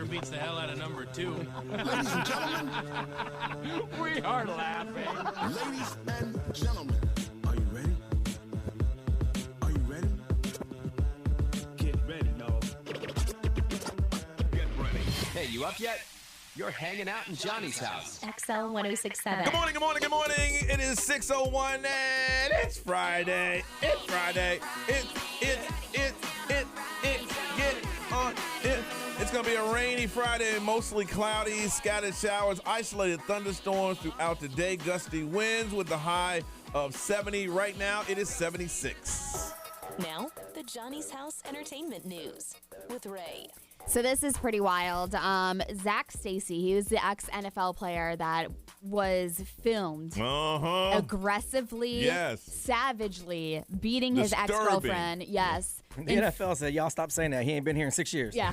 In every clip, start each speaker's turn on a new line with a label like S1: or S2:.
S1: beats the hell out of number 2.
S2: Ladies and gentlemen.
S1: We are laughing.
S2: Ladies and gentlemen. Are you ready? Are you ready? Get ready, y'all. Get ready.
S3: Hey, you up yet? You're hanging out in Johnny's house.
S4: XL 1067.
S5: Good morning, good morning, good morning. It is 6:01 and it's Friday. It's Friday. Get on it. It's going to be a rainy Friday, mostly cloudy, scattered showers, isolated thunderstorms throughout the day, gusty winds with the high of 70. Right now, it is 76.
S6: Now, the Johnny's House Entertainment News with Ray.
S4: So this is pretty wild. Stacy, he was the ex-NFL player that was filmed aggressively, savagely beating his ex-girlfriend. Yes.
S7: The NFL said, y'all stop saying that. He ain't been here in 6 years.
S4: Yeah.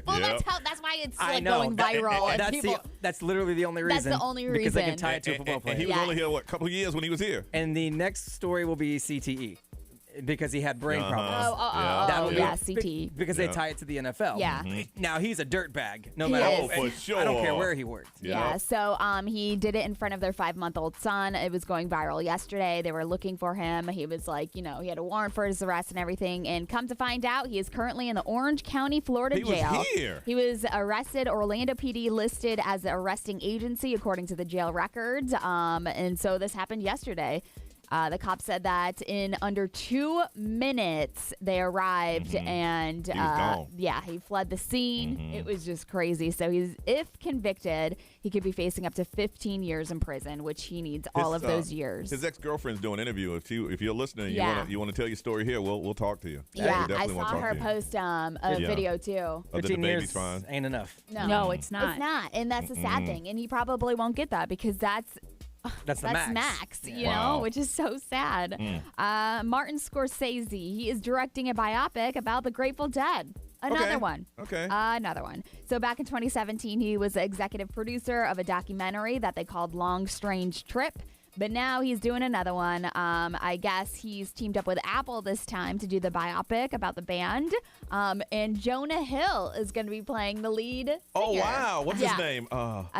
S4: Well, that's why it's going viral.
S7: That's literally the only reason.
S4: That's the only reason.
S7: Because they can tie it to a football player.
S5: And he was only here, a couple of years when he was here.
S7: And the next story will be CTE. Because he had brain problems.
S4: CTE.
S7: Because they tie it to the NFL.
S4: Yeah.
S7: Now, he's a dirtbag, no matter what.
S5: For sure.
S7: I don't care where he worked.
S4: Yeah. So he did it in front of their 5-month-old son. It was going viral yesterday. They were looking for him. He was like, he had a warrant for his arrest and everything. And come to find out, he is currently in the Orange County, Florida jail.
S5: He was here.
S4: He was arrested. Orlando PD listed as the arresting agency according to the jail records. And so this happened yesterday. The cops said that in under 2 minutes they arrived and
S5: he was gone.
S4: He fled the scene. It was just crazy. So if convicted, he could be facing up to 15 years in prison, which he needs all of those years.
S5: His ex-girlfriend's doing an interview. If you're listening, you want to tell your story here, we'll talk to you.
S4: Yeah, I saw her post a video too.
S7: 15 years ain't enough.
S4: No, it's not. It's not, and that's the sad thing. And he probably won't get that because that's max, which is so sad. Martin Scorsese, he is directing a biopic about the Grateful Dead. Another one. So back in 2017, he was the executive producer of a documentary that they called Long Strange Trip. But now he's doing another one. I guess he's teamed up with Apple this time to do the biopic about the band. And Jonah Hill is going to be playing the lead singer.
S5: Oh, wow. What's his name?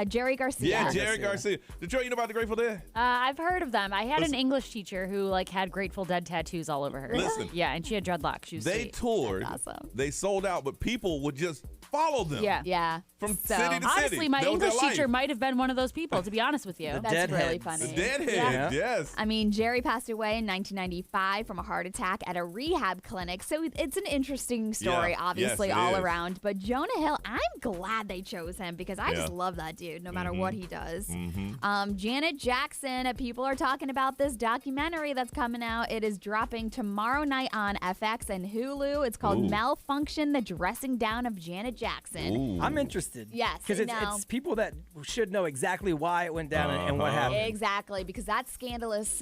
S4: Jerry Garcia.
S5: Yeah, Jerry Garcia. Detroit, you know about the Grateful Dead?
S8: I've heard of them. I had an English teacher who had Grateful Dead tattoos all over her.
S5: Listen.
S8: Yeah, and she had dreadlocks. She was sweet.
S5: Toured.
S4: That's awesome.
S5: They sold out, but people would just follow them.
S8: Yeah.
S5: From city to city.
S8: Honestly, my English teacher might have been one of those people, to be honest with you.
S4: That's really funny.
S5: The Deadhead, yes.
S4: I mean, Jerry passed away in 1995 from a heart attack at a rehab clinic. So it's an interesting story, obviously, all around. But Jonah Hill, I'm glad they chose him because I just love that dude, no matter what he does. Janet Jackson, people are talking about this documentary that's coming out. It is dropping tomorrow night on FX and Hulu. It's called Malfunction, the Dressing Down of Janet Jackson.
S5: Ooh.
S7: I'm interested.
S4: Yes.
S7: Because it's people that should know exactly why it went down and what happened.
S4: Exactly, because that scandalous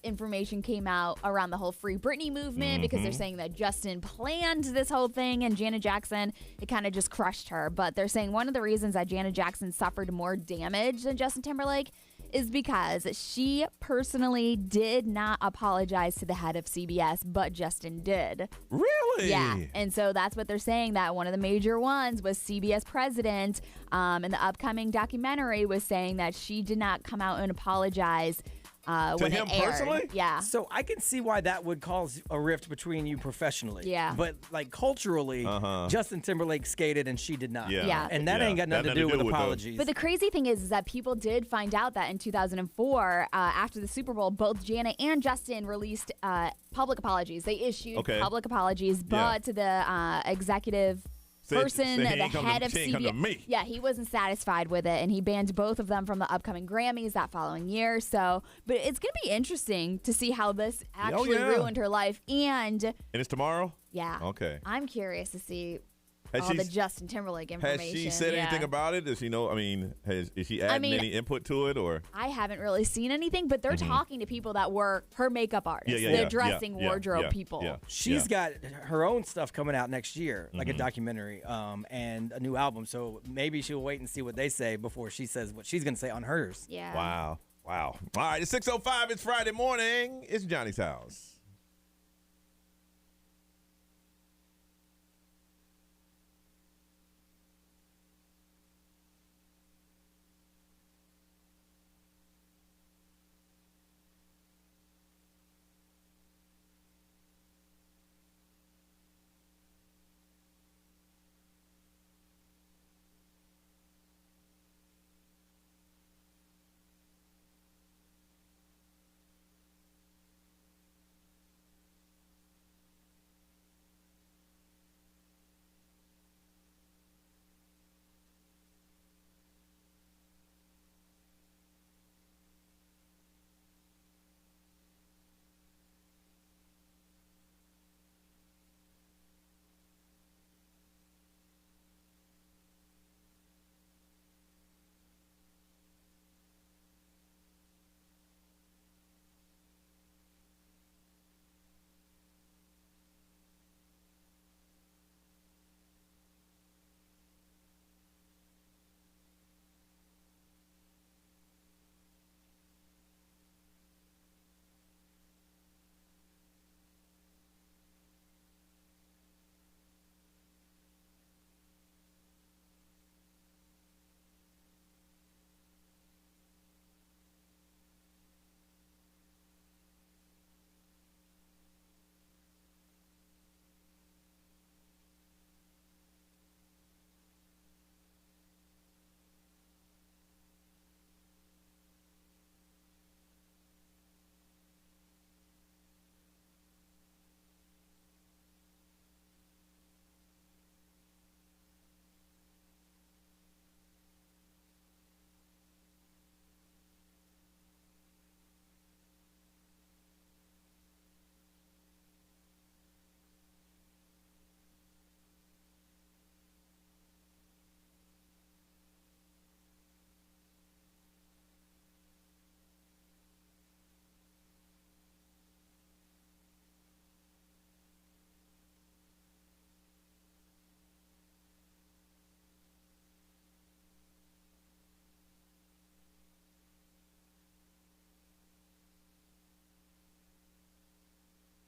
S4: information came out around the whole Free Britney movement because they're saying that Justin planned this whole thing and Janet Jackson, it kind of just crushed her. But they're saying one of the reasons that Janet Jackson suffered more damage than Justin Timberlake is because she personally did not apologize to the head of CBS, but Justin did.
S5: Really?
S4: Yeah. And so that's what they're saying, that one of the major ones was CBS president, and the upcoming documentary was saying that she did not come out and apologize when
S5: him
S4: it aired.
S5: personally?
S4: Yeah.
S7: So I can see why that would cause a rift between you professionally.
S4: Yeah.
S7: But culturally, Justin Timberlake skated and she did not.
S4: Yeah.
S7: And that ain't got nothing to do with apologies.
S4: But the crazy thing is that people did find out that in 2004, after the Super Bowl, both Janet and Justin released public apologies. They issued public apologies, but the executive person, the head of CBS, yeah, he wasn't satisfied with it, and he banned both of them from the upcoming Grammys that following year. So, but it's going to be interesting to see how this actually ruined her life. And
S5: it's tomorrow?
S4: Yeah.
S5: Okay.
S4: I'm curious to see all the Justin Timberlake information.
S5: Has she said anything about it? Does she know? I mean, is she adding any input to it, or?
S4: I haven't really seen anything, but they're talking to people that were her makeup artists. They're dressing wardrobe people.
S5: Yeah.
S7: She's got her own stuff coming out next year, like a documentary and a new album. So maybe she'll wait and see what they say before she says what she's going to say on hers.
S4: Yeah.
S5: Wow. All right, it's 6:05. It's Friday morning. It's Johnny's house.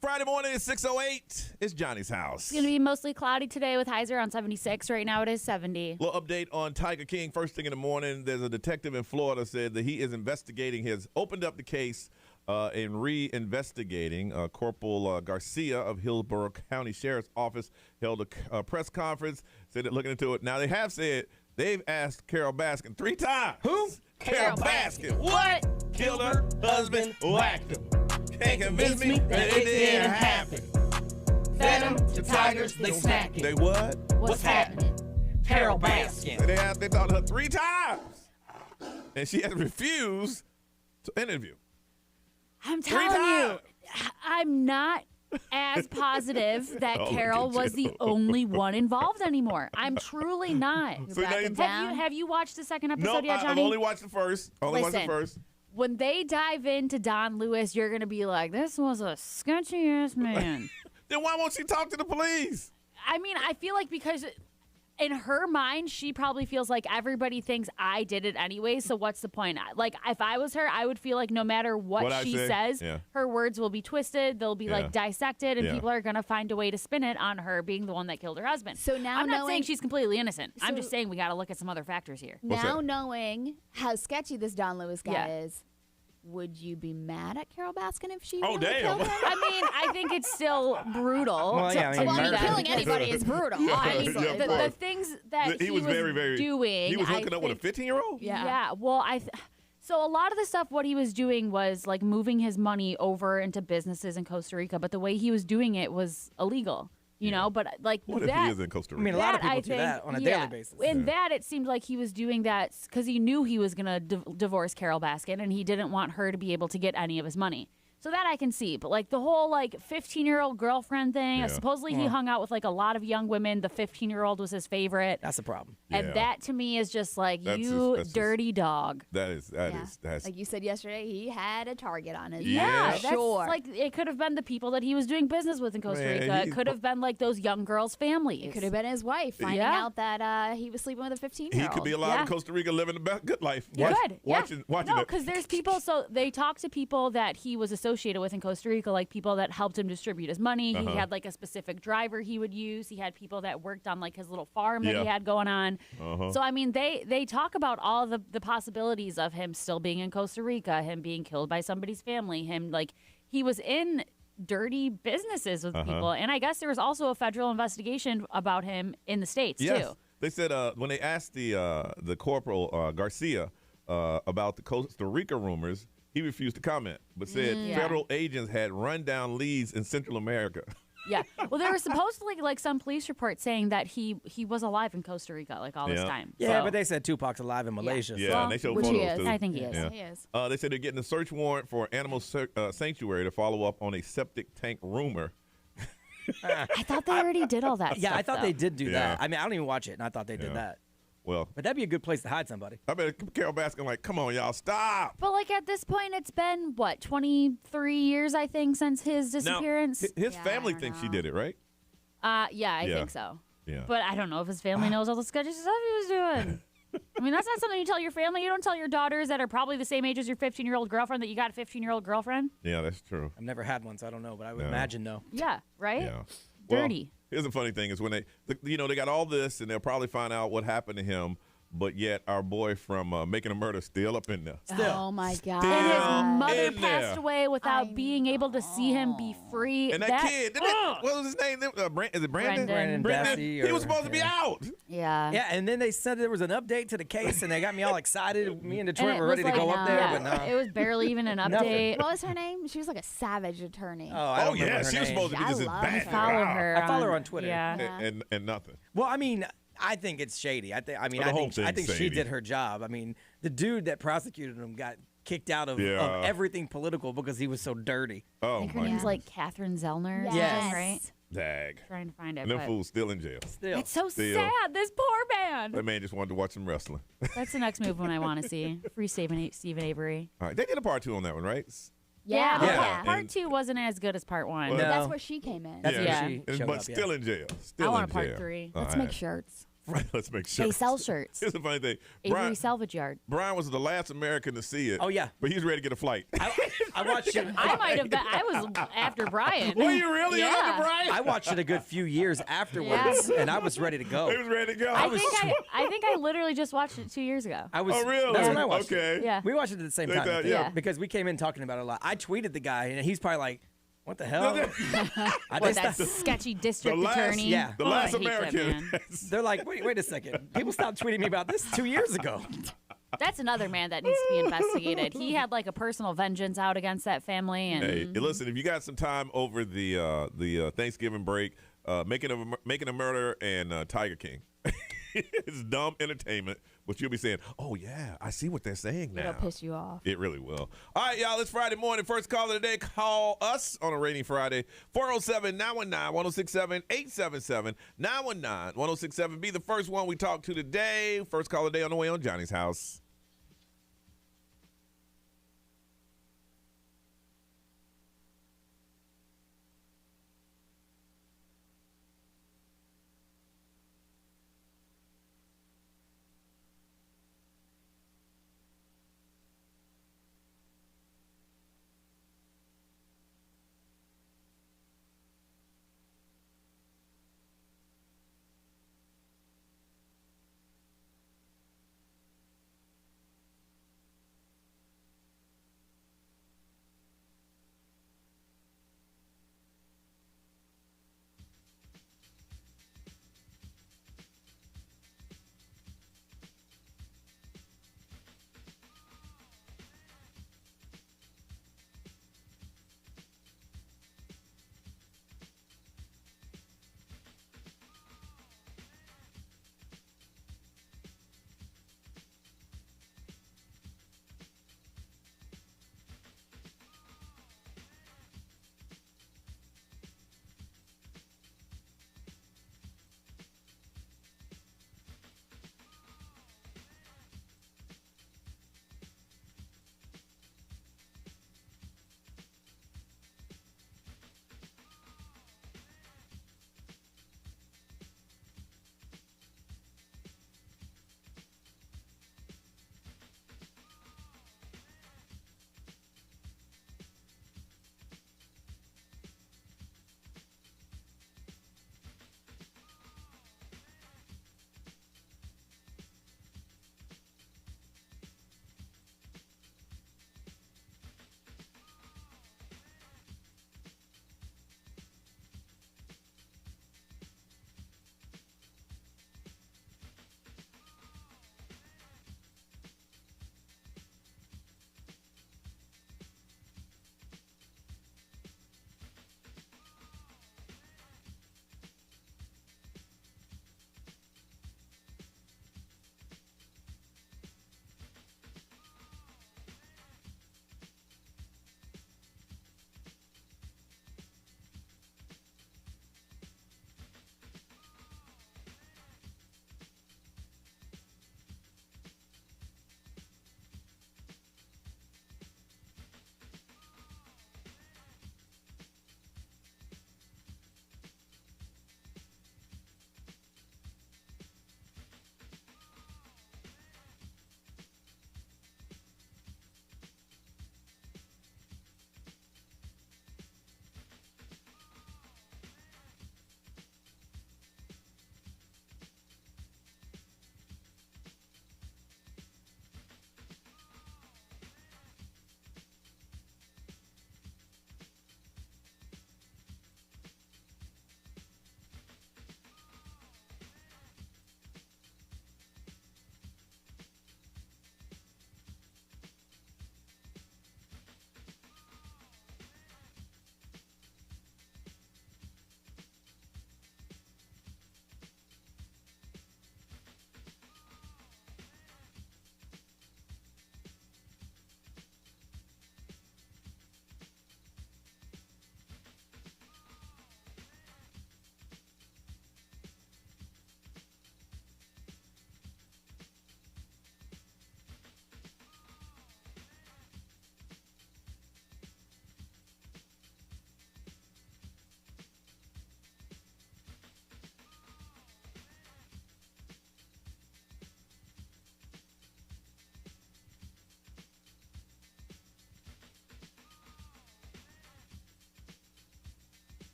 S5: Friday morning at 6:08. It's Johnny's house.
S8: It's going to be mostly cloudy today with highs around 76. Right now it is 70.
S5: Little update on Tiger King. First thing in the morning, there's a detective in Florida said that he is opened up the case and re-investigating. Corporal Garcia of Hillsborough County Sheriff's Office held a press conference, said that looking into it. Now, they have said they've asked Carol Baskin 3 times.
S7: Who?
S5: Carol Baskin. What? Killed her husband, whacked him. Can't convince me that it didn't happen.
S9: Fed them to tigers, they snacking.
S5: They what?
S9: What's happening? Carol Baskin.
S5: They talked to her 3 times. And she has refused to interview.
S8: I'm telling you, I'm not as positive that Carol was the only one involved anymore. I'm truly not.
S5: So
S8: have you watched the second episode yet, Johnny?
S5: I've only watched the first.
S8: When they dive into Don Lewis, you're going to be like, this was a sketchy-ass man.
S5: Then why won't she talk to the police?
S8: I mean, I feel like because in her mind, she probably feels like everybody thinks I did it anyway, so what's the point? Like, if I was her, I would feel like no matter what she says, her words will be twisted, they'll be, like, dissected, and people are going to find a way to spin it on her being the one that killed her husband.
S4: So now
S8: I'm not saying she's completely innocent. I'm just saying we got to look at some other factors here.
S4: Now knowing how sketchy this Don Lewis guy is, would you be mad at Carol Baskin if she really killed him?
S8: I mean, I think it's still brutal.
S7: Well,
S4: killing anybody is brutal. Obviously.
S8: The things that he was doing.
S5: He was hooking up with a 15-year-old?
S8: Yeah. Well, so a lot of the stuff, what he was doing was like moving his money over into businesses in Costa Rica, but the way he was doing it was illegal. You know, but like
S5: what
S8: that.
S5: If he is in Costa Rica?
S7: I mean, a lot of people do that on a daily basis.
S8: And that it seemed like he was doing that because he knew he was going to divorce Carol Baskin, and he didn't want her to be able to get any of his money. So that I can see. But like the whole like 15-year-old girlfriend thing, supposedly he hung out with like a lot of young women. The 15-year-old was his favorite.
S7: That's a problem.
S8: And that to me is just like, that's dirty dog.
S5: That is.
S4: Like you said yesterday, he had a target on his
S8: back.
S4: That's
S8: like it could have been the people that he was doing business with in Costa Rica. It could have been like those young girls' families.
S4: It could have been his wife finding out that he was sleeping with a 15-year-old.
S5: He could be alive in Costa Rica living the good life. Watching
S8: no, because there's people, so they talked to people that he was associated with in Costa Rica, like people that helped him distribute his money. He had like a specific driver he would use. He had people that worked on like his little farm that he had going on. So I mean, they talk about all the possibilities of him still being in Costa Rica, him being killed by somebody's family, him like he was in dirty businesses with people. And I guess there was also a federal investigation about him in the States too.
S5: They said when they asked the Corporal Garcia about the Costa Rica rumors, he refused to comment, but said federal agents had run down leads in Central America.
S8: Yeah. Well, there was supposedly like some police report saying that he was alive in Costa Rica like all this time.
S7: Yeah, but they said Tupac's alive in Malaysia.
S5: Yeah, and they showed photos too.
S8: I think he is.
S4: Yeah. He is.
S5: They said they're getting a search warrant for Animal Sanctuary to follow up on a septic tank rumor.
S8: I thought they already did all that stuff.
S7: Yeah, I thought they did do that. I mean, I don't even watch it, and I thought they did that.
S5: Well,
S7: but that'd be a good place to hide somebody.
S5: I bet Carol Baskin like, come on, y'all, stop.
S8: But like at this point, it's been what 23 years, I think, since his disappearance.
S5: Now, his family thinks she did it, right?
S8: Yeah, I think so.
S5: Yeah.
S8: But I don't know if his family knows all the sketchy stuff he was doing. I mean, that's not something you tell your family. You don't tell your daughters that are probably the same age as your 15-year-old girlfriend that you got a 15-year-old girlfriend.
S5: Yeah, that's true.
S7: I've never had one, so I don't know, but I would imagine no.
S8: Yeah, right?
S5: Yeah.
S8: Dirty.
S5: Well, here's the funny thing is when they got all this, and they'll probably find out what happened to him. But yet our boy from Making a Murder still up in there.
S4: Oh, my God.
S8: And his mother passed away without being able to see him be free.
S5: And that kid, what was his name? Is it Brandon?
S7: Brandon Dassey.
S5: He was supposed to be out.
S8: Yeah.
S7: Yeah, and then they said there was an update to the case, and they got me all excited. Me and Detroit were ready to go up there, but no.
S8: It was barely even an update.
S4: What was her name? She was like a savage attorney.
S7: Oh, yeah,
S5: she was supposed to be just as bad.
S8: I follow her.
S7: I follow her on Twitter.
S8: Yeah.
S5: And nothing.
S7: Well, I mean, I think it's shady. I think she did her job. I mean, the dude that prosecuted him got kicked out of everything political because he was so dirty.
S5: Oh,
S8: I think her name's like Catherine Zellner.
S4: Yes.
S8: Right?
S5: Dag.
S8: Trying to find it.
S5: And them fools still in jail.
S8: It's so sad. This poor man.
S5: That man just wanted to watch some wrestling.
S8: That's the next move when I want to see. Free Stephen Avery.
S5: All right. They get a part 2 on that one, right?
S8: Yeah. Part 2 wasn't as good as part 1.
S5: Well,
S4: No. That's where she came in.
S7: That's where she showed
S5: but
S7: up,
S5: still in jail.
S8: I want a part 3.
S4: Let's make shirts.
S5: Right, let's make shirts.
S8: They sell shirts.
S5: Here's the funny thing.
S8: Avery Salvage Yard.
S5: Brian was the last American to see it.
S7: Oh, yeah.
S5: But he's ready to get a flight.
S7: I watched it.
S8: I might have been. I was after Brian.
S5: Were you really
S8: Yeah.
S5: after Brian?
S7: I watched it a good few years afterwards, and I was ready to go.
S5: He was ready to go.
S8: I think I literally just watched it 2 years ago.
S7: I was.
S5: Oh, really?
S7: That's when I watched
S5: Okay.
S7: it.
S8: Yeah.
S7: We watched it at the same time.
S5: that, yeah.
S7: Because we came in talking about it a lot. I tweeted the guy, and he's probably like, "What the hell?"
S8: What, that sketchy district attorney?
S7: Yeah.
S5: The
S8: Oh,
S5: last
S8: I hate that
S5: American.
S8: man.
S7: They're like, wait a second. People stopped tweeting me about this 2 years ago.
S8: That's another man that needs to be investigated. He had like a personal vengeance out against that family. And
S5: Hey, listen, if you got some time over the Thanksgiving break, Making a Murder and Tiger King. It's dumb entertainment, but you'll be saying, "Oh yeah, I see what they're saying now."
S4: It'll piss you off.
S5: It really will. All right, y'all, it's Friday morning. First call of the day. Call us on a rainy Friday. 407-919-1067, 877-919-1067. Be the first one we talk to today. First call of the day on the way on Johnny's house.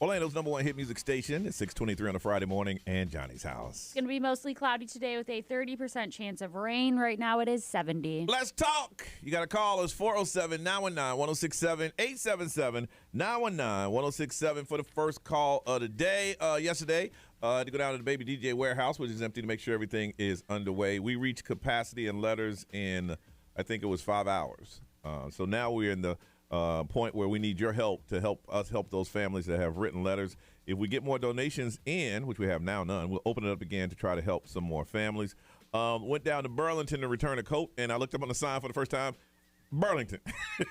S5: Orlando's #1 hit music station. It's 6:23 on a Friday morning, and Johnny's house.
S8: It's going to be mostly cloudy today with a 30% chance of rain. Right now it is 70.
S5: Let's talk. You got to call us 407-919-1067, 877-919-1067 for the first call of the day. Yesterday, to go down to the Baby DJ warehouse, which is empty, to make sure everything is underway. We reached capacity in letters in, I think it was 5 hours. So now we're in the point where we need your help to help us help those families that have written letters. If we get more donations in, which we have now none, we'll open it up again to try to help some more families. Went down to Burlington to return a coat, and I looked up on the sign for the first time, Burlington.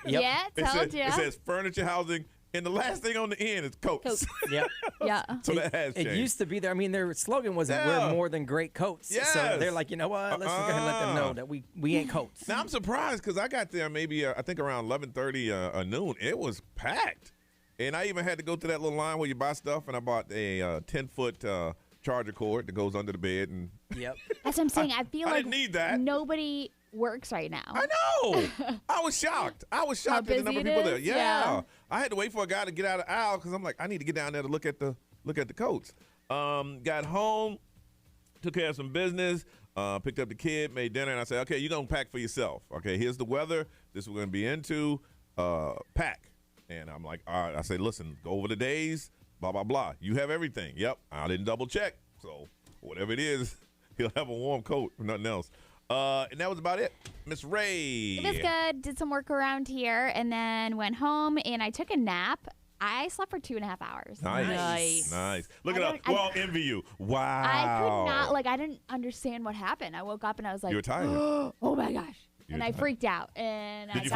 S4: Yep. Yeah, told you.
S5: It says furniture, housing, and the last thing on the end is coats.
S7: Yep.
S4: Yeah.
S5: So that has changed.
S7: It used to be there. I mean, their slogan was we're more than great coats.
S5: Yes.
S7: So they're like, you know what? Let's go ahead and let them know that we ain't coats.
S5: Now, I'm surprised because I got there maybe, I think around 11:30 noon. It was packed. And I even had to go to that little line where you buy stuff, and I bought a 10-foot charger cord that goes under the bed. And
S7: Yep.
S4: That's what I'm saying. I feel
S5: I
S4: like
S5: didn't need that.
S4: nobody works right now.
S5: I know. I was shocked. At the number of people there. Yeah. I had to wait for a guy to get out of the aisle because I'm like, I need to get down there to look at the coats. Got home, took care of some business, picked up the kid, made dinner, and I said, okay, you're going to pack for yourself. Okay, here's the weather. This is what we're going to be into. Pack. And I'm like, all right. I say, listen, go over the days, blah, blah, blah. You have everything. Yep. I didn't double check. So whatever it is, he'll have a warm coat, if nothing else. And that was about it. Miss Ray.
S4: It was good. Did some work around here and then went home and I took a nap. I slept for 2.5 hours.
S5: Nice. Look it up. Well, envy you. Wow.
S4: I could not, I didn't understand what happened. I woke up and I was like,
S5: you were tired.
S4: Oh my gosh. And I freaked out. And
S5: Did you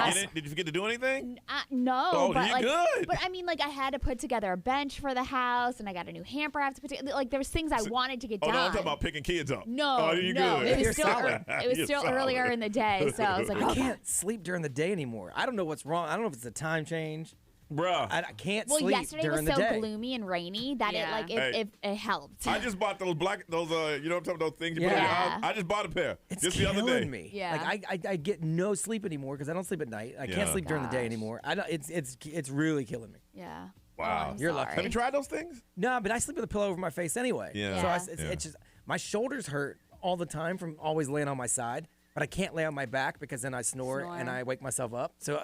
S5: forget to do anything?
S4: No.
S5: Oh,
S4: but
S5: you're good.
S4: But I mean, I had to put together a bench for the house, and I got a new hamper I have to put together. There was things I wanted to get done.
S5: Oh, no, I'm talking about picking kids up.
S4: No,
S5: oh, you're
S4: no.
S5: good.
S4: It was still earlier in the day, so I was like,
S7: I can't sleep during the day anymore. I don't know what's wrong. I don't know if it's a time change.
S5: Bruh.
S7: I can't sleep
S4: yesterday
S7: during the day.
S4: was so gloomy and rainy that it helped.
S5: I just bought those you know what I'm talking about, those things you put in your house? I just bought a pair just the other day.
S7: Me.
S4: Yeah.
S7: I get no sleep anymore because I don't sleep at night. I can't sleep during the day anymore. It's really killing me.
S4: Yeah.
S5: Wow.
S7: You're lucky.
S5: Have you tried those things?
S7: No, but I sleep with a pillow over my face anyway.
S5: Yeah.
S7: So it's just my shoulders hurt all the time from always laying on my side. But I can't lay on my back because then I snore. And I wake myself up. So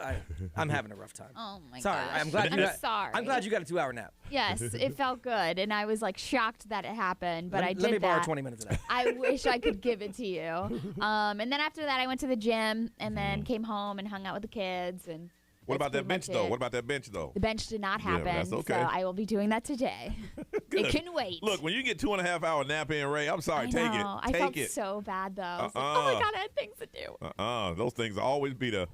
S7: I'm having a rough time.
S4: Oh my
S7: sorry.
S4: gosh.
S7: I'm glad
S4: sorry.
S7: I'm glad you got a 2-hour nap.
S4: Yes, it felt good, and I was shocked that it happened. But I did that.
S7: Let me borrow 20 minutes of that.
S4: I wish I could give it to you. And then after that, I went to the gym, and then came home and hung out with the kids. And
S5: what about that bench though?
S4: The bench did not happen.
S5: That's okay.
S4: So I will be doing that today. It can wait.
S5: Look, when you get 2.5-hour nap in, Ray, I'm sorry, take it.
S4: I felt so bad though. I was like, oh my God, I had things to do.
S5: Those things always be there.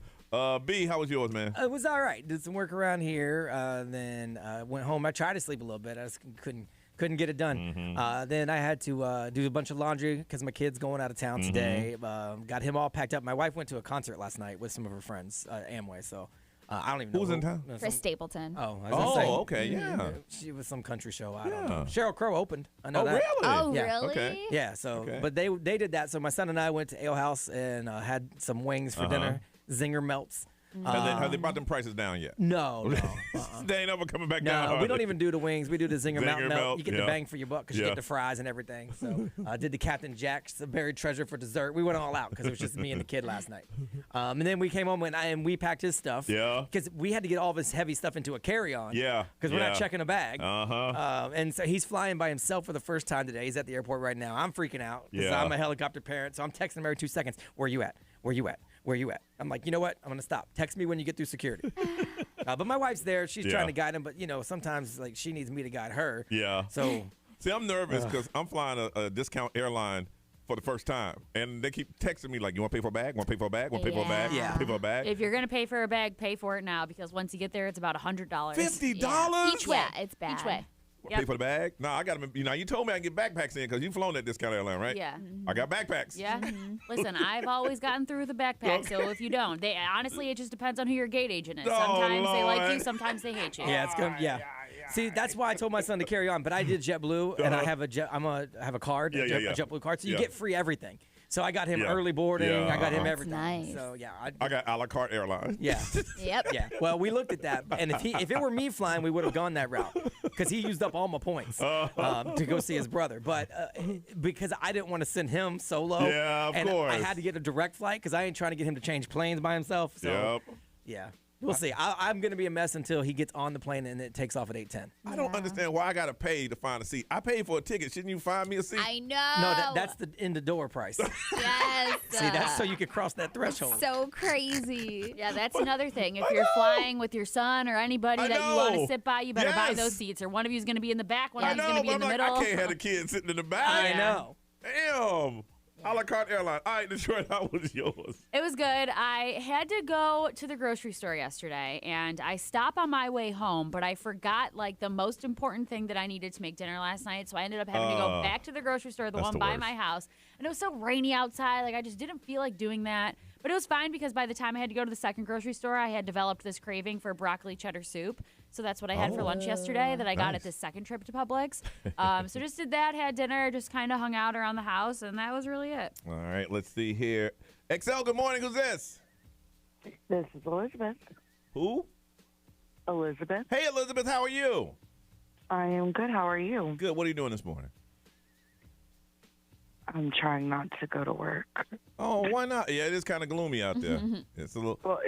S5: B, how was yours, man?
S7: It was all right. Did some work around here. Then went home. I tried to sleep a little bit. I just couldn't get it done. Then I had to do a bunch of laundry because my kid's going out of town today. Got him all packed up. My wife went to a concert last night with some of her friends, Amway. So I don't even know
S5: who's in town.
S4: Chris Stapleton.
S5: Okay, yeah.
S7: She was some country show. I don't know. Sheryl Crow opened. I know that.
S5: Really?
S4: Oh,
S7: yeah.
S4: really?
S5: Okay.
S7: Yeah. So, but they did that. So my son and I went to Ale House and had some wings for dinner. Zinger melts.
S5: Have they brought them prices down yet?
S7: No.
S5: They ain't ever coming back down.
S7: No, we don't even do the wings. We do the Zinger melt. You get the bang for your buck because you
S5: Yeah.
S7: get the fries and everything. So did the Captain Jack's the buried treasure for dessert. We went all out because it was just me and the kid last night. And then we came home and we packed his stuff.
S5: Yeah.
S7: Because we had to get all of his heavy stuff into a carry-on.
S5: Yeah.
S7: Because we're not checking a bag.
S5: Uh-huh.
S7: And so he's flying by himself for the first time today. He's at the airport right now. I'm freaking out because
S5: Yeah.
S7: I'm a helicopter parent. So I'm texting him every 2 seconds. Where you at? Where you at? Where you at? I'm like, you know what? I'm going to stop. Text me when you get through security. But my wife's there. She's trying to guide him. But, sometimes she needs me to guide her.
S5: Yeah.
S7: So,
S5: see, I'm nervous because I'm flying a discount airline for the first time. And they keep texting me you want to pay for a bag? Want to pay for a bag? Want to pay for a bag?
S7: Yeah.
S5: Pay for a bag?
S8: If you're going to pay for a bag, pay for it now because once you get there, it's about $100.
S5: $50?
S8: Each way.
S4: Yeah, it's bad.
S8: Each way.
S5: Pay for the bag? No, I got them. You told me I can get backpacks in because you've flown that discount airline, right?
S8: Yeah.
S5: I got backpacks.
S8: Yeah. Listen, I've always gotten through with a backpack, so if you don't, honestly, it just depends on who your gate agent is. Sometimes they like you, sometimes they hate you.
S7: yeah, it's good. Yeah. See, that's why I told my son to carry on. But I did JetBlue, and I have I have a card, a JetBlue card, so you get free everything. So I got him early boarding.
S5: Yeah,
S7: I got him everything.
S4: Nice.
S7: So yeah,
S5: I got a la carte airline.
S7: Yeah.
S4: Yep.
S7: Yeah. Well, we looked at that, and if it were me flying, we would have gone that route. because he used up all my points to go see his brother. But because I didn't want to send him solo.
S5: Yeah, of
S7: and
S5: course.
S7: I had to get a direct flight because I ain't trying to get him to change planes by himself. So, yeah. We'll see. I'm going to be a mess until he gets on the plane and it takes off at 8:10.
S5: I don't understand why I got to pay to find a seat. I paid for a ticket. Shouldn't you find me a seat?
S4: I know.
S7: No, that's the in-the-door price.
S4: Yes.
S7: See, that's so you can cross that threshold.
S4: So crazy.
S8: Yeah, that's another thing. If you're flying with your son or anybody that you want to sit by, you better buy those seats. Or one of you is going to be in the back, one of you is going to be in the middle.
S5: I can't have a kid sitting in the back.
S7: I know.
S5: Damn. A la carte airline. All right, Detroit, how was yours?
S8: It was good. I had to go to the grocery store yesterday, and I stopped on my way home, but I forgot, like, the most important thing that I needed to make dinner last night, so I ended up having to go back to the grocery store, the one by my house, and it was so rainy outside. Like, I just didn't feel like doing that. But it was fine because by the time I had to go to the second grocery store, I had developed this craving for broccoli cheddar soup. So that's what I had for lunch yesterday that I got at this second trip to Publix. So just did that, had dinner, just kind of hung out around the house, and that was really it.
S5: All right, let's see here. XL, good morning. Who's this?
S10: This is Elizabeth.
S5: Who?
S10: Elizabeth.
S5: Hey, Elizabeth, how are you?
S10: I am good. How are you?
S5: Good. What are you doing this morning?
S10: I'm trying not to go to work.
S5: Oh, why not? Yeah, it is kind of gloomy out there. It's a little.
S10: Well,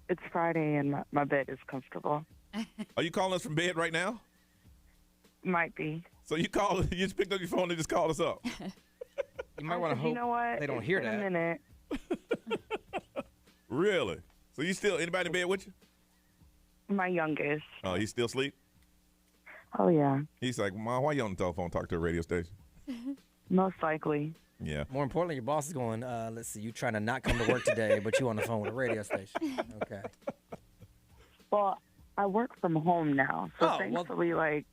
S10: it's Friday and my bed is comfortable.
S5: Are you calling us from bed right now?
S10: Might be.
S5: So you just picked up your phone and just called us up.
S7: You might want to hope
S10: you know what?
S7: they don't hear
S10: that.
S7: that.
S10: A minute.
S5: Really? So anybody in bed with you?
S10: My youngest.
S5: Oh, he's still asleep?
S10: Oh, yeah.
S5: He's like, Mom, why you on the telephone talk to a radio station?
S10: Most likely.
S5: Yeah.
S7: More importantly, your boss is going, let's see, you trying to not come to work today, but you on the phone with a radio station. Okay.
S10: Well, I work from home now, so thankfully, right.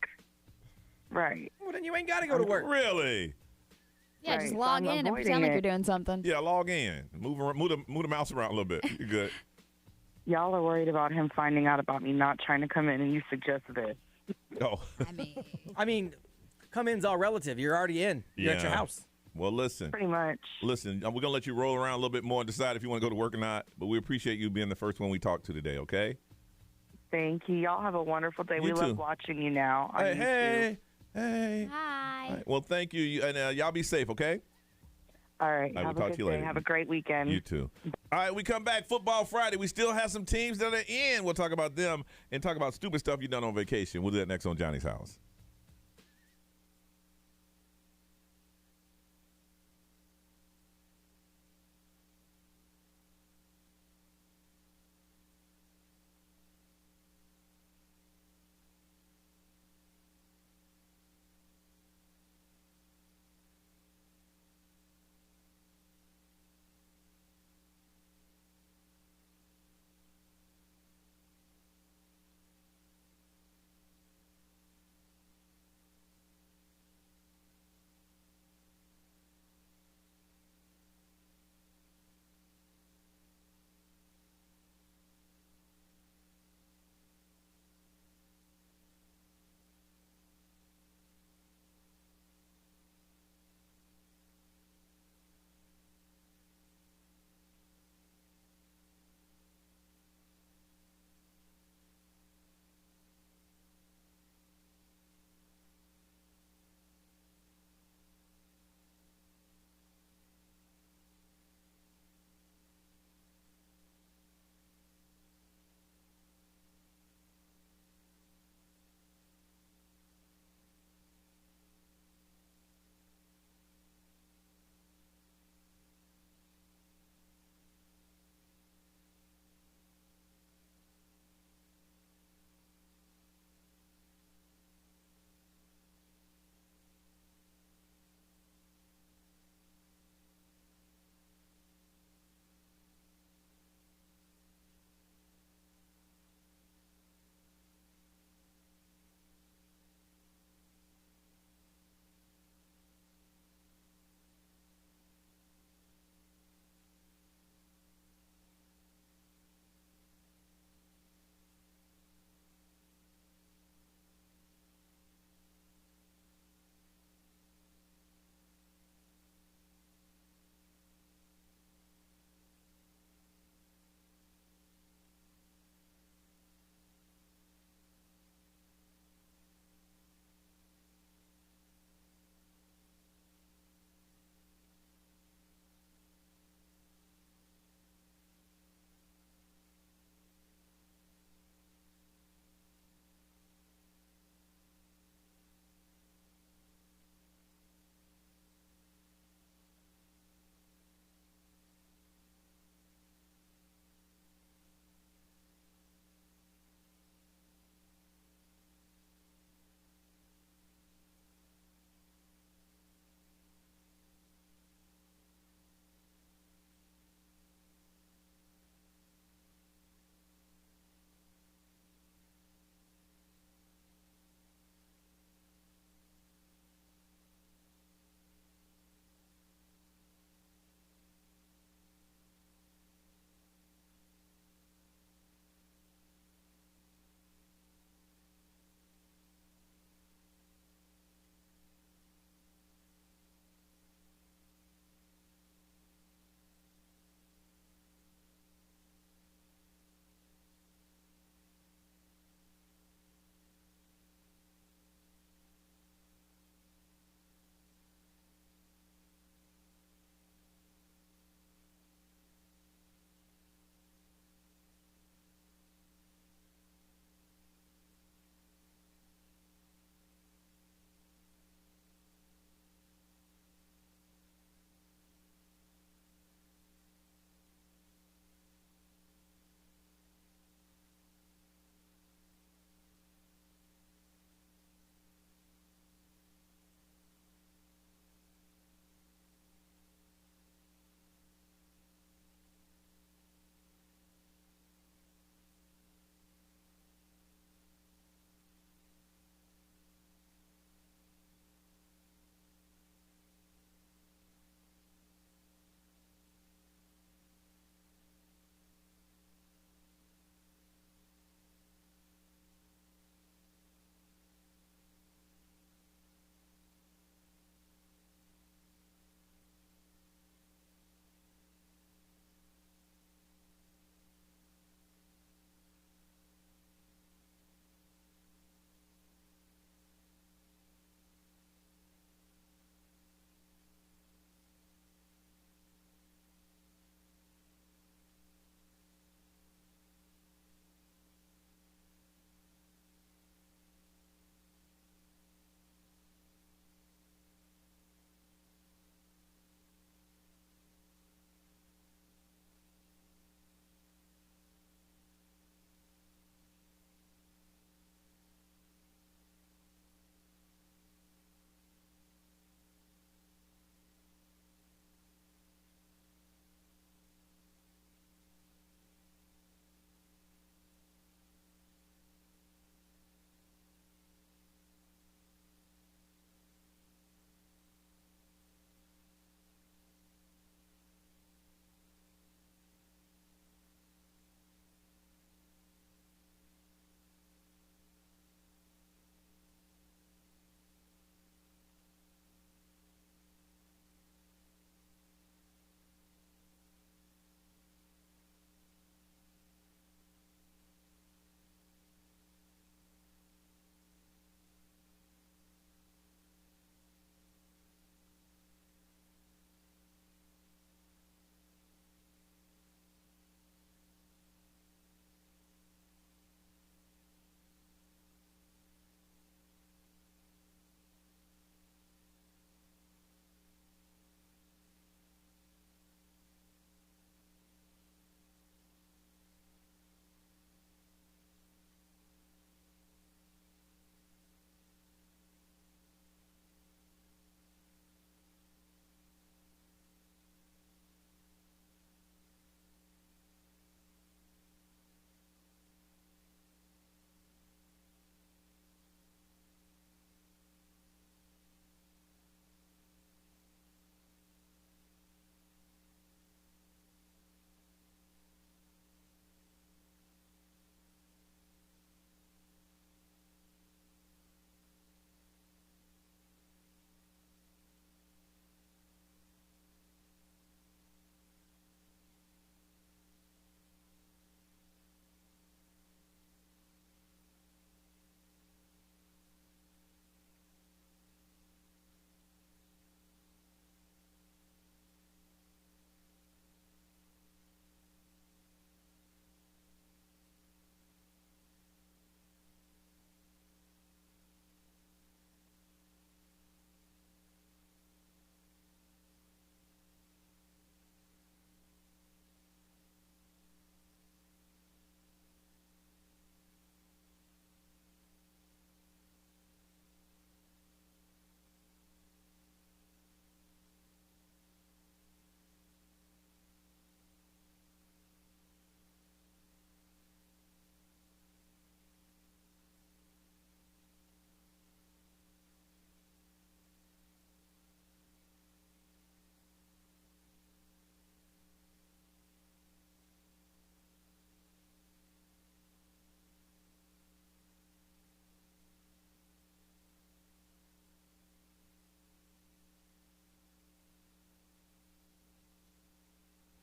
S7: Well, then you ain't got to go to work.
S5: Really?
S4: Yeah,
S10: Right,
S4: just
S10: so
S4: log
S10: I'm
S4: in and pretend
S10: avoiding
S4: like
S10: it.
S4: you're doing something.
S5: Yeah, log in. Move the mouse around a little bit. You're good.
S10: Y'all are worried about him finding out about me not trying to come in, and you suggest this.
S5: Oh.
S7: I mean, come in's all relative. You're already in. You're at your house.
S5: Well, listen.
S10: Pretty much.
S5: Listen, we're going to let you roll around a little bit more and decide if you want to go to work or not, but we appreciate you being the first one we talk to today, okay?
S10: Thank you. Y'all have a wonderful day. We
S5: too.
S10: love watching you now on YouTube.
S5: Hey.
S4: Hi.
S5: All right, well, thank you. And y'all be safe, okay?
S10: All right.
S5: All right,
S10: Have
S5: we'll
S10: a
S5: talk
S10: good
S5: to you
S10: day.
S5: later.
S10: Have a great weekend.
S5: You too. All right, we come back. Football Friday. We still have some teams that are in. We'll talk about them and talk about stupid stuff you've done on vacation. We'll do that next on Johnny's House.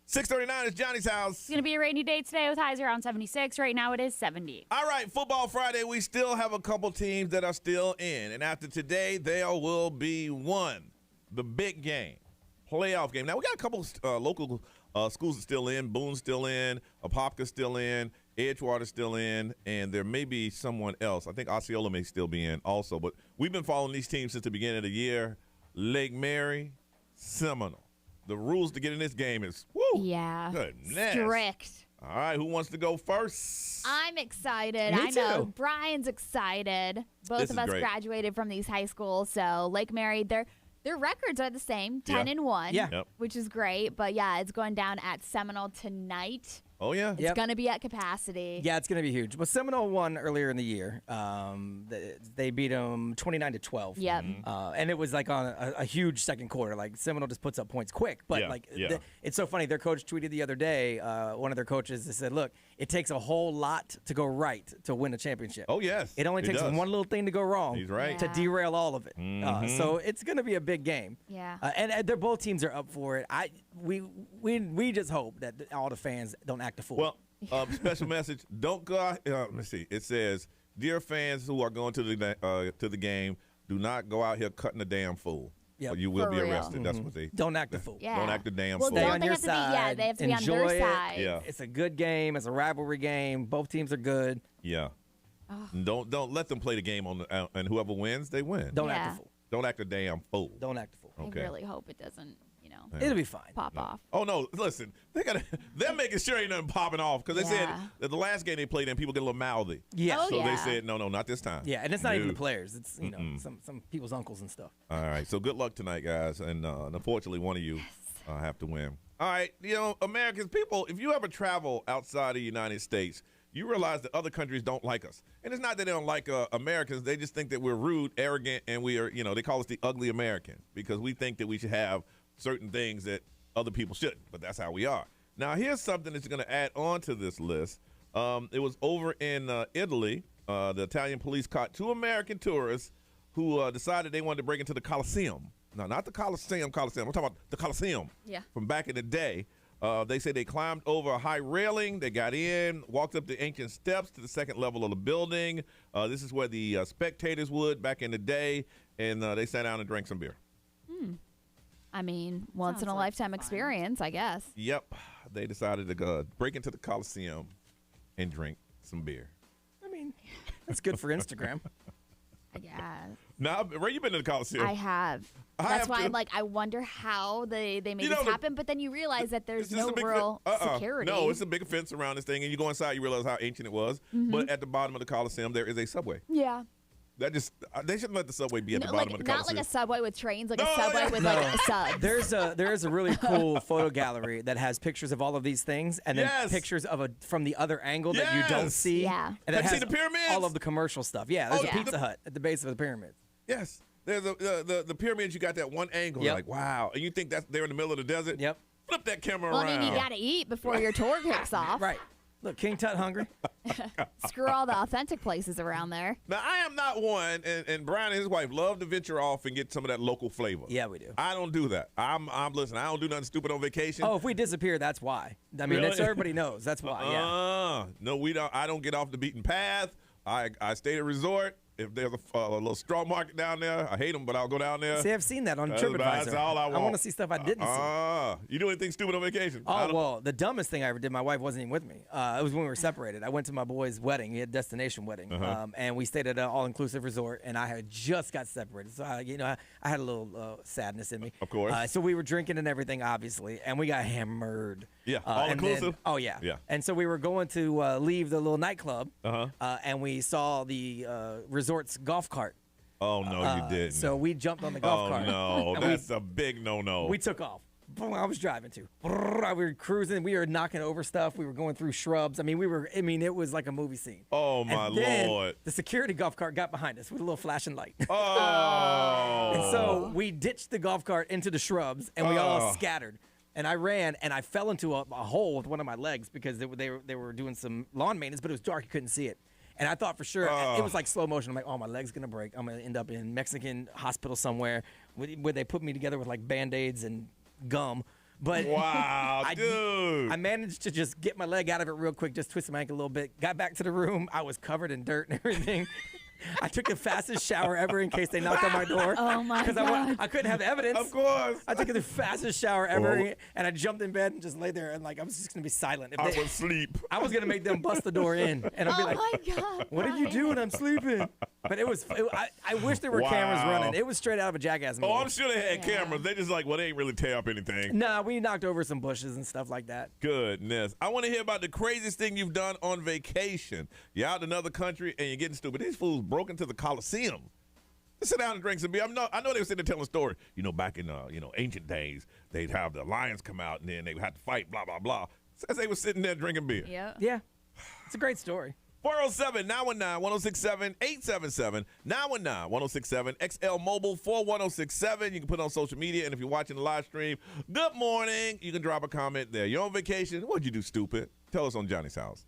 S5: 6:39 is Johnny's house.
S8: It's going to be a rainy day today with highs around 76. Right now it is 70.
S5: All right, Football Friday, we still have a couple teams that are still in. And after today, there will be one, the big game, playoff game. Now, we got a couple local schools still in. Boone's still in. Apopka's still in. Edgewater's still in. And there may be someone else. I think Osceola may still be in also. But we've been following these teams since the beginning of the year. Lake Mary, Seminole. The rules to get in this game is,
S4: yeah,
S5: goodness.
S4: Strict.
S5: All right, who wants to go first?
S4: I'm excited.
S7: Me
S4: I know
S7: too.
S4: Brian's excited. Both
S5: This
S4: of
S5: is
S4: us
S5: great.
S4: graduated from these high schools, so Lake Mary, their records are the same, 10-1,
S7: Yeah.
S5: Yep.
S4: which is great. But yeah, it's going down at Seminole tonight.
S5: Oh, yeah?
S4: It's
S7: Yep.
S4: going to be at capacity.
S7: Yeah, it's going to be huge. But Seminole won earlier in the year. They beat them 29-12.
S4: Yep.
S7: And it was like on a huge second quarter. Like Seminole just puts up points quick. But it's so funny. Their coach tweeted the other day. One of their coaches said, "Look, it takes a whole lot to go right to win a championship.
S5: Oh, yes.
S7: It only takes
S5: does.
S7: one little thing to go wrong.
S5: He's right.
S7: To
S4: Yeah.
S7: derail all of it. So it's going to be a big game.
S4: Yeah.
S7: And they're both teams are up for it. We just hope that all the fans don't act a fool.
S5: Well, special message. Don't go out. Let me see. It says, dear fans who are going to the game, do not go out here cutting a damn fool.
S7: Yep.
S5: Or you will
S4: For
S5: be
S4: real.
S5: arrested. That's what they
S7: don't act a fool.
S4: Yeah.
S5: Don't act a damn
S4: well,
S5: fool.
S7: Stay
S4: don't
S7: on
S4: they
S7: your
S4: have to be? Yeah,
S7: side.
S4: they have to be on
S7: Enjoy
S4: their
S7: it.
S4: side.
S5: Yeah.
S7: It's a good game. It's a rivalry game. Both teams are good.
S5: Yeah.
S4: Oh.
S5: Don't let them play the game on and whoever wins, they win.
S7: Don't
S4: Yeah.
S7: act a fool.
S5: Don't act a damn fool.
S7: Don't act a fool.
S5: Okay.
S4: I really hope it doesn't,
S7: It'll be fine.
S4: pop off.
S5: Oh no! Listen, they're making sure ain't nothing popping off because they said
S4: Yeah.
S5: that the last game they played in, people get a little mouthy.
S7: Yeah.
S4: Oh,
S5: So they
S4: yeah.
S5: said no, not this time.
S7: Yeah, and it's not even
S5: No.
S7: the players. It's some people's uncles and stuff.
S5: All right, so good luck tonight, guys, and unfortunately, one of you have to win. All right, Americans, people, if you ever travel outside of the United States, you realize that other countries don't like us, and it's not that they don't like Americans; they just think that we're rude, arrogant, and we are, they call us the ugly American because we think that we should have certain things that other people shouldn't, but that's how we are. Now, here's something that's going to add on to this list. It was over in Italy. The Italian police caught 2 American tourists who decided they wanted to break into the Colosseum. No, not the Colosseum. I'm talking about the Colosseum from back in the day. They say they climbed over a high railing. They got in, walked up the ancient steps to the second level of the building. This is where the spectators would back in the day, and they sat down and drank some beer.
S4: I mean, once in a lifetime experience, I guess.
S5: Yep. They decided to go break into the Coliseum and drink some beer.
S7: I mean, that's good for Instagram.
S4: I guess.
S5: Now, Ray, you been to the Coliseum?
S4: I have.
S5: I
S4: That's
S5: have
S4: why
S5: too.
S4: I'm like, I wonder how they made
S5: You
S4: this
S5: know,
S4: happen. But then you realize that there's
S5: It's just
S4: no
S5: a big
S4: real security.
S5: No, it's a big fence around this thing, and you go inside, you realize how ancient it was.
S4: Mm-hmm.
S5: But at the bottom of the Coliseum, there is a subway.
S4: Yeah.
S5: They shouldn't let the subway be at the
S4: No,
S5: bottom
S4: like,
S5: of the
S4: not
S5: Coliseum.
S4: like a subway with trains, like
S5: No,
S4: a subway
S5: yeah.
S4: with
S7: No.
S4: like a sub.
S7: There is a really cool photo gallery that has pictures of all of these things, and then
S5: Yes.
S7: pictures of from the other angle that you don't
S5: Yes.
S7: see.
S4: Yeah.
S7: And
S5: Have
S7: it
S5: you
S7: has
S5: seen the pyramids?
S7: all of the commercial stuff. Yeah, there's
S5: Oh,
S7: a
S5: yeah.
S7: Pizza Hut at the base of the pyramid.
S5: Yes. There's the pyramids, you got that one angle.
S7: Yep.
S5: You're like, wow. And you think that's they're in the middle of the desert?
S7: Yep.
S5: Flip that camera
S4: Well,
S5: around.
S4: I mean, you got to eat before your tour kicks off.
S7: Right. Look, King Tut hungry.
S4: Screw all the authentic places around there.
S5: Now, I am not one, and Brian and his wife love to venture off and get some of that local flavor.
S7: Yeah, we do.
S5: I don't do that. Listen, I don't do nothing stupid on vacation.
S7: Oh, if we disappear, that's why. I mean,
S5: Really?
S7: so everybody knows. That's why. Yeah.
S5: No, we don't. I don't get off the beaten path. I stay at a resort. If there's a little straw market down there, I hate them, but I'll go down there.
S7: See, I've seen that on
S5: That's
S7: TripAdvisor.
S5: all I want.
S7: I want to see stuff I didn't see.
S5: You do anything stupid on vacation?
S7: Oh, well, the dumbest thing I ever did, my wife wasn't even with me. It was when we were separated. I went to my boy's wedding. He had a destination wedding. And we stayed at an all-inclusive resort, and I had just got separated. So, I had a little sadness in me.
S5: Of course.
S7: So we were drinking and everything, obviously, and we got hammered.
S5: Yeah,
S7: and
S5: all-inclusive?
S7: then- Oh, yeah.
S5: Yeah.
S7: And so we were going to leave the little nightclub, and we saw the resort's golf cart.
S5: Oh, no, you didn't.
S7: So we jumped on the golf cart.
S5: Oh, no.
S7: and
S5: That's a big no-no.
S7: we took off. Boom, I was driving too. We were cruising. We were knocking over stuff. We were going through shrubs. I mean, it was like a movie scene.
S5: Oh, my
S7: And then
S5: Lord.
S7: The security golf cart got behind us with a little flashing light.
S5: Oh.
S7: And so we ditched the golf cart into the shrubs, and we all scattered. And I ran, and I fell into a hole with one of my legs because they were doing some lawn maintenance, but it was dark. You couldn't see it. And I thought for sure, it was like slow motion. I'm like, oh, my leg's going to break. I'm going to end up in Mexican hospital somewhere where they put me together with like Band-Aids and gum. But
S5: wow, dude.
S7: I managed to just get my leg out of it real quick, just twist my ankle a little bit. Got back to the room. I was covered in dirt and everything. I took the fastest shower ever in case they knocked on my door.
S4: Oh, my God.
S7: I couldn't have evidence.
S5: Of course.
S7: I took the fastest shower ever, and I jumped in bed and just lay there, and like I was just going to be silent.
S5: I was asleep.
S7: I was going to make them bust the door in, and I'd be like,
S4: my God.
S7: what are you doing? I'm sleeping. But I wish there were cameras running. It was straight out of a Jackass movie.
S5: Oh, I'm sure they had cameras. They just like, well, they ain't really tear up anything.
S7: Nah, we knocked over some bushes and stuff like that.
S5: Goodness. I want to hear about the craziest thing you've done on vacation. You're out in another country and you're getting stupid. These fools broke into the Coliseum. Let's sit down and drink some beer. I know they were sitting there telling a story. You know, back in ancient days, they'd have the lions come out and then they would have to fight, blah, blah, blah. As they were sitting there drinking beer.
S7: Yeah. It's a great story.
S5: 407-919-1067, 877-919-1067, XL Mobile 41067. You can put it on social media, and if you're watching the live stream, good morning. You can drop a comment there. You're on vacation. What'd you do, stupid? Tell us on Johnny's House.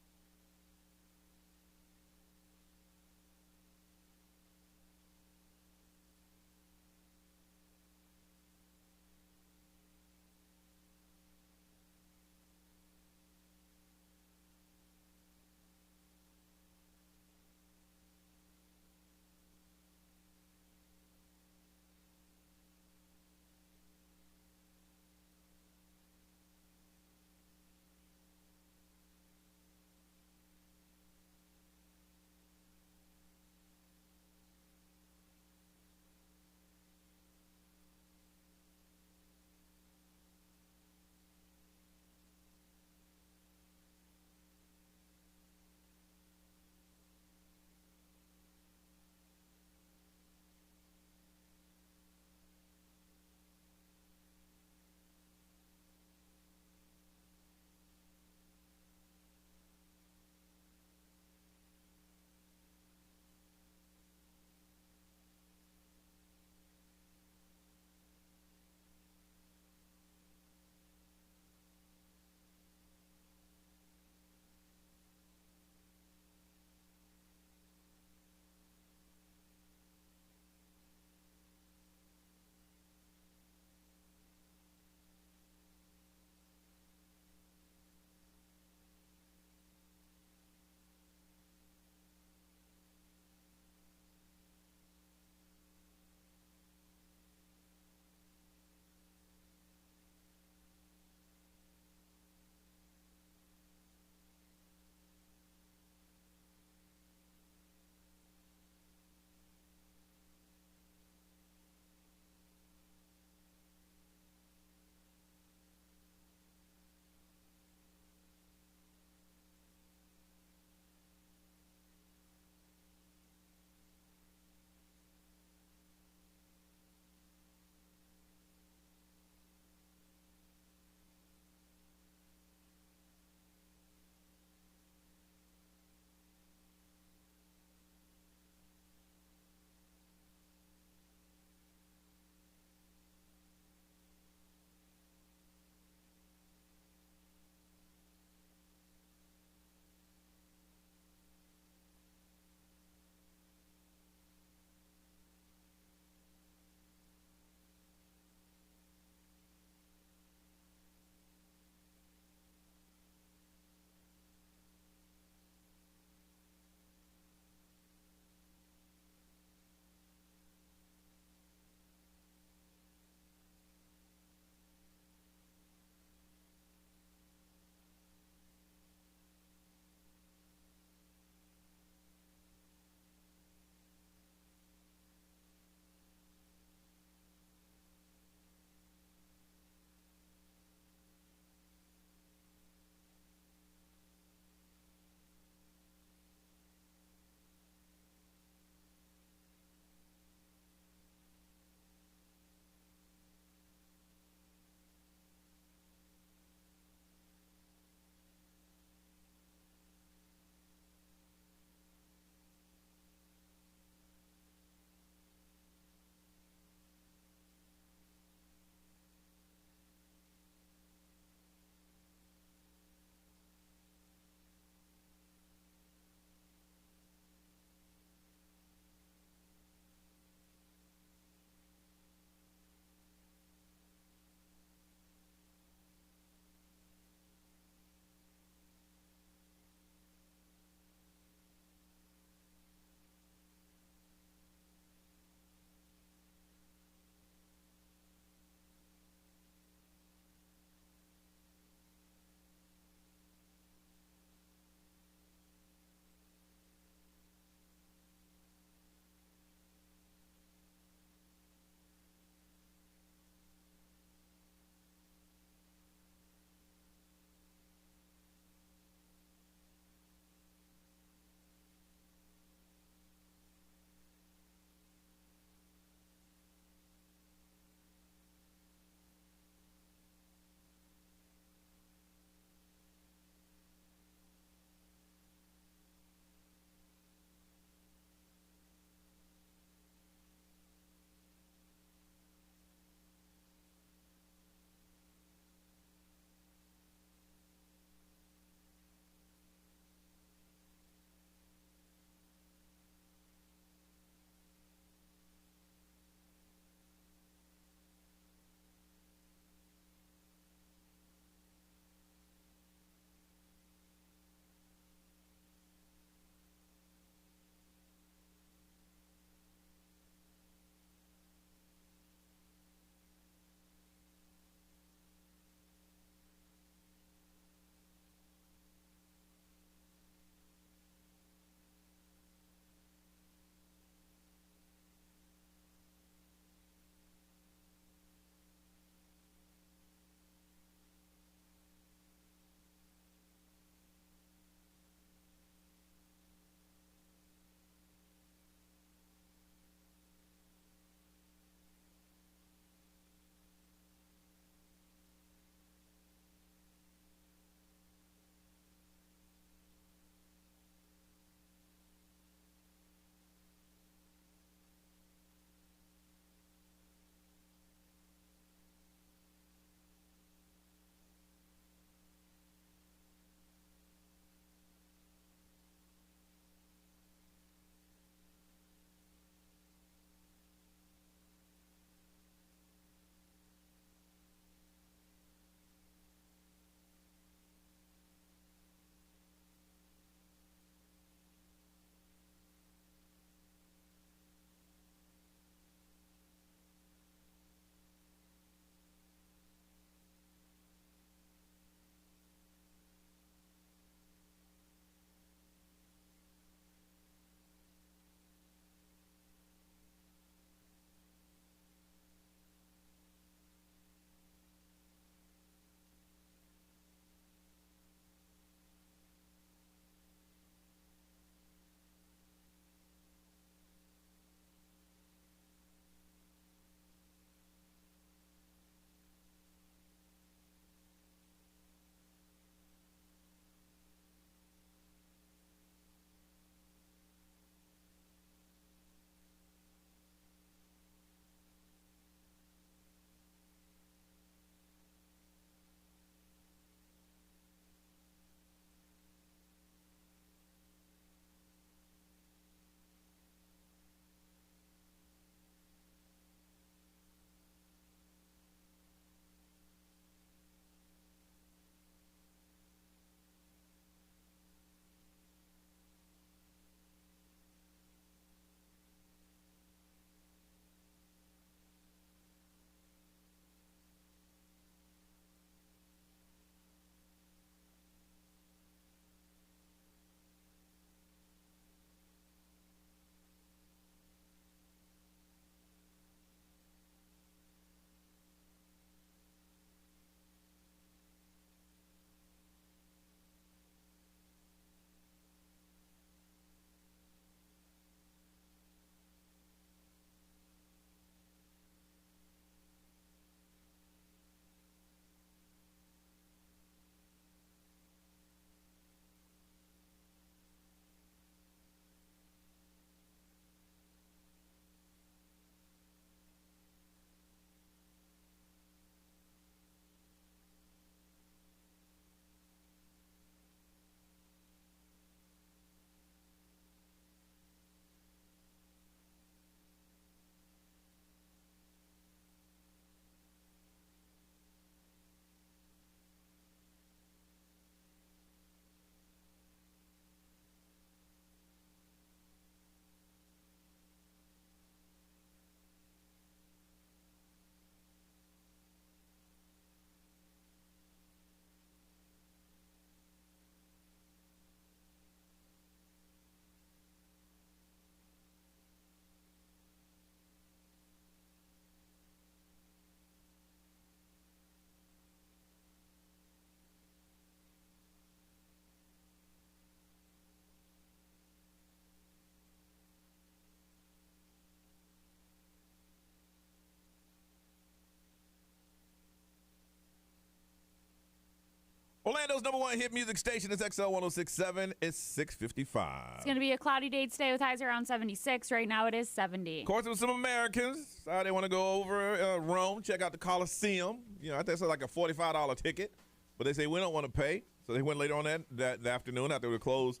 S5: Orlando's #1 hit music station is XL 106.7. It's 6:55.
S8: It's going to be a cloudy day today with highs around 76. Right now it is 70.
S5: Of course, there was some Americans. They want to go over Rome, check out the Colosseum. You know, I think it's like a $45 ticket. But they say we don't want to pay. So they went later on that afternoon after they were closed.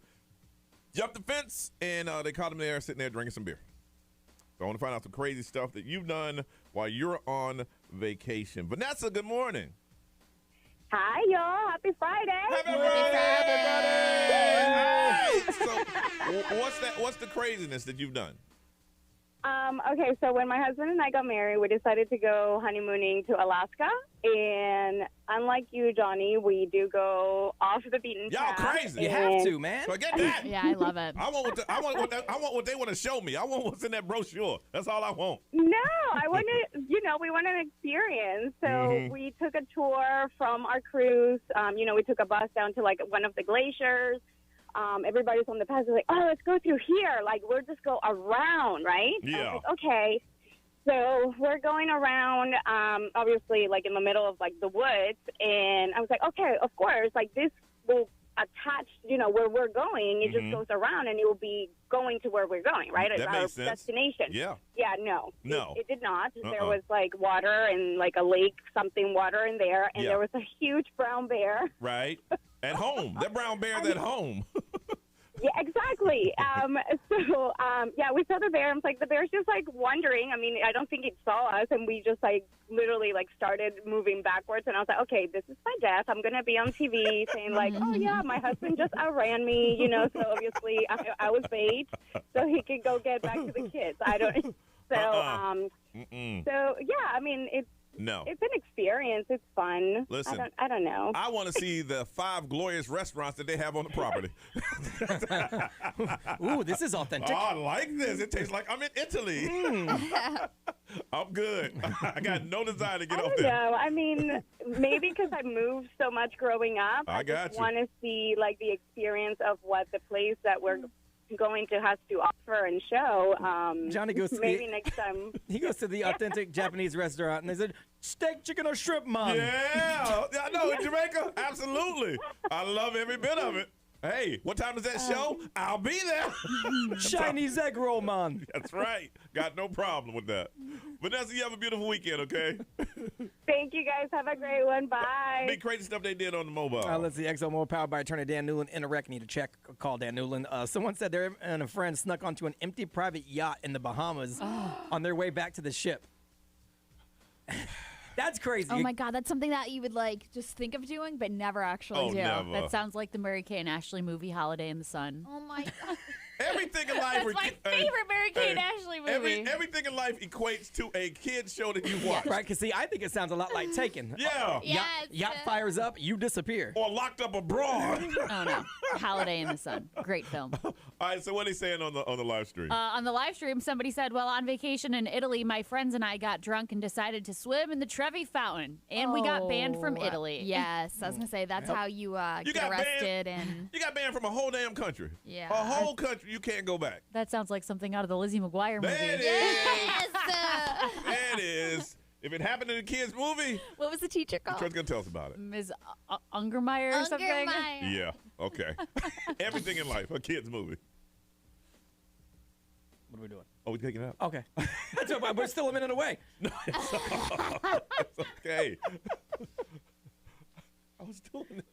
S5: Jumped the fence, and they caught them there sitting there drinking some beer. So I want to find out some crazy stuff that you've done while you're on vacation. Vanessa, good morning.
S11: Hi, y'all. Happy Friday.
S5: Happy Friday. So what's the craziness that you've done?
S11: Okay, so when my husband and I got married, we decided to go honeymooning to Alaska. And unlike you, Johnny, we do go off the beaten path.
S5: Y'all crazy.
S7: You have to, man.
S5: Forget that.
S8: Yeah, I love it.
S5: I want what they want to show me. I want what's in that brochure. That's all I want.
S11: No, I want to, we want an experience. So we took a tour from our cruise. We took a bus down to like one of the glaciers. Everybody's on the path. Like, oh, let's go through here. Like, we'll just go around, right?
S5: Yeah.
S11: Like, okay. So we're going around, obviously, like in the middle of like the woods. And I was like, okay, of course, like this will attach, where we're going. It just goes around and it will be going to where we're going, right?
S5: That
S11: our
S5: makes sense.
S11: destination.
S5: Yeah.
S11: Yeah, no.
S5: No.
S11: It did not. There was like water and like a lake, something water in there. And there was a huge brown bear.
S5: Right. At home. That brown bear's at home.
S11: Yeah, exactly. We saw the bear. I'm like, the bear's just like wandering. I mean, I don't think it saw us, and we just like literally like started moving backwards. And I was like, okay, this is my death. I'm gonna be on TV saying like, oh yeah, my husband just outran me. So obviously I was bait, so he could go get back to the kids. I don't. So yeah, I mean it's.
S5: No.
S11: It's an experience. It's fun.
S5: Listen,
S11: I don't know.
S5: I want to see the 5 glorious restaurants that they have on the property.
S7: Ooh, this is authentic.
S5: Oh, I like this. It tastes like I'm in Italy. I'm good. I got no desire to get off there.
S11: I don't know. I mean, maybe because I moved so much growing up.
S5: I got
S11: just want to see like the experience of what the place that we're going to has to offer and show.
S7: Johnny goes to
S11: maybe next time.
S7: He goes to the authentic Japanese restaurant and they said, steak, chicken, or shrimp, Mom.
S5: Yeah. I know, in Jamaica. Absolutely. I love every bit of it. Hey, what time is that show? I'll be there.
S7: Chinese egg roll, Mom.
S5: That's right. Got no problem with that. Vanessa, you have a beautiful weekend, okay?
S11: Thank you, guys. Have a great one. Bye.
S5: Big crazy stuff they did on the mobile.
S7: Let's see. XO More powered by attorney Dan Newland. Interact. Need to check. Call Dan Newland. Someone said they and a friend snuck onto an empty private yacht in the Bahamas on their way back to the ship. That's crazy.
S4: Oh my God, that's something that you would like just think of doing, but never actually do.
S5: Never.
S8: That sounds like the Mary Kay and Ashley movie, Holiday in the Sun.
S4: Oh my God.
S5: Everything in life.
S8: That's my favorite Mary Kay and Ashley movie.
S5: Everything in life equates to a kid's show that you watch.
S7: Right, because see, I think it sounds a lot like Taken.
S5: Yeah.
S7: Yacht fires up, you disappear.
S5: Or Locked Up Abroad.
S8: Oh no, Holiday in the Sun, great film.
S5: All right, so what are they saying on the live stream?
S8: On the live stream, somebody said, "Well, on vacation in Italy, my friends and I got drunk and decided to swim in the Trevi Fountain, and we got banned from Italy."
S4: Yes, I was gonna say that's how you get arrested and
S5: you got banned from a whole damn country.
S4: Yeah,
S5: a whole country. You can't go back.
S8: That sounds like something out of the Lizzie McGuire movie.
S5: That
S4: yes.
S5: That is. If it happened in a kid's movie,
S4: what was the teacher called?
S5: Troy's gonna tell us about it.
S8: Ms. Ungermeyer or something.
S5: Yeah. Okay. Everything in life, a kid's movie.
S7: What are we doing?
S5: Oh, we're taking it out.
S7: Okay. We're still a minute away.
S5: No, it's okay. I was doing it.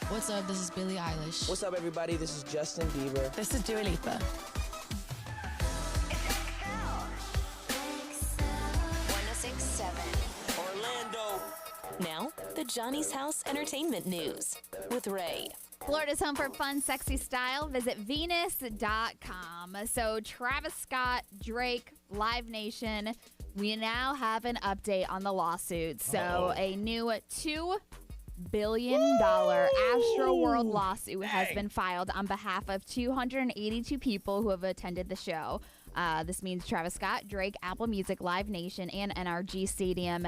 S12: What's up? This is Billie Eilish.
S13: What's up, everybody? This is Justin Bieber.
S12: This is Dua Lipa.
S6: 106.7 Orlando. Now, the Johnny's House Entertainment News with Ray.
S4: Florida's home for fun, sexy style. Visit Venus.com. So Travis Scott, Drake, Live Nation, we now have an update on the lawsuit. So a new $2 billion Astroworld lawsuit has been filed on behalf of 282 people who have attended the show. This means Travis Scott, Drake, Apple Music, Live Nation, and NRG Stadium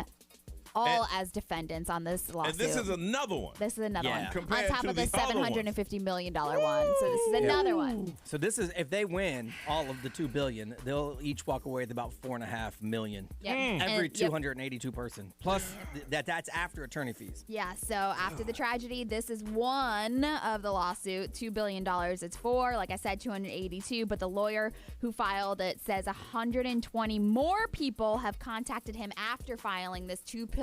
S4: all as defendants on this lawsuit.
S5: And this is another one.
S4: This is another one.
S5: Compared
S4: on top
S5: to
S4: of the
S5: $750
S4: million one. So this is another one.
S7: So this is, if they win all of the $2 billion, they'll each walk away with about $4.5 million.
S4: Yep.
S7: Every 282 person. Plus, that's after attorney fees.
S4: Yeah, so after the tragedy, this is one of the lawsuit, $2 billion it's for. Like I said, 282, but the lawyer who filed it says 120 more people have contacted him after filing this $2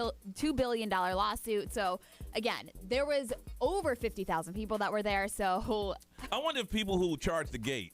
S4: billion lawsuit. So again, there was over 50,000 people that were there. So
S5: I wonder if people who charge the gate,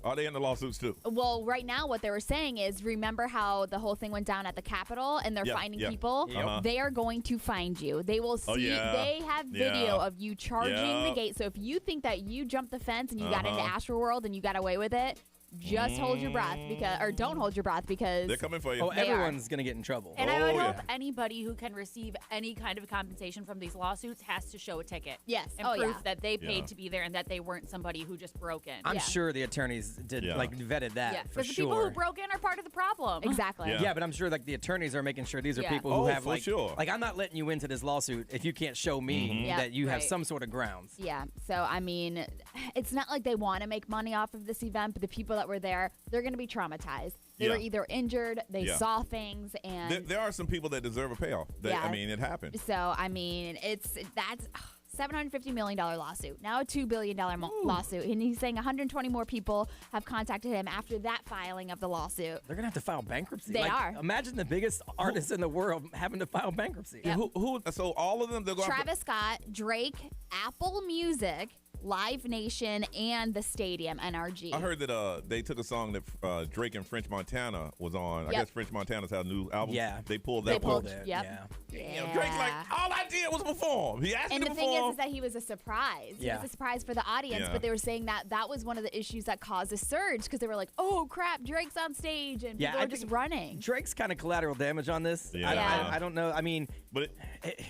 S5: are they in the lawsuits too?
S4: Well, right now what they were saying is, remember how the whole thing went down at the Capitol and they're finding people? They are going to find you. They will see, they have video of you charging the gate. So if you think that you jumped the fence and you got into Astroworld and you got away with it, just hold your breath, or don't hold your breath, because
S5: they're coming for you.
S7: Oh, everyone's going to get in trouble.
S8: And I would hope anybody who can receive any kind of compensation from these lawsuits has to show a ticket.
S4: Yes.
S8: And proof that they paid to be there and that they weren't somebody who just broke in.
S7: I'm sure the attorneys did vetted that for
S8: Because the
S7: sure.
S8: people who broke in are part of the problem.
S4: Exactly.
S7: Yeah, but I'm sure the attorneys are making sure these are people who have like I'm not letting you into this lawsuit if you can't show me that you have some sort of grounds.
S4: Yeah. So I mean, it's not like they want to make money off of this event, but the people that were there, they're going to be traumatized. They were either injured, they saw things, and
S5: there are some people that deserve a payoff. I mean, it happened.
S4: So I mean, that's $750 million lawsuit, now a $2 billion lawsuit, and he's saying 120 more people have contacted him after that filing of the lawsuit.
S7: They're gonna have to file bankruptcy.
S4: They are.
S7: Imagine the biggest artists in the world having to file bankruptcy.
S4: Yep.
S5: So all of them, they're going.
S4: Travis Scott, Drake, Apple Music, Live Nation, and the stadium, NRG.
S5: I heard that they took a song that Drake and French Montana was on. I guess French Montana's had a new album.
S7: Yeah.
S5: They pulled that one.
S4: Yep.
S5: Damn, Drake's like, all I did was perform. He asked me to perform.
S4: And the thing is that he was a surprise. He was a surprise for the audience, but they were saying that was one of the issues that caused a surge, because they were like, oh, crap, Drake's on stage, and people are just running.
S7: Drake's kind of collateral damage on this. I don't know. I mean,
S5: but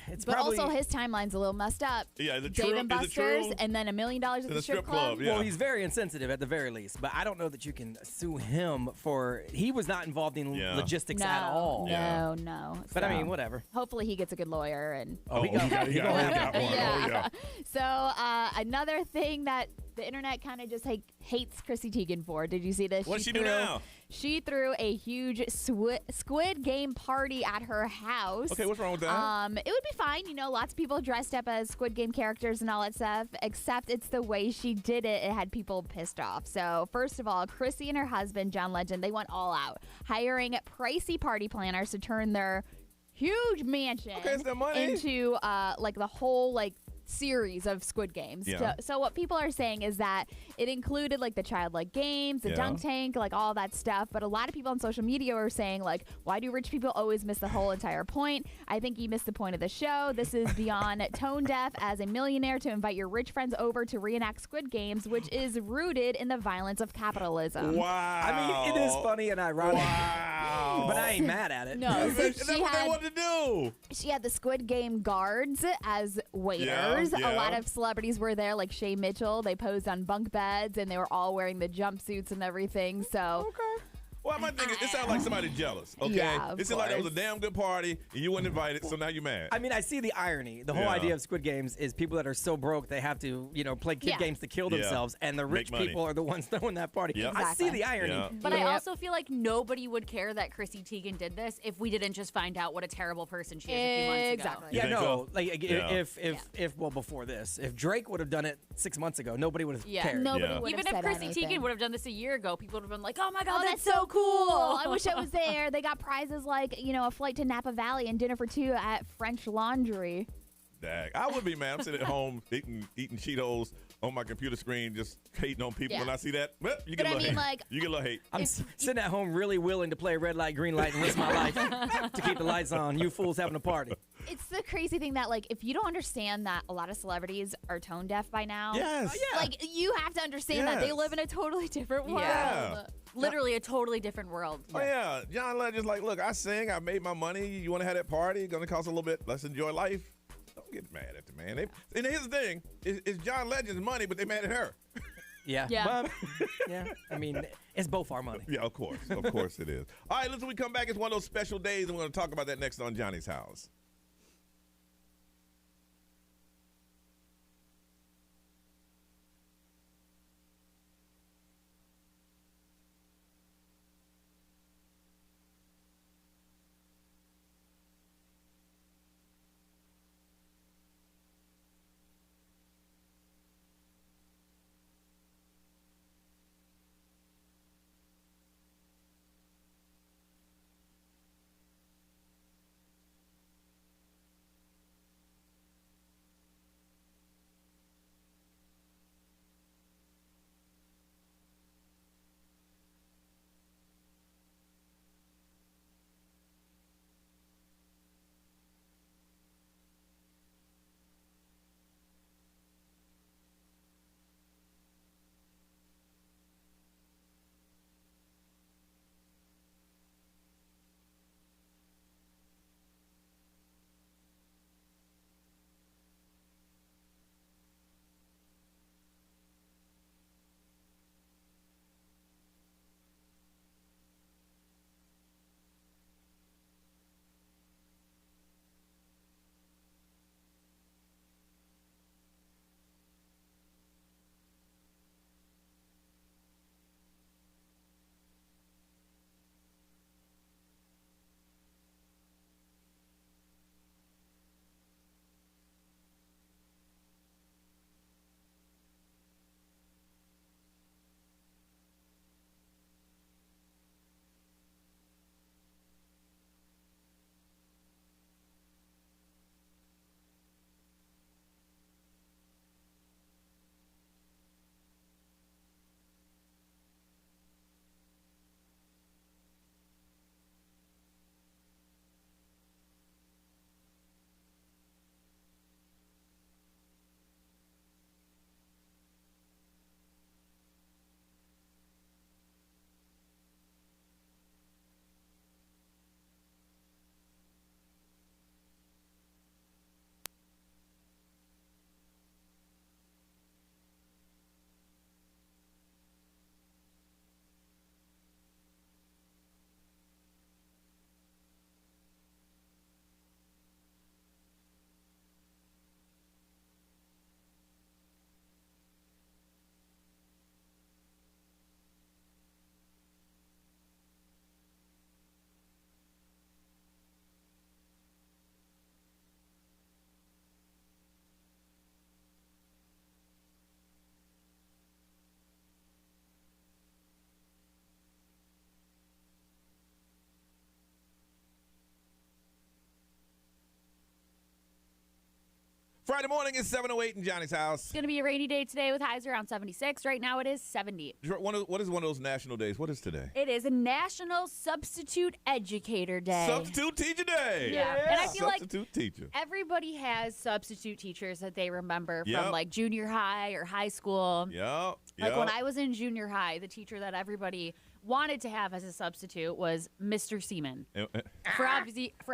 S7: it's
S4: but
S7: probably...
S4: also his timeline's a little messed up.
S5: Yeah, is it
S4: Dave
S5: true?
S4: and Buster's, and then $1 million at the strip club.
S5: Yeah.
S7: Well, he's very insensitive at the very least, but I don't know that you can sue him for... He was not involved in logistics at all.
S4: No.
S7: But I mean, whatever.
S4: Hopefully he gets a good lawyer. And
S5: he got one.
S4: Yeah. So another thing that the internet kind of just hates Chrissy Teigen for. Did you see this?
S5: What'd she do now?
S4: She threw a huge Squid Game party at her house.
S5: Okay, what's wrong with that?
S4: It would be fine. You know, lots of people dressed up as Squid Game characters and all that stuff, except it's the way she did it. It had people pissed off. So first of all, Chrissy and her husband, John Legend, they went all out, hiring pricey party planners to turn their huge mansion into like the whole series of Squid Games. So what people are saying is that it included like the childlike games, the dunk tank, like all that stuff. But a lot of people on social media are saying like, why do rich people always miss the whole entire point? I think you missed the point of the show. This is beyond tone deaf as a millionaire to invite your rich friends over to reenact Squid Games, which is rooted in the violence of capitalism.
S5: Wow.
S7: I mean, it is funny and ironic.
S5: Wow.
S7: But I ain't mad at it.
S4: No, so
S5: That's what they wanted to do.
S4: She had the Squid Game guards as waiters. A lot of celebrities were there, like Shay Mitchell. They posed on bunk beds, and they were all wearing the jumpsuits and everything. So,
S5: Well, my thing is, it sounds like somebody jealous, okay?
S4: Yeah,
S5: it seemed like it was a damn good party, and you weren't invited, so now you're mad.
S7: I mean, I see the irony. The whole idea of Squid Games is people that are so broke they have to, play kid games to kill themselves, and the rich people are the ones throwing that party.
S5: Yep.
S7: I see the irony.
S8: But I also feel like nobody would care that Chrissy Teigen did this if we didn't just find out what a terrible person she is a few months ago.
S4: Exactly.
S7: Yeah, no. If before this, if Drake would have done it 6 months ago, nobody would have cared.
S4: Nobody would
S8: Even
S4: have
S8: if
S4: said
S8: Chrissy
S4: anything.
S8: Teigen would have done this a year ago, people would have been like, oh my God, that's
S4: so
S8: so cool.
S4: I wish I was there. They got prizes like, a flight to Napa Valley and dinner for two at French Laundry.
S5: Dag. I would be mad. I'm sitting at home eating Cheetos on my computer screen, just hating on people.
S4: Yeah.
S5: When I see that, well, you get
S4: But
S5: a
S4: I
S5: little
S4: mean,
S5: hate.
S4: like,
S5: You get a little hate.
S7: I'm sitting at home really willing to play red light, green light, and risk my life to keep the lights on. You fools having a party.
S4: It's the crazy thing that, like, if you don't understand that a lot of celebrities are tone deaf by now,
S5: Yes.
S4: like, you have to understand that they live in a totally different world.
S5: Yeah.
S8: Literally a totally different world.
S5: Oh, yeah. John Legend's like, look, I sing. I made my money. You want to have that party? Going to cost a little bit. Let's enjoy life. Don't get mad at the man. And here's the thing. It's John Legend's money, but they mad at her.
S7: Yeah.
S8: Yeah.
S7: But, yeah. I mean, it's both our money.
S5: Yeah, of course. Of course it is. All right, listen, we come back. It's one of those special days, and we're going to talk about that next on Johnny's House. Friday morning is 7:08 in Johnny's house.
S8: It's going to be a rainy day today with highs around 76. Right now it is 70.
S5: What is one of those national days? What is today?
S8: It is a National Substitute Educator Day.
S5: Substitute Teacher Day.
S8: Yeah. And I feel
S5: substitute teacher.
S8: Everybody has substitute teachers that they remember
S5: Yep.
S8: from like junior high or high school.
S5: Yep.
S8: Like when I was in junior high, the teacher that everybody wanted to have as a substitute was Mr. Seaman. For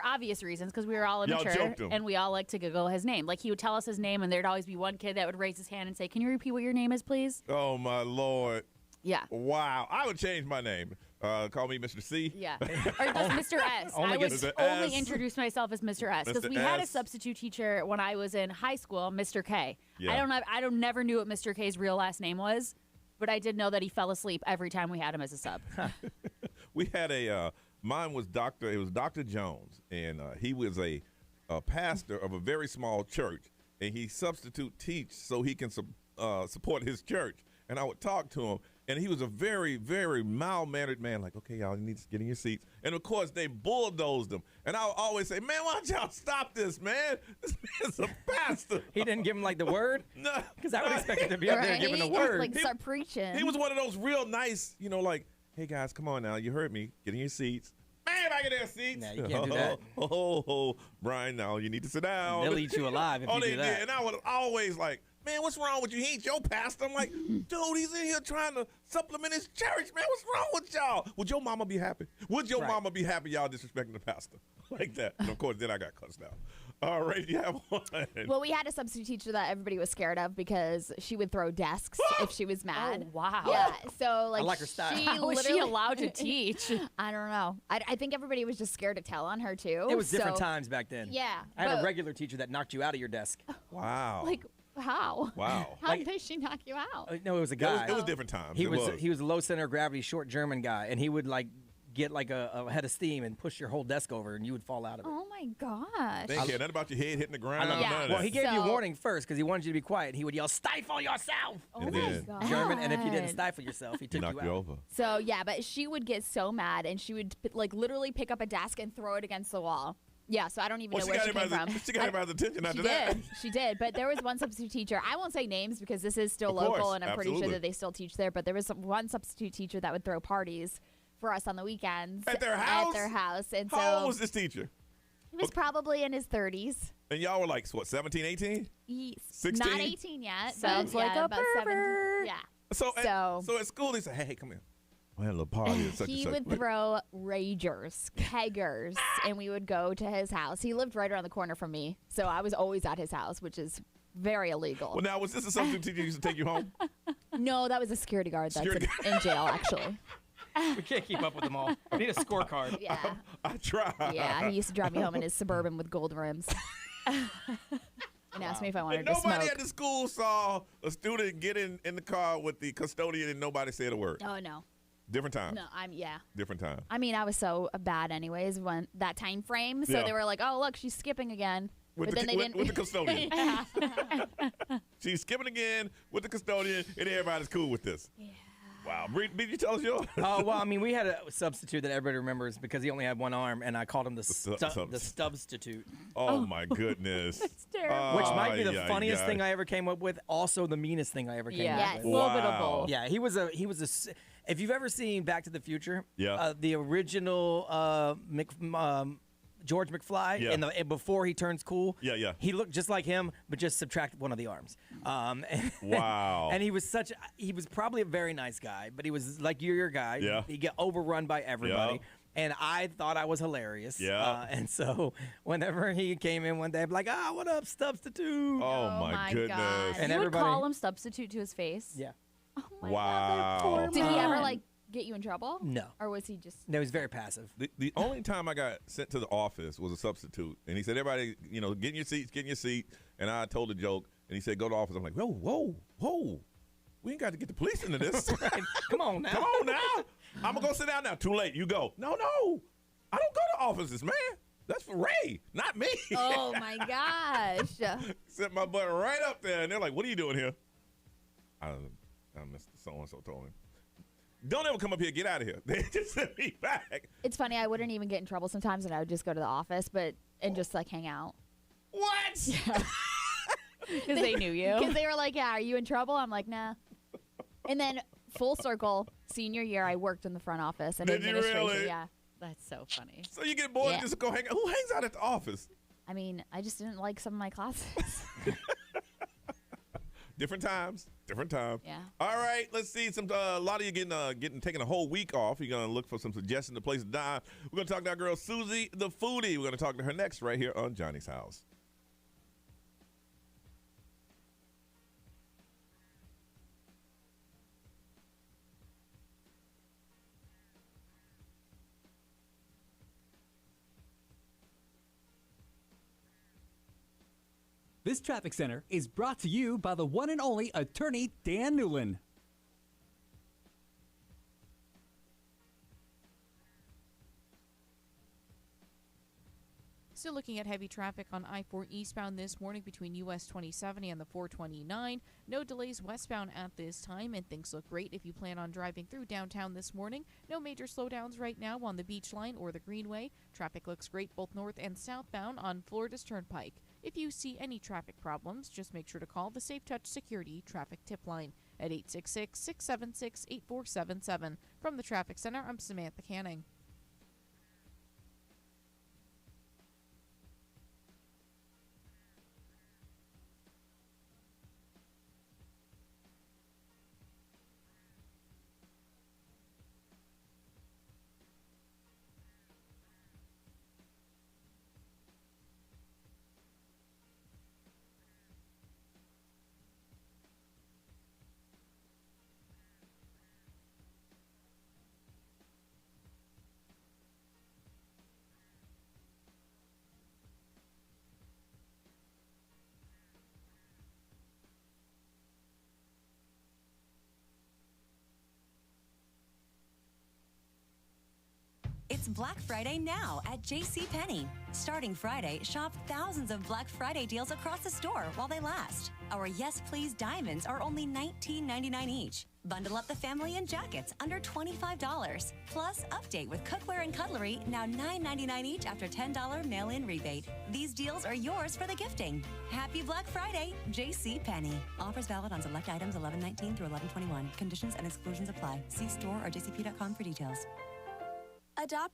S8: obvious reasons, because we were all immature and we all like to Google his name. Like he would tell us his name, and there'd always be one kid that would raise his hand and say, "Can you repeat what your name is, please?"
S5: Oh my Lord.
S8: Yeah.
S5: Wow. I would change my name. Call me Mr. C.
S8: Yeah. Or just Mr. S. I would only introduce myself as Mr. S because we had a substitute teacher when I was in high school, Mr. K. Yeah. I never knew what Mr. K's real last name was, but I did know that he fell asleep every time we had him as a sub.
S5: We had mine was Dr. Jones, and he was a pastor of a very small church, and he substitute teach so he can support his church. And I would talk to him, and he was a very, very mild-mannered man, like, okay, y'all need to get in your seats. And, of course, they bulldozed him. And I would always say, man, why don't y'all stop this, man? This man's a pastor.
S7: He didn't give him, like, the word?
S5: No.
S7: Because I would expect him to be up there giving the word.
S4: Like, start preaching.
S5: He was one of those real nice, like, hey, guys, come on now. You heard me. Get in your seats. Man, back in their seats.
S7: No, you can't do that.
S5: Brian, now you need to sit down.
S7: They'll eat you alive if you do that.
S5: And I was always like, man, what's wrong with you? He ain't your pastor. I'm like, dude, he's in here trying to supplement his church, man. What's wrong with y'all? Would your mama be happy? Would your mama be happy y'all disrespecting the pastor like that? And, of course, then I got cussed out. All right, you have one.
S4: Well, we had a substitute teacher that everybody was scared of because she would throw desks if she was mad.
S8: Oh, wow.
S4: Yeah, so like
S7: I like her style.
S8: How was she allowed to teach?
S4: I don't know. I think everybody was just scared to tell on her too.
S7: It was different times back then.
S4: Yeah,
S7: I had a regular teacher that knocked you out of your desk.
S5: Wow.
S4: Like how?
S5: Wow.
S4: How did she knock you out?
S7: No, it was a guy.
S5: It was different times.
S7: He was a low center of gravity, short German guy, and he would like get like a head of steam and push your whole desk over, and you would fall out of it.
S4: Oh my gosh!
S5: They didn't care nothing about your head hitting the ground. None of
S7: Well,
S5: that.
S7: he gave you warning first because he wanted you to be quiet. He would yell, "Stifle yourself!"
S4: Oh
S5: And
S4: my
S5: then-
S4: god!
S7: German, and if you didn't stifle yourself, he took
S5: knock
S7: you
S5: you
S7: out.
S5: over.
S4: So yeah, but she would get so mad, and she would like literally pick up a desk and throw it against the wall. Yeah, so I don't even know where she came from.
S5: She got everybody's attention after
S4: She
S5: that.
S4: did. She did. But there was one substitute teacher. I won't say names because this is still
S5: Of course,
S4: local, and I'm pretty sure
S5: absolutely.
S4: that they still teach there. But there was one substitute teacher that would throw parties for us on the weekends
S5: At their house?
S4: At their house, and
S5: How
S4: so
S5: old was this teacher?
S4: he was probably in his 30s.
S5: And y'all were like, what, 17, 18? 16?
S4: Not 18 yet.
S8: Sounds
S4: but
S8: like
S4: yeah,
S8: a
S4: about 17.
S8: pervert.
S4: Yeah.
S5: So at school, they said, hey, come here. We had a little party. At such
S4: He
S5: and such.
S4: would throw ragers, keggers, and we would go to his house. He lived right around the corner from me, so I was always at his house, which is very illegal.
S5: Well, now, was this a substitute teacher who used to take you home?
S4: No, that was a security guard that's in jail, actually.
S7: We can't keep up with them all. We need a scorecard.
S4: Yeah.
S5: I tried.
S4: Yeah, he used to drive me home in his Suburban with gold rims. And asked me if I wanted
S5: And
S4: to
S5: nobody
S4: smoke.
S5: at the school saw a student get in the car with the custodian and nobody said a word.
S4: Oh, no.
S5: Different time.
S4: No, yeah.
S5: Different time.
S4: I mean, I was so bad anyways when that time frame. So
S5: Yeah.
S4: they were like, oh, look, she's skipping again.
S5: With
S4: but
S5: the,
S4: then they
S5: with,
S4: didn't.
S5: with the custodian. She's skipping again with the custodian, and everybody's cool with this. Yeah. Wow. Bree, did you tell us yours?
S7: Oh, well, I mean, we had a substitute that everybody remembers because he only had one arm, and I called him the substitute.
S5: Oh, my goodness.
S8: That's terrible.
S7: Which might be the funniest thing I ever came up with, also the meanest thing I ever came up with.
S8: A little bit of both.
S7: Yeah, he was a. If you've ever seen Back to the Future,
S5: Yeah.
S7: The original George McFly,
S5: Yeah.
S7: and before he turns cool,
S5: Yeah.
S7: he looked just like him, but just subtract one of the arms.
S5: Wow.
S7: And he was probably a very nice guy, but he was like your guy.
S5: Yeah.
S7: He get overrun by everybody.
S5: Yeah.
S7: And I thought I was hilarious.
S5: Yeah.
S7: And so whenever he came in one day, I'd be like, what up, substitute?
S5: Oh, my goodness.
S4: God.
S7: And
S8: You would
S7: everybody
S8: call him substitute to his face?
S7: Yeah.
S8: Oh my
S5: Wow.
S8: God, that poor
S4: Did he ever
S8: man.
S4: like get you in trouble?
S7: No.
S4: Or was he just?
S7: No, he's very passive.
S5: The only time I got sent to the office was a substitute. And he said, everybody, get in your seat. And I told a joke. And he said, go to the office. I'm like, whoa. We ain't got to get the police into this.
S7: Come on now.
S5: Come on now. I'm going to go sit down now. Too late. You go. No. I don't go to offices, man. That's for Ray, not me.
S4: Oh my gosh.
S5: Set my butt right up there. And they're like, what are you doing here? I missed so-and-so told me. Don't ever come up here. Get out of here. They just sent me back.
S4: It's funny. I wouldn't even get in trouble sometimes, and I would just go to the office, and just like hang out.
S5: What?
S8: Because they knew you.
S4: Because they were like, yeah, are you in trouble? I'm like, nah. And then full circle, senior year, I worked in the front office and
S5: Did you
S4: administration.
S5: really?
S4: Yeah.
S8: That's so funny.
S5: So you get bored and just go hang out. Who hangs out at the office?
S4: I mean, I just didn't like some of my classes.
S5: Different times.
S4: Yeah.
S5: All right, let's see. A lot of you taking a whole week off. You're gonna look for some suggestions of places to dine. We're gonna talk to our girl Susie, the foodie. We're gonna talk to her next right here on Johnny's House.
S14: This traffic center is brought to you by the one and only attorney Dan Newland.
S15: Still looking at heavy traffic on I-4 eastbound this morning between US 2070 and the 429. No delays westbound at this time, and things look great if you plan on driving through downtown this morning. No major slowdowns right now on the Beach Line or the Greenway. Traffic looks great both north and southbound on Florida's Turnpike. If you see any traffic problems, just make sure to call the Safe Touch Security Traffic Tip Line at 866-676-8477. From the Traffic Center, I'm Samantha Canning.
S16: Black Friday now at JCPenney. Starting Friday, shop thousands of Black Friday deals across the store while they last. Our Yes Please diamonds are only $19.99 each. Bundle up the family in jackets under $25. Plus, update with cookware and cutlery, now $9.99 each after $10 mail-in rebate. These deals are yours for the gifting. Happy Black Friday, JCPenney. Offers valid on select items 11/19 through 11/21. Conditions and exclusions apply. See store or jcp.com for details. Adopt.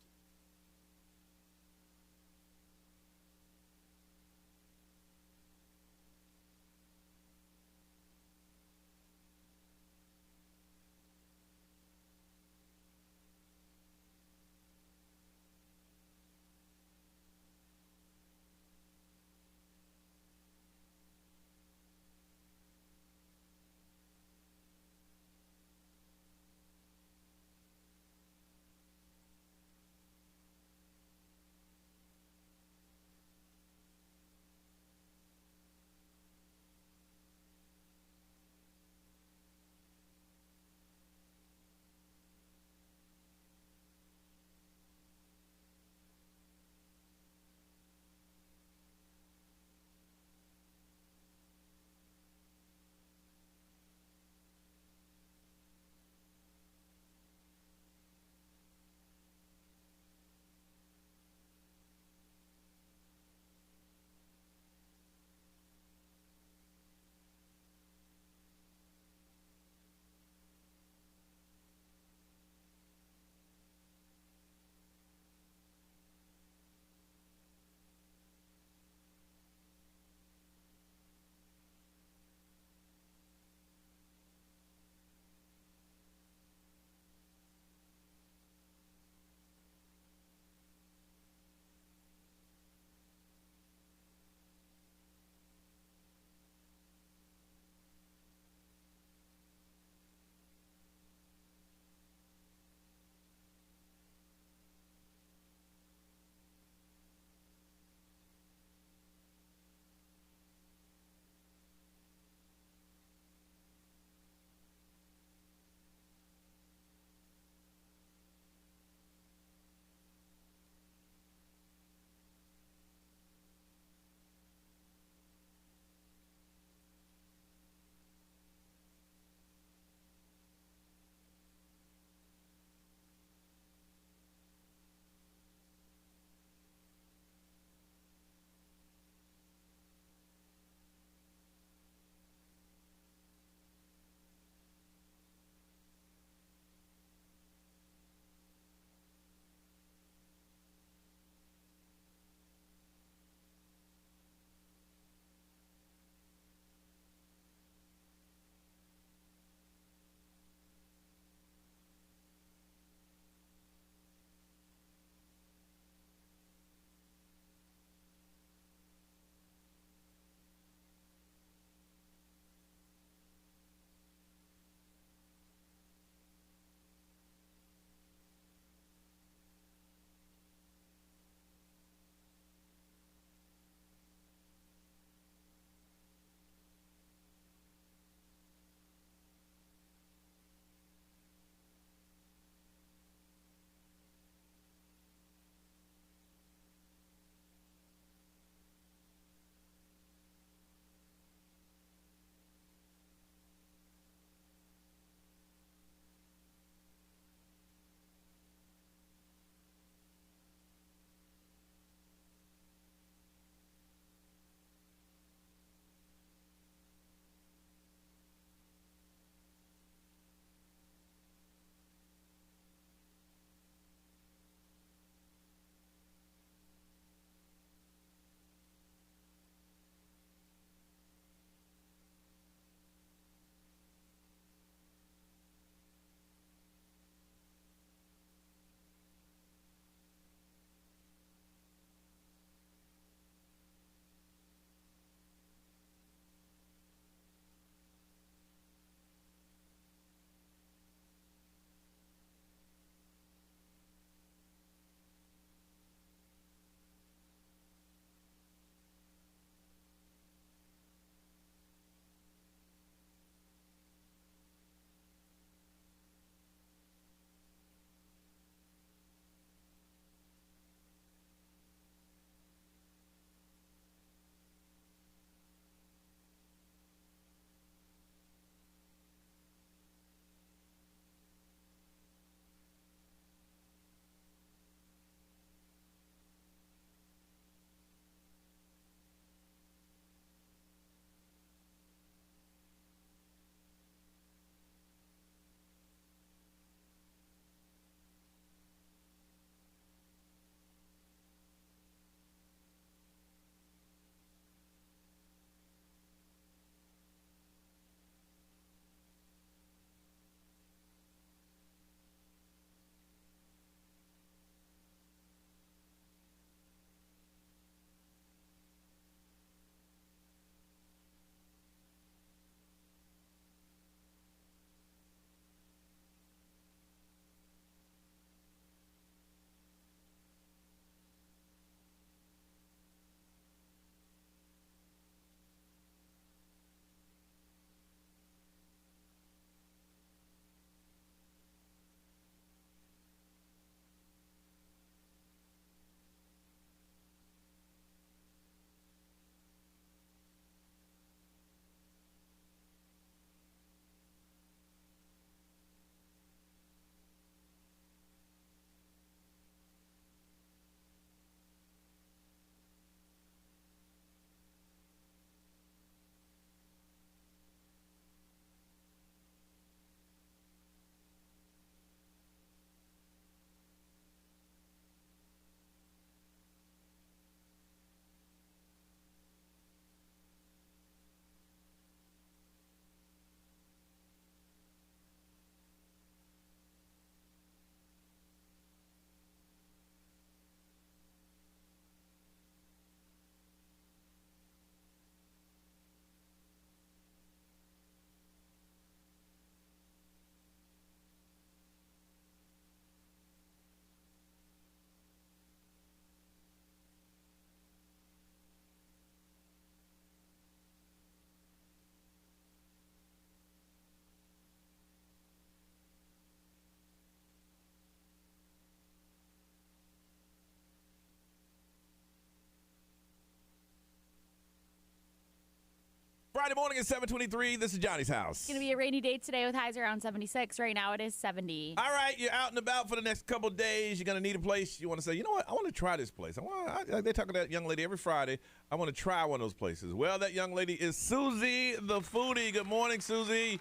S5: Friday morning at 7:23. This is Johnny's house.
S8: It's going to be a rainy day today with highs around 76. Right now it is 70.
S5: All right, you're out and about for the next couple of days. You're going to need a place. You want to say, you know what? I want to try this place. They talk to that young lady every Friday. I want to try one of those places. Well, that young lady is Susie, the foodie. Good morning, Susie.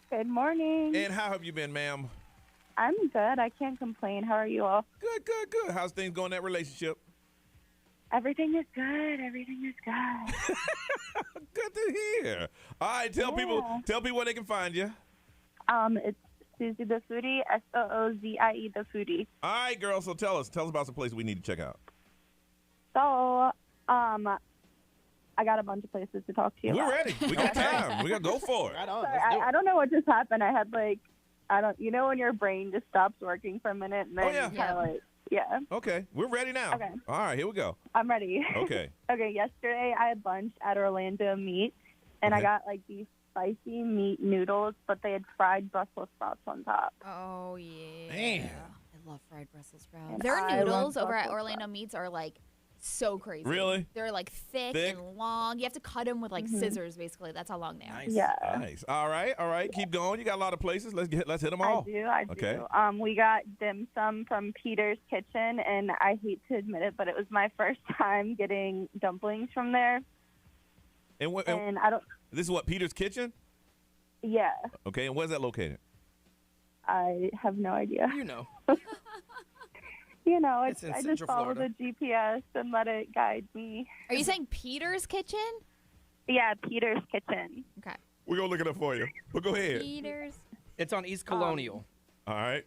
S11: Good morning.
S5: And how have you been, ma'am?
S11: I'm good. I can't complain. How are you all?
S5: Good, good, good. How's things going in that relationship?
S11: Everything is good. Everything is good.
S5: Good to hear. All right, tell people where they can find you.
S11: It's Susie the Foodie, Soozie the Foodie.
S5: All right, girl. So tell us about some places we need to check out.
S11: So, I got a bunch of places to talk to you.
S5: We're
S11: about.
S5: ready. We got time. We got to go for it.
S7: Right on.
S11: Sorry, I don't know what just happened. I had when your brain just stops working for a minute and then kind of yeah.
S5: Okay, we're ready now.
S11: Okay.
S5: All right, here we go.
S11: I'm ready.
S5: Okay.
S11: Okay, yesterday I had lunch at Orlando Meat, and I got these spicy meat noodles, but they had fried Brussels sprouts on top.
S4: Oh, yeah.
S5: Damn.
S4: I love fried Brussels sprouts.
S11: And
S4: Their
S11: I
S4: noodles
S11: love
S4: over at
S11: Brussels
S4: Orlando Meats are so crazy.
S5: Really?
S4: They're thick and long. You have to cut them with scissors, basically. That's how long they are.
S5: Nice.
S11: Yeah.
S5: Nice. All right. Keep going. You got a lot of places. Let's hit them all.
S11: I do. We got dim sum from Peter's Kitchen, and I hate to admit it, but it was my first time getting dumplings from there.
S5: And
S11: I don't.
S5: This is what, Peter's Kitchen?
S11: Yeah.
S5: Okay, and where's that located?
S11: I have no idea.
S7: You know.
S11: I just follow the GPS and let it guide me.
S4: Are you saying Peter's Kitchen?
S11: Yeah, Peter's Kitchen.
S4: Okay.
S5: We're going to look it up for you. But go ahead.
S4: Peter's.
S7: It's on East Colonial.
S5: All right.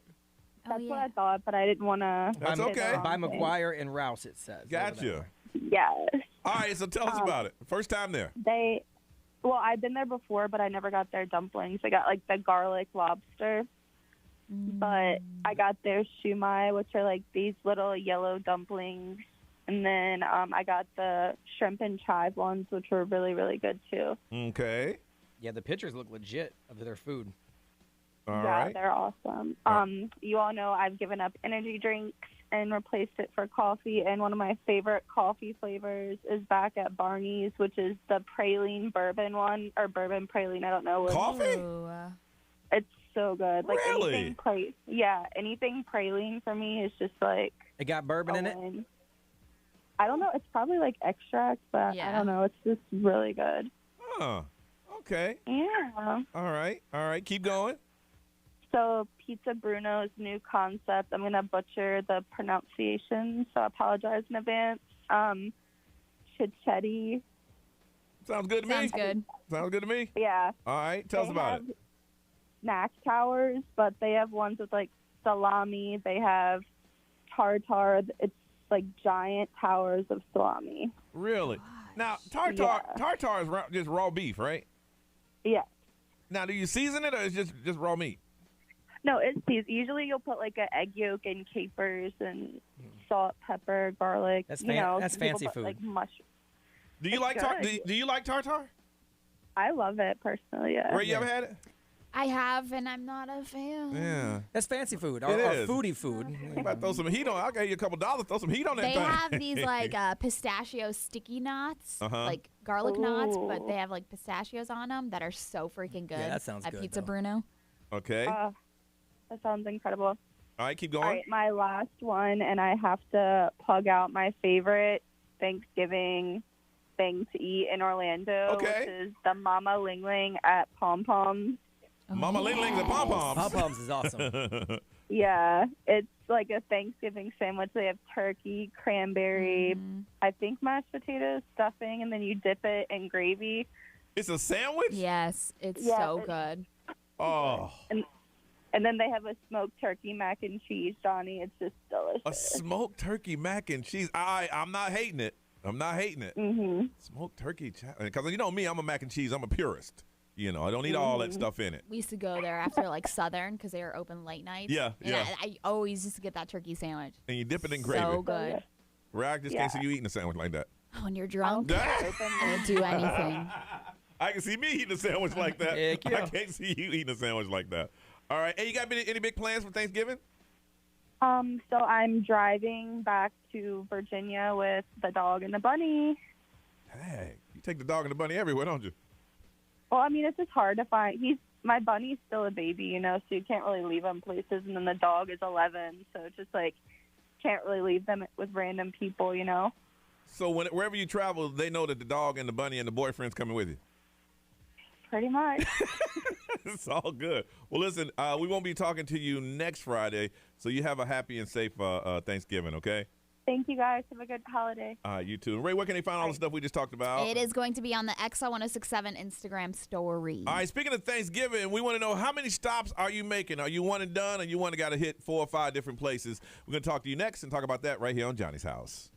S11: That's what I thought, but I didn't want to.
S5: That's okay.
S7: By McGuire and Rouse, it says.
S5: Gotcha.
S11: Yes.
S5: All right, so tell us about it. First time there.
S11: I've been there before, but I never got their dumplings. I got the garlic lobster. But I got their shumai, which are these little yellow dumplings. And then I got the shrimp and chive ones, which were really, really good, too.
S5: Okay.
S7: Yeah, the pictures look legit of their food.
S5: All right.
S11: They're awesome. You all know I've given up energy drinks and replaced it for coffee. And one of my favorite coffee flavors is back at Barney's, which is the praline bourbon one, or bourbon praline. I don't know.
S5: Coffee?
S11: It's so good.
S5: Really?
S11: Anything praline for me is just
S7: It got bourbon in it?
S11: I don't know. It's probably extract, but I don't know. It's just really good.
S5: Huh. Okay.
S11: Yeah.
S5: All right. Keep going.
S11: So Pizza Bruno's new concept, I'm going to butcher the pronunciation, so I apologize in advance. Chichetti.
S5: Sounds good to me. Sounds good to me.
S11: Yeah.
S5: All right. Tell us about it.
S11: Snack towers, but they have ones with salami. They have tartar. It's giant towers of salami.
S5: Really? Now, tartar is just raw beef, right?
S11: Yeah.
S5: Now, do you season it or is it just raw meat?
S11: No, it's seasoned. Usually you'll put an egg yolk and capers and salt, pepper, garlic.
S7: That's
S11: put,
S7: fancy food.
S11: Mushroom.
S5: Do you like do you like tartar?
S11: I love it personally. Yeah.
S5: Ray, you ever had it?
S4: I have, and I'm not a fan.
S5: Yeah.
S7: That's fancy food.
S5: It
S7: Our
S5: is.
S7: foodie food.
S5: You might throw some heat on. I'll give you a couple dollars. Throw some heat on that
S4: They
S5: thing.
S4: have these pistachio sticky knots,
S5: Uh-huh.
S4: Garlic knots, but they have pistachios on them that are so freaking good.
S7: Yeah, that sounds
S4: at
S7: good,
S4: Pizza
S7: though.
S4: Bruno.
S5: Okay.
S11: That sounds incredible.
S5: All right, keep going.
S11: All right, my last one, and I have to plug out my favorite Thanksgiving thing to eat in Orlando, which is the Mama Ling Ling at Pom Poms.
S5: Mama Ling Ling's at Pom Poms.
S7: Pom Poms is awesome.
S11: Yeah, it's like a Thanksgiving sandwich. They have turkey, cranberry, I think mashed potatoes, stuffing, and then you dip it in gravy.
S5: It's a sandwich?
S4: Yes, it's so good.
S5: Oh.
S11: And then they have a smoked turkey mac and cheese, Johnny. It's just delicious.
S5: A smoked turkey mac and cheese. I'm not hating it.
S11: Mm-hmm.
S5: Smoked turkey. Because you know me, I'm a mac and cheese. I'm a purist. I don't need all that stuff in it.
S4: We used to go there after Southern because they were open late nights.
S5: Yeah.
S4: I always used to get that turkey sandwich.
S5: And you dip it in gravy.
S4: So good.
S5: I just can't see you eating a sandwich like that.
S4: When you're drunk, I'll do anything.
S5: I can see me eating a sandwich like that.
S7: Heck yeah.
S5: I can't see you eating a sandwich like that. All right. Hey, you got any big plans for Thanksgiving?
S11: So I'm driving back to Virginia with the dog and the bunny.
S5: Hey, you take the dog and the bunny everywhere, don't you?
S11: Well, I mean, it's just hard to find. My bunny's still a baby, you know, so you can't really leave him places. And then the dog is 11, so it's just like can't really leave them with random people, you know.
S5: So wherever you travel, they know that the dog and the bunny and the boyfriend's coming with you.
S11: Pretty much.
S5: It's all good. Well, listen, we won't be talking to you next Friday, so you have a happy and safe Thanksgiving, okay?
S11: Thank you, guys. Have a good holiday.
S5: You too. Ray, where can they find all the stuff we just talked about?
S4: It is going to be on the XL1067 Instagram story.
S5: All right, speaking of Thanksgiving, we want to know how many stops are you making? Are you one and done, or you want to got to hit 4 or 5 different places? We're going to talk to you next and talk about that right here on Johnny's House.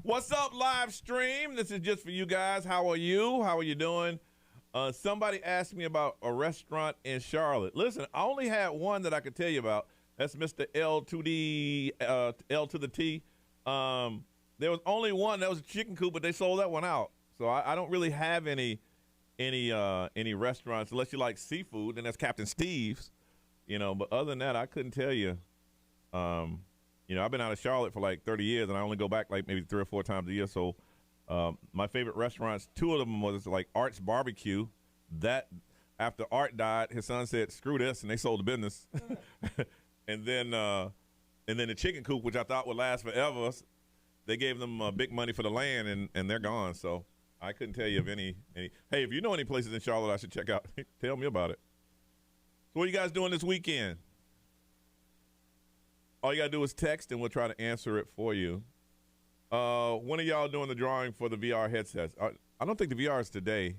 S5: What's up, live stream? This is just for you guys. How are you? How are you doing? Somebody asked me about a restaurant in Charlotte. Listen, I only had one that I could tell you about. That's Mr. L to the T. There was only one. That was a chicken coop, but they sold that one out. So I don't really have any restaurants unless you like seafood, and that's Captain Steve's. You know, but other than that, I couldn't tell you. You know, I've been out of Charlotte for like 30 years, and I only go back like maybe 3 or 4 times a year. So my favorite restaurants, 2 of them was like Art's Barbecue. That after Art died, his son said, "Screw this," and they sold the business. and then the chicken coop, which I thought would last forever, they gave them big money for the land, and they're gone. So I couldn't tell you of any. Hey, if you know any places in Charlotte I should check out, tell me about it. So what are you guys doing this weekend? All you got to do is text, and we'll try to answer it for you. When are y'all doing the drawing for the VR headsets? I don't think the VR is today.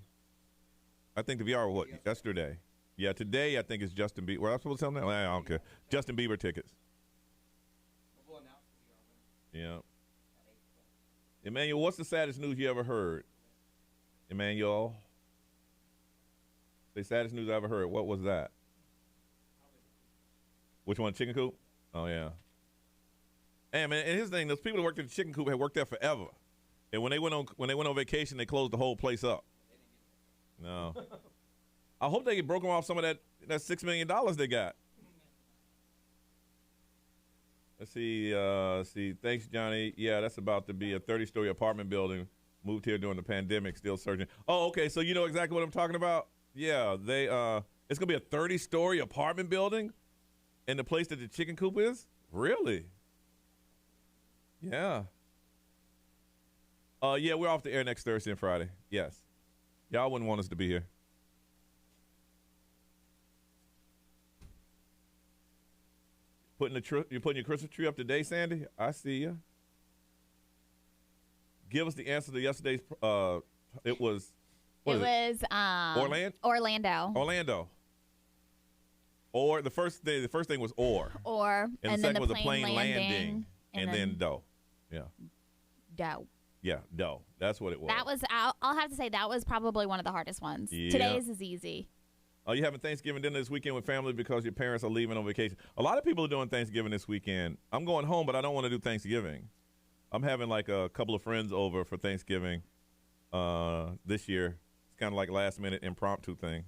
S5: I think the VR was yesterday. Yeah, today I think it's Justin Bieber. Well, I'm supposed to tell them that? I don't care. Justin Bieber tickets. Yeah. Emmanuel, what's the saddest news you ever heard? Emmanuel? The saddest news I ever heard. What was that? Which one, chicken coop? Oh, yeah. Hey, man, and here's the thing. Those people that worked at the chicken coop had worked there forever. And when they went on vacation, they closed the whole place up. No. I hope they get broken off some of that $6 million they got. Let's see. Thanks, Johnny. Yeah, that's about to be a 30-story apartment building. Moved here during the pandemic, still surging. Oh, okay, so you know exactly what I'm talking about? Yeah, it's going to be a 30-story apartment building in the place that the chicken coop is? Really? Yeah. Yeah, we're off the air next Thursday and Friday. Yes. Y'all wouldn't want us to be here. You're putting your Christmas tree up today, Sandy? I see you. Give us the answer to yesterday's. It was. Orlando. Or the first thing was or.
S4: And
S5: the
S4: then
S5: second was a plane landing. And then dough. Yeah.
S4: Dough.
S5: Yeah, dough. That's what it was.
S4: That was. I'll have to say that was probably one of the hardest ones.
S5: Yeah.
S4: Today's is easy.
S5: Are you having Thanksgiving dinner this weekend with family because your parents are leaving on vacation? A lot of people are doing Thanksgiving this weekend. I'm going home, but I don't want to do Thanksgiving. I'm having like a couple of friends over for Thanksgiving this year. It's kind of like last-minute impromptu thing.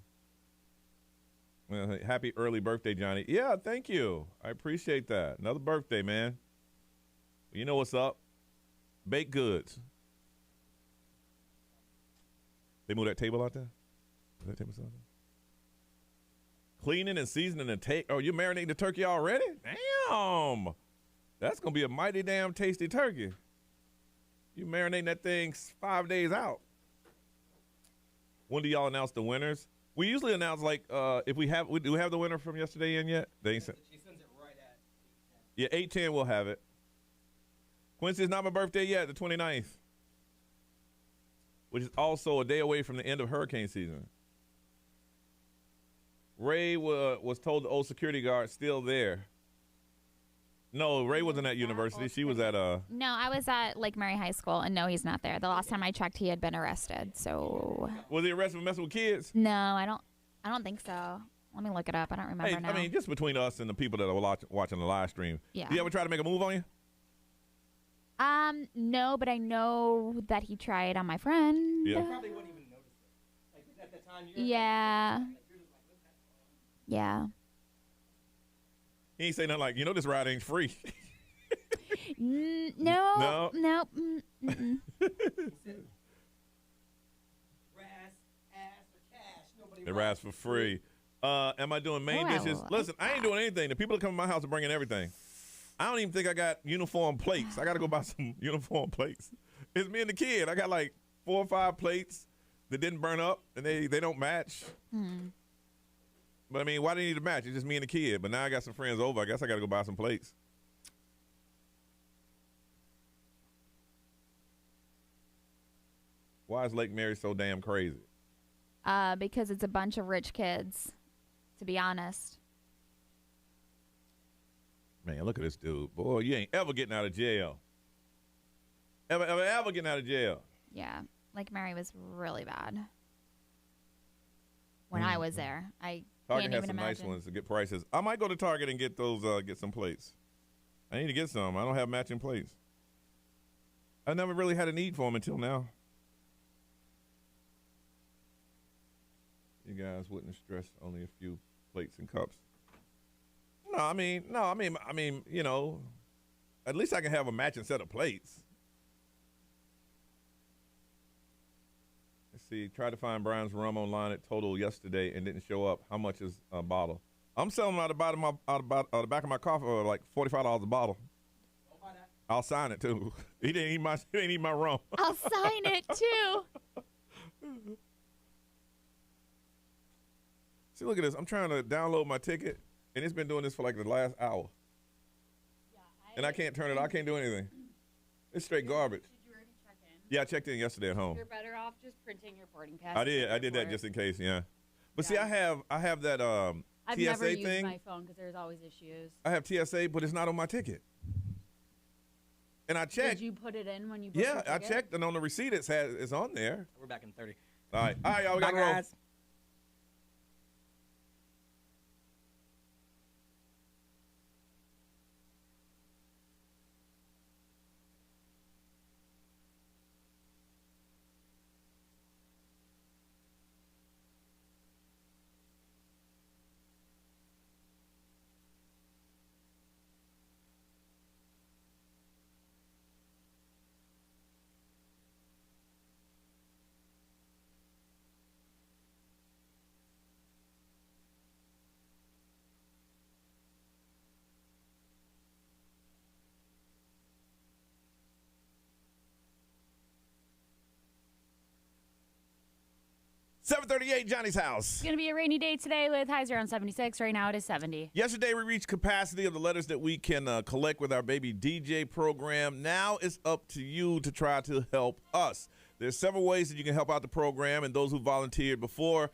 S5: Happy early birthday, Johnny. Yeah, thank you. I appreciate that. Another birthday, man. You know what's up. Baked goods. They moved that table out there? That table out there? Cleaning and seasoning the take. Oh, you marinating the turkey already? Damn. That's going to be a mighty damn tasty turkey. You marinating that thing 5 days out. When do y'all announce the winners? We usually announce if do we have the winner from yesterday in yet? They ain't
S7: She sends it right at 8:10.
S5: Yeah, 8:10 we'll have it. Quincy, it's not my birthday yet, the 29th. Which is also a day away from the end of hurricane season. Ray was told the old security guard still there. No, Ray wasn't at university. She was at
S4: No, I was at Lake Mary High School, and no, he's not there. The last time I checked, he had been arrested. So.
S5: Was he arrested for messing with kids?
S4: No, I don't think so. Let me look it up. I don't remember now.
S5: I mean, just between us and the people that are watching the live stream.
S4: Yeah.
S5: Do you ever try to make a move on you?
S4: No, but I know that he tried on my friend.
S5: Yeah.
S7: You probably wouldn't even notice it. Like at the time you're
S4: Yeah. Yeah.
S5: He ain't say nothing like, this ride ain't free.
S4: No. Mm-mm.
S5: They rise for free. Am I doing main dishes? Listen, I ain't doing anything. The people that come to my house are bringing everything. I don't even think I got uniform plates. I got to go buy some uniform plates. It's me and the kid. I got like 4 or 5 plates that didn't burn up, and they don't match. But, I mean, why do they need to match? It's just me and the kid. But now I got some friends over. I guess I got to go buy some plates. Why is Lake Mary so damn crazy?
S4: Because it's a bunch of rich kids, to be honest.
S5: Man, look at this dude. Boy, you ain't ever getting out of jail. Ever getting out of jail.
S4: Yeah. Lake Mary was really bad. When I was there. I
S5: Target
S4: can't
S5: has
S4: even
S5: some
S4: imagine.
S5: nice ones to get prices. I might go to Target and get those, get some plates. I need to get some. I don't have matching plates. I never really had a need for them until now. You guys wouldn't stress only a few plates and cups. I mean, at least I can have a matching set of plates. Let's see. Tried to find Brian's rum online at Total yesterday and didn't show up. How much is a bottle? I'm selling them out the back of my car for like $45 a bottle. I'll sign it too. He didn't eat my rum.
S4: I'll sign it too.
S5: See, look at this. I'm trying to download my ticket, and it's been doing this for like the last hour. And I can't turn it. I can't do anything. It's straight garbage.
S8: Did you already check in?
S5: Yeah, I checked in yesterday at home.
S8: You're better off just printing your boarding pass.
S5: I did that just in case. Yeah. But see, I have that
S8: I've
S5: TSA
S8: never used
S5: thing.
S8: my phone because there's always issues.
S5: I have TSA, but it's not on my ticket. And I checked.
S8: Did you put it in when you booked
S5: Yeah,
S8: your
S5: I
S8: ticket?
S5: checked, and on the receipt it's on there.
S7: We're back in 30.
S5: All right, y'all, we got to
S7: Bye,
S5: roll.
S7: guys.
S5: 738, Johnny's house.
S8: It's going to be a rainy day today with highs around 76. Right now it is 70.
S5: Yesterday, we reached capacity of the letters that we can collect with our baby DJ program. Now it's up to you to try to help us. There's several ways that you can help out the program, and those who volunteered before,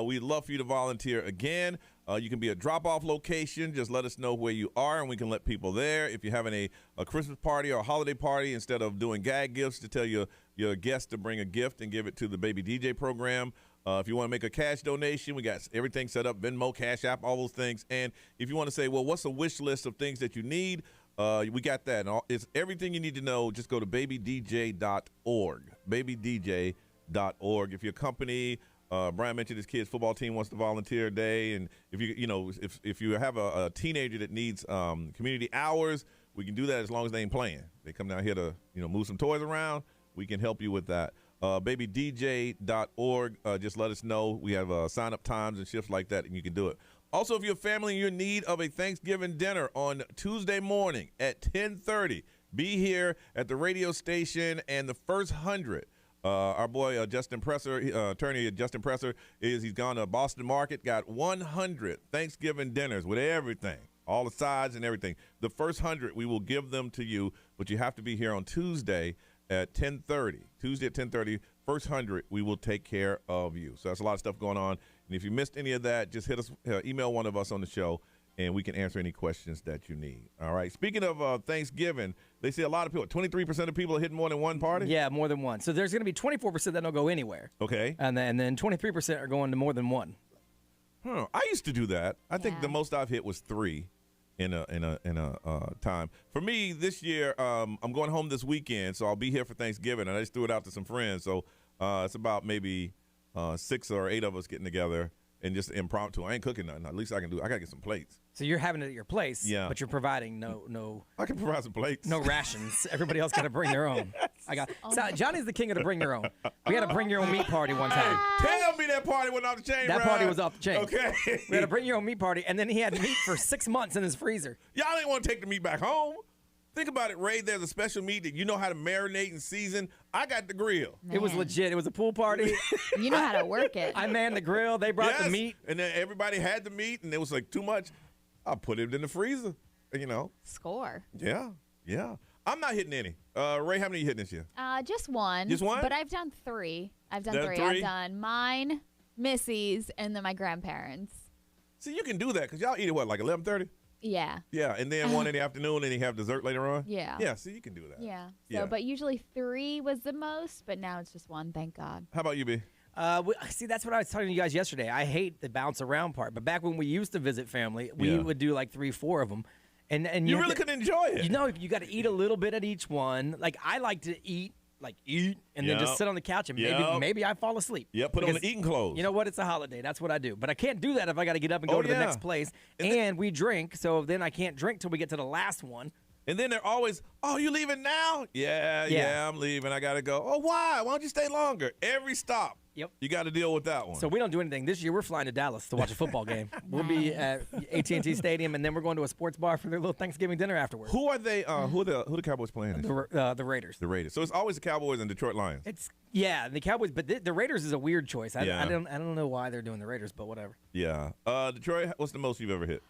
S5: we'd love for you to volunteer again. You can be a drop-off location. Just let us know where you are, and we can let people there. If you're having a Christmas party or a holiday party, instead of doing gag gifts, to tell your guests to bring a gift and give it to the baby DJ program. If you want to make a cash donation, we got everything set up, Venmo, Cash App, all those things. And if you want to say, well, what's a wish list of things that you need, we got that. And it's everything you need to know. Just go to babydj.org, babydj.org. If your company, Brian mentioned his kid's football team wants to volunteer a day, and if you have a teenager that needs community hours, we can do that as long as they ain't playing. They come down here to move some toys around. We can help you with that. Babydj.org. Just let us know. We have sign-up times and shifts like that, and you can do it. Also, if you're a family and you're in need of a Thanksgiving dinner on Tuesday morning at 10:30, be here at the radio station and the first 100. Our boy Justin Presser, attorney Justin Presser, he's gone to Boston Market, got 100 Thanksgiving dinners with everything, all the sides and everything. The first 100, we will give them to you, but you have to be here on Tuesday at 10:30. Tuesday at 10:30, first 100, we will take care of you. So that's a lot of stuff going on. And if you missed any of that, just hit us, email one of us on the show, and we can answer any questions that you need. All right. Speaking of Thanksgiving, they say a lot of people, 23% of people are hitting more than one party?
S7: Yeah, more than one. So there's going to be 24% that don't go anywhere.
S5: Okay.
S7: And then 23% are going to more than one.
S5: I used to do that. I think the most I've hit was 3 in a time. For me, this year, I'm going home this weekend, so I'll be here for Thanksgiving, and I just threw it out to some friends. So it's about maybe 6 or 8 of us getting together and just impromptu. I ain't cooking nothing. At least I can do. I got to get some plates.
S7: So you're having it at your place,
S5: yeah,
S7: but you're providing no.
S5: I can provide some plates.
S7: No rations. Everybody else got to bring their own. So Johnny's the king of the bring your own. We had a bring your own meat party one time.
S5: Tell me that party went off the chain.
S7: That party was off the chain.
S5: Okay.
S7: We had a bring your own meat party, and then he had meat for 6 months in his freezer.
S5: Y'all didn't want to take the meat back home. Think about it, Ray. There's a special meat that you know how to marinate and season. I got the grill.
S7: Man. It was legit. It was a pool party.
S4: You know how to work it.
S7: I manned the grill. They brought the meat.
S5: And then everybody had the meat, and it was like too much. I put it in the freezer,
S4: Score.
S5: Yeah. I'm not hitting any. Ray, how many are you hitting this year?
S4: Just one.
S5: Just one?
S4: But I've done 3. I've done 3. I've done mine, Missy's, and then my grandparents.
S5: See, you can do that because y'all eat at what, like 11:30?
S4: Yeah.
S5: Yeah, and then 1 in the afternoon, and you have dessert later on?
S4: Yeah.
S5: Yeah, see, you can do that.
S4: Yeah. So, but usually 3 was the most, but now it's just 1, thank God.
S5: How about you, B?
S7: See, that's what I was telling you guys yesterday. I hate the bounce around part, but back when we used to visit family, we would do like 3, 4 of them. And
S5: you really could enjoy it.
S7: You got to eat a little bit at each one. Like, I like to eat, and then just sit on the couch and maybe I fall asleep.
S5: Yeah, put on the eating clothes.
S7: You know what? It's a holiday. That's what I do. But I can't do that if I got to get up and go to the next place. And we drink, so then I can't drink till we get to the last one.
S5: And then they're always, oh, you leaving now? Yeah, I'm leaving. I got to go. Oh, why? Why don't you stay longer? Every stop.
S7: Yep.
S5: You got to deal with that one.
S7: So we don't do anything. This year we're flying to Dallas to watch a football game. We'll be at AT&T Stadium, and then we're going to a sports bar for their little Thanksgiving dinner afterwards.
S5: Who are they? Who the Cowboys playing?
S7: The Raiders.
S5: The Raiders. So it's always the Cowboys and Detroit Lions.
S7: The Cowboys, but the Raiders is a weird choice. I don't know why they're doing the Raiders, but whatever.
S5: Yeah. Detroit, what's the most you've ever hit?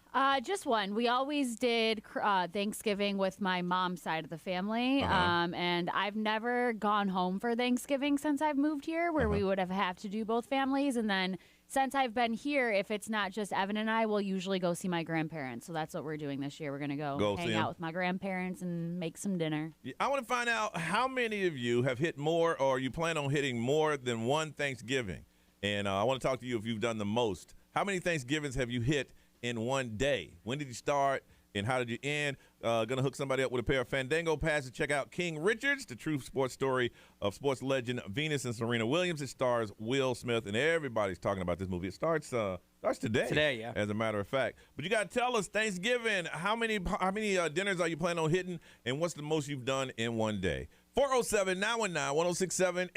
S8: Just one. We always did Thanksgiving with my mom's side of the family, and I've never gone home for Thanksgiving since I've moved here, where we would have to do both families. And then since I've been here, if it's not just Evan and I, we'll usually go see my grandparents. So that's what we're doing this year. We're going to go hang out with my grandparents and make some dinner.
S5: I want to find out how many of you have hit more, or you plan on hitting more than one Thanksgiving. And I want to talk to you if you've done the most. How many Thanksgivings have you hit in one day? When did you start? And how did you end? Going to hook somebody up with a pair of Fandango passes. Check out King Richards, the true sports story of sports legend Venus and Serena Williams. It stars Will Smith, and everybody's talking about this movie. It starts today.
S7: Today, yeah.
S5: As a matter of fact. But you got to tell us, Thanksgiving, how many dinners are you planning on hitting, and what's the most you've done in one day? 407-919-1067,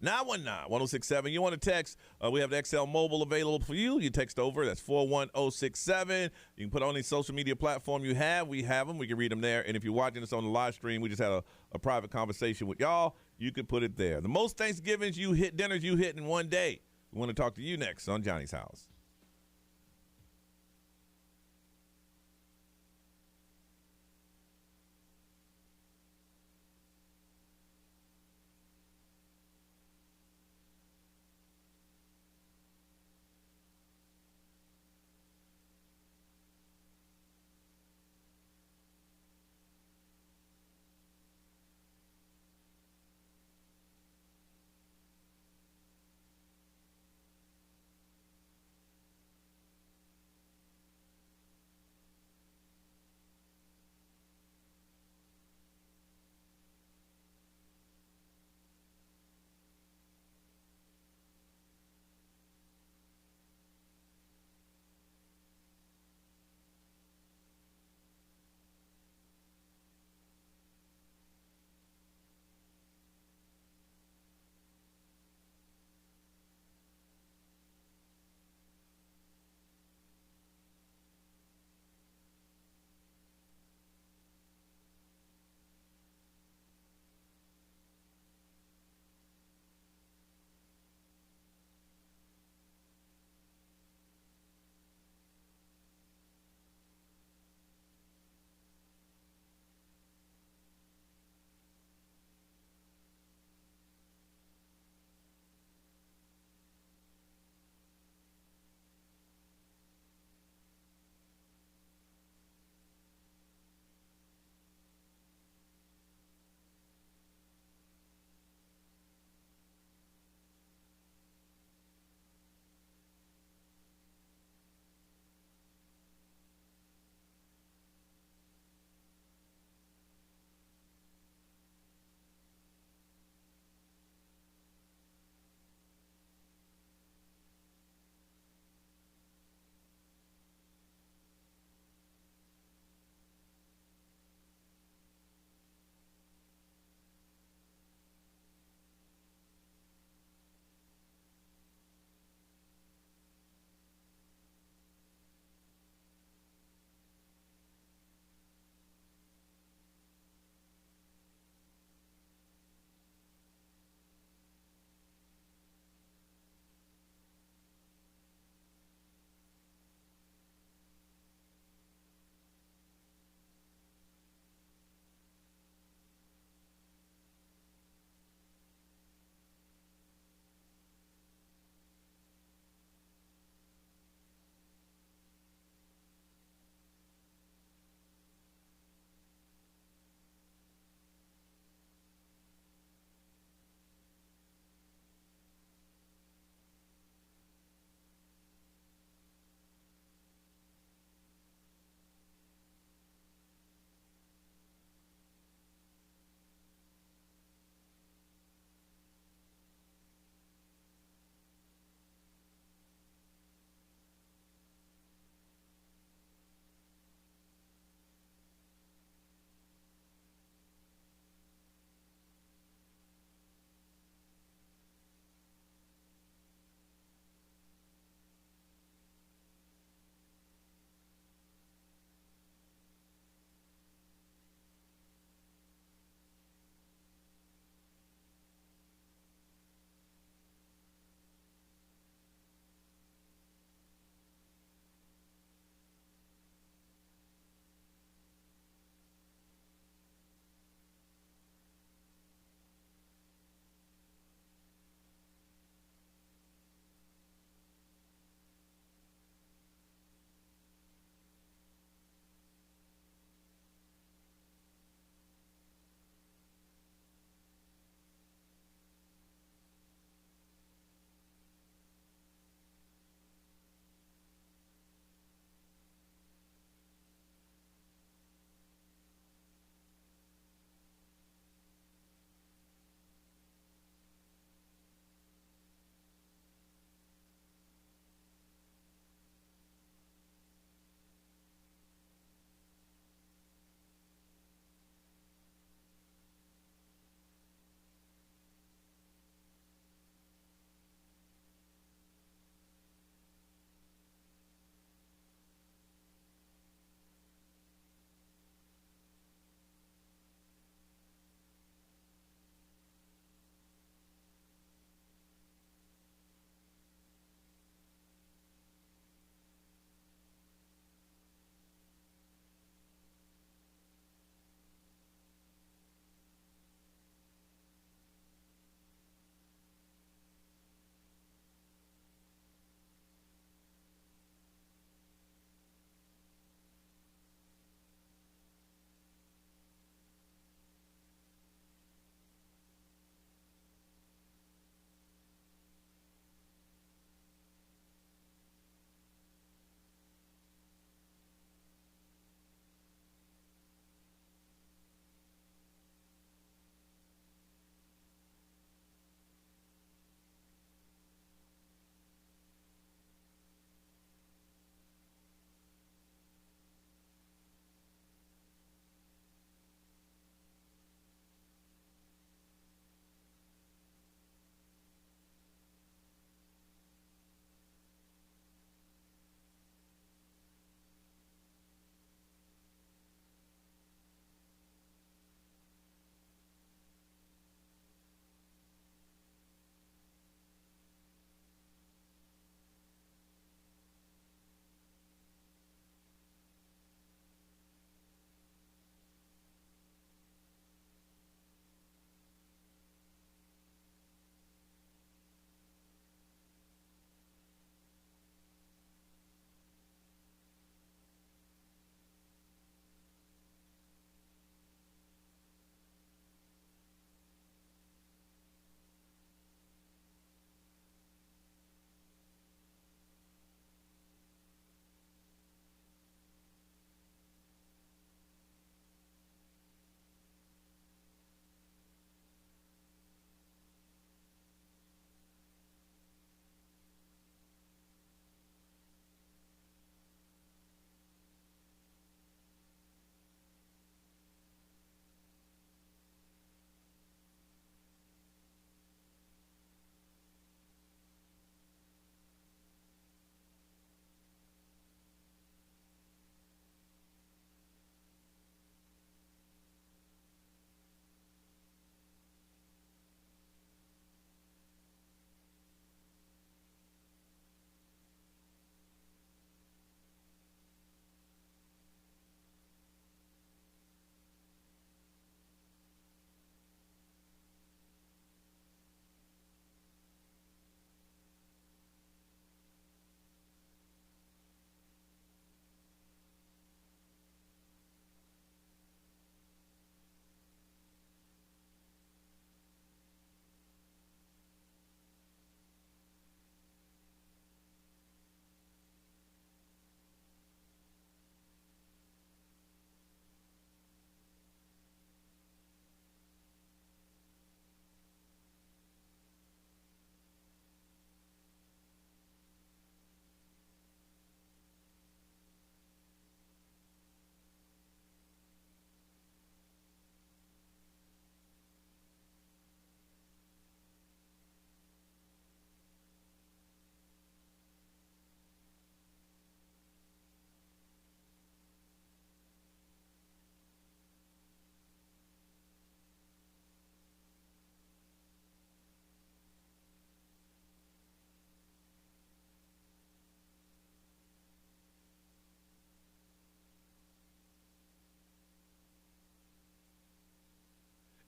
S5: 877-919-1067. You want to text, we have the XL Mobile available for you. You text over, that's 41067. You can put on any social media platform you have. We have them. We can read them there. And if you're watching us on the live stream, we just had a private conversation with y'all. You can put it there. The most Thanksgivings dinners you hit in one day. We want to talk to you next on Johnny's House.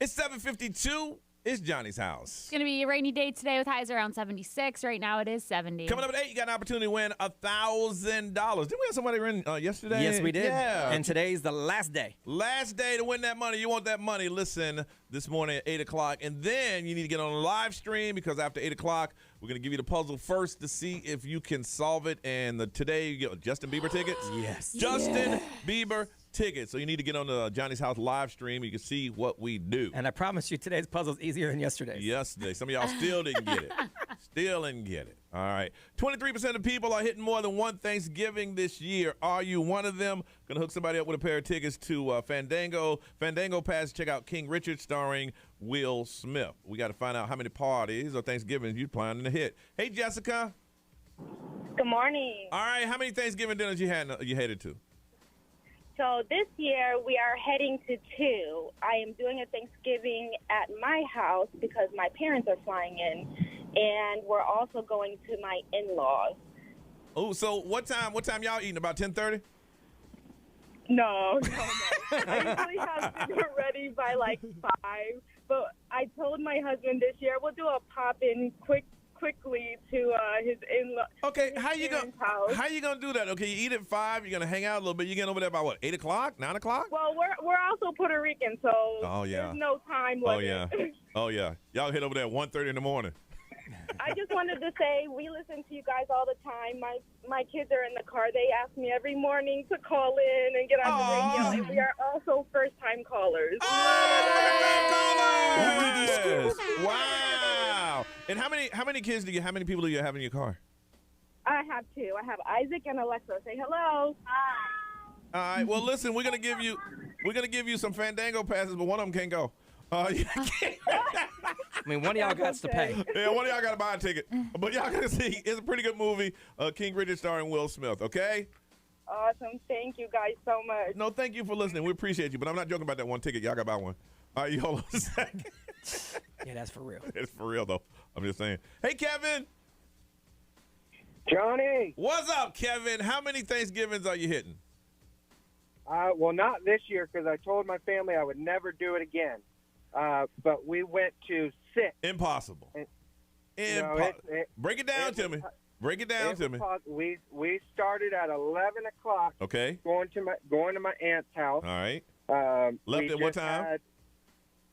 S5: It's 7:52. It's Johnny's house.
S8: It's going to be a rainy day today with highs around 76. Right now it is 70.
S5: Coming up at 8, you got an opportunity to win $1,000. Didn't we have somebody win yesterday?
S7: Yes, we did.
S5: Yeah.
S7: And today's the last day.
S5: Last day to win that money. You want that money, listen this morning at 8 o'clock. And then you need to get on a live stream because after 8 o'clock, we're going to give you the puzzle first to see if you can solve it. And today you get Justin Bieber tickets.
S7: Yes.
S5: Justin Bieber tickets. So you need to get on the Johnny's House live stream. You can see what we do.
S7: And I promise you, today's puzzle is easier than yesterday's.
S5: Yesterday. Some of y'all still didn't get it. Still didn't get it. All right. 23% of people are hitting more than one Thanksgiving this year. Are you one of them? Going to hook somebody up with a pair of tickets to Fandango. Fandango Pass. Check out King Richard starring Will Smith. We got to find out how many parties or Thanksgivings you planning to hit. Hey, Jessica.
S11: Good morning.
S5: All right. How many Thanksgiving dinners you headed to?
S11: So this year we are heading to 2. I am doing a Thanksgiving at my house because my parents are flying in, and we're also going to my in-laws.
S5: Oh, so what time y'all eating? About 10:30?
S11: No. I usually have dinner ready by like 5, but I told my husband this year we'll do a pop-in quickly to his in-law.
S5: Okay, how you gonna do that? Okay, you eat at 5. You're gonna hang out a little bit. You get over there by what? 8 o'clock? 9 o'clock?
S11: Well, we're also Puerto Rican, so there's no time limit.
S5: Oh yeah. Y'all hit over there at 1:30 in the morning.
S11: I just wanted to say we listen to you guys all the time. My kids are in the car. They ask me every morning to call in and get on the radio, and we are also first-time callers.
S5: Wow! And how many kids do you? How many people do you have in your car?
S11: I have 2. I have Isaac and Alexa. Say hello. Hi.
S5: All right. Well, listen, we're gonna give you some Fandango passes, but one of them can't go.
S7: I mean, one of y'all got to pay.
S5: Yeah, one of y'all got to buy a ticket. But y'all got to see. It's a pretty good movie. King Richard starring Will Smith, okay?
S11: Awesome. Thank you guys so much.
S5: No, thank you for listening. We appreciate you. But I'm not joking about that one ticket. Y'all got to buy one. All right, you hold on a second.
S7: Yeah, that's for real.
S5: It's for real, though. I'm just saying. Hey, Kevin.
S17: Johnny.
S5: What's up, Kevin? How many Thanksgivings are you hitting?
S17: Well, not this year because I told my family I would never do it again. But we went to 6.
S5: Impossible. Break it down to me. Break it down to me.
S17: We started at 11 o'clock.
S5: Okay.
S17: Going to my aunt's house.
S5: All right. Left at what time?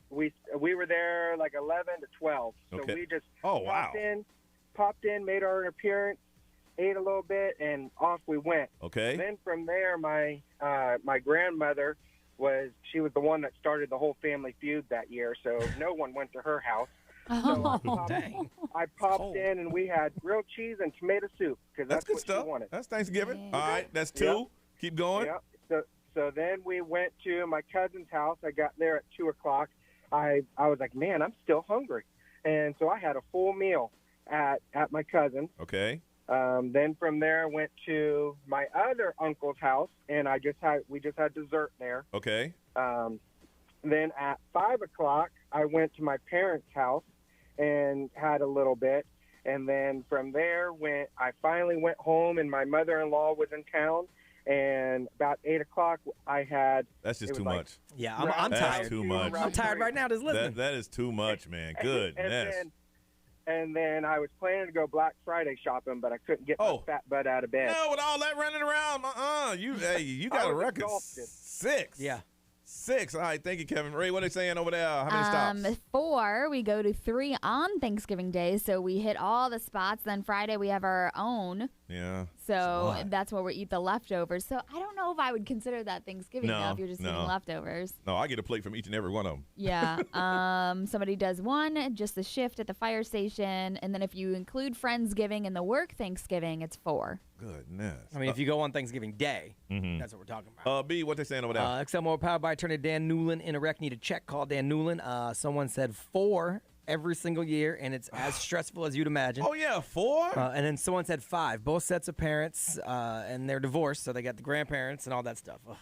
S17: We were there like 11 to 12. So we just popped in, made our appearance, ate a little bit, and off we went.
S5: Okay.
S17: Then from there, my grandmother was the one that started the whole family feud that year, so no one went to her house. So I popped in, and we had grilled cheese and tomato soup because that's
S5: good
S17: what
S5: stuff.
S17: she wanted.
S5: That's Thanksgiving. All right, that's 2. Yep. Keep going.
S17: Yep. So then we went to my cousin's house. I got there at 2 o'clock. I was like, man, I'm still hungry, and so I had a full meal at my cousin's.
S5: Okay.
S17: Then from there, I went to my other uncle's house, and we just had dessert there.
S5: Okay.
S17: Then at 5 o'clock, I went to my parents' house and had a little bit. And then from there, I finally went home, and my mother-in-law was in town. And about 8 o'clock, I had.
S5: That's just too much.
S7: Yeah, I'm tired.
S5: That's too much.
S7: I'm tired right now just listening.
S5: That is too much, man. Goodness.
S17: And then I was planning to go Black Friday shopping, but I couldn't get my fat butt out of bed.
S5: No, with all that running around, you got a record.
S17: Exhausted.
S5: 6.
S7: Yeah.
S5: 6. All right, thank you, Kevin. Ray, what are they saying over there? How many stops?
S4: 4. We go to 3 on Thanksgiving Day, so we hit all the spots. Then Friday we have our own.
S5: Yeah.
S4: So that's where we eat the leftovers. So I don't know if I would consider that Thanksgiving now if you're just eating leftovers.
S5: No, I get a plate from each and every one of them.
S4: Yeah. Somebody does 1, just the shift at the fire station. And then if you include Friendsgiving and the work Thanksgiving, it's 4.
S5: Goodness.
S7: I mean, if you go on Thanksgiving Day, that's what we're talking about.
S5: B, what they saying over there?
S7: XL powered by attorney Dan Newland. In a wreck, need a check. Call Dan Newland. Someone said 4 every single year, and it's as stressful as you'd imagine.
S5: Oh, yeah, 4?
S7: And then someone said 5. Both sets of parents, and they're divorced, so they got the grandparents and all that stuff. Ugh.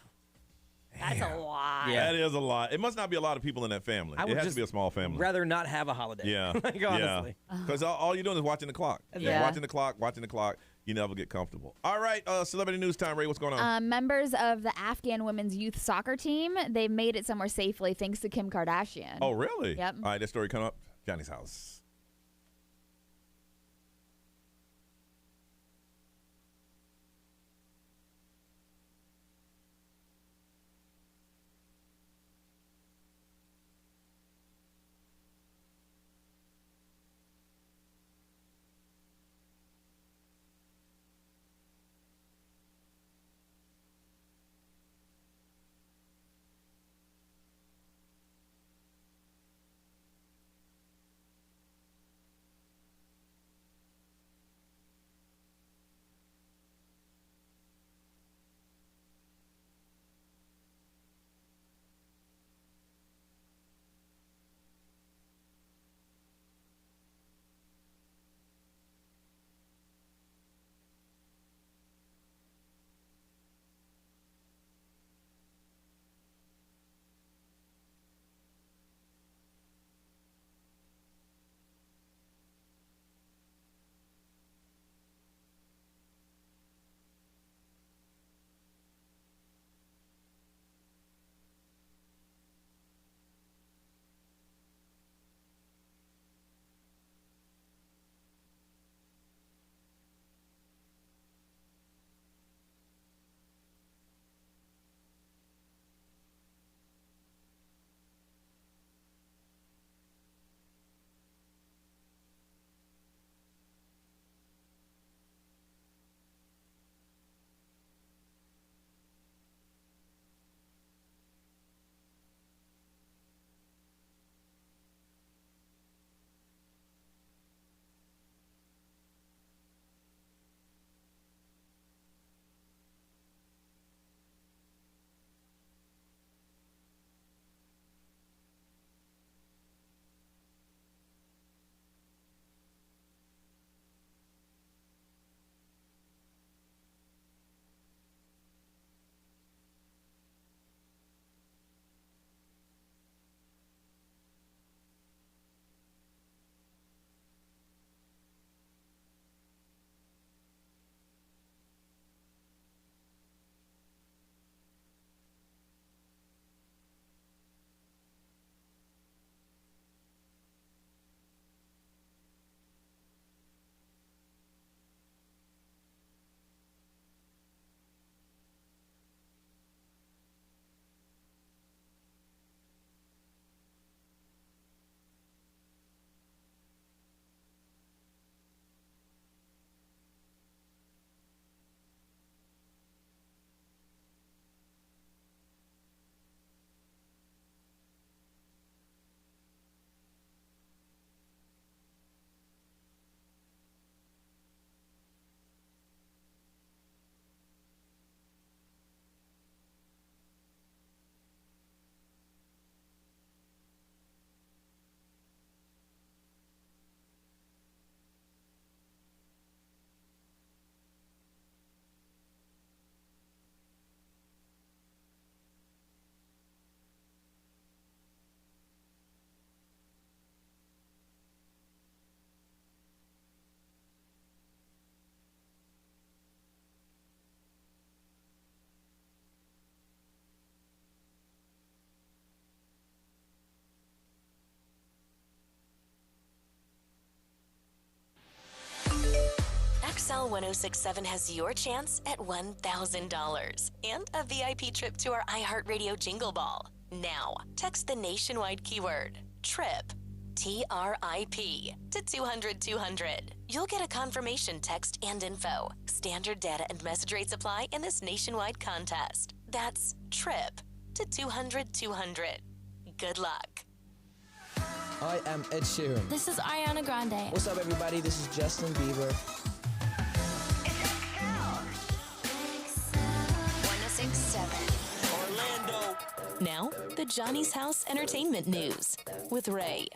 S8: That's a lot.
S5: Yeah. That is a lot. It must not be a lot of people in that family. It has to be a small family.
S7: Rather not have a holiday.
S5: Yeah.
S7: Like, honestly.
S5: Because all you're doing is watching the clock.
S4: Yeah.
S5: Watching the clock. you never get comfortable. All right, celebrity news time, Ray. What's going on?
S4: Members of the Afghan women's youth soccer team, they've made it somewhere safely thanks to Kim Kardashian.
S5: Oh, really?
S4: Yep.
S5: All right, that story coming up. Johnny's house.
S6: XL 1067 has your chance at $1,000 and a VIP trip to our iHeartRadio Jingle Ball. Now, text the nationwide keyword TRIP, TRIP, to 200-200. You'll get a confirmation text and info. Standard data and message rates apply in this nationwide contest. That's TRIP to 200-200. Good luck.
S13: I am Ed Sheeran.
S18: This is Ariana Grande.
S13: What's up, everybody? This is Justin Bieber.
S6: 1067 Orlando. Now, the Johnny's House Entertainment News with Ray.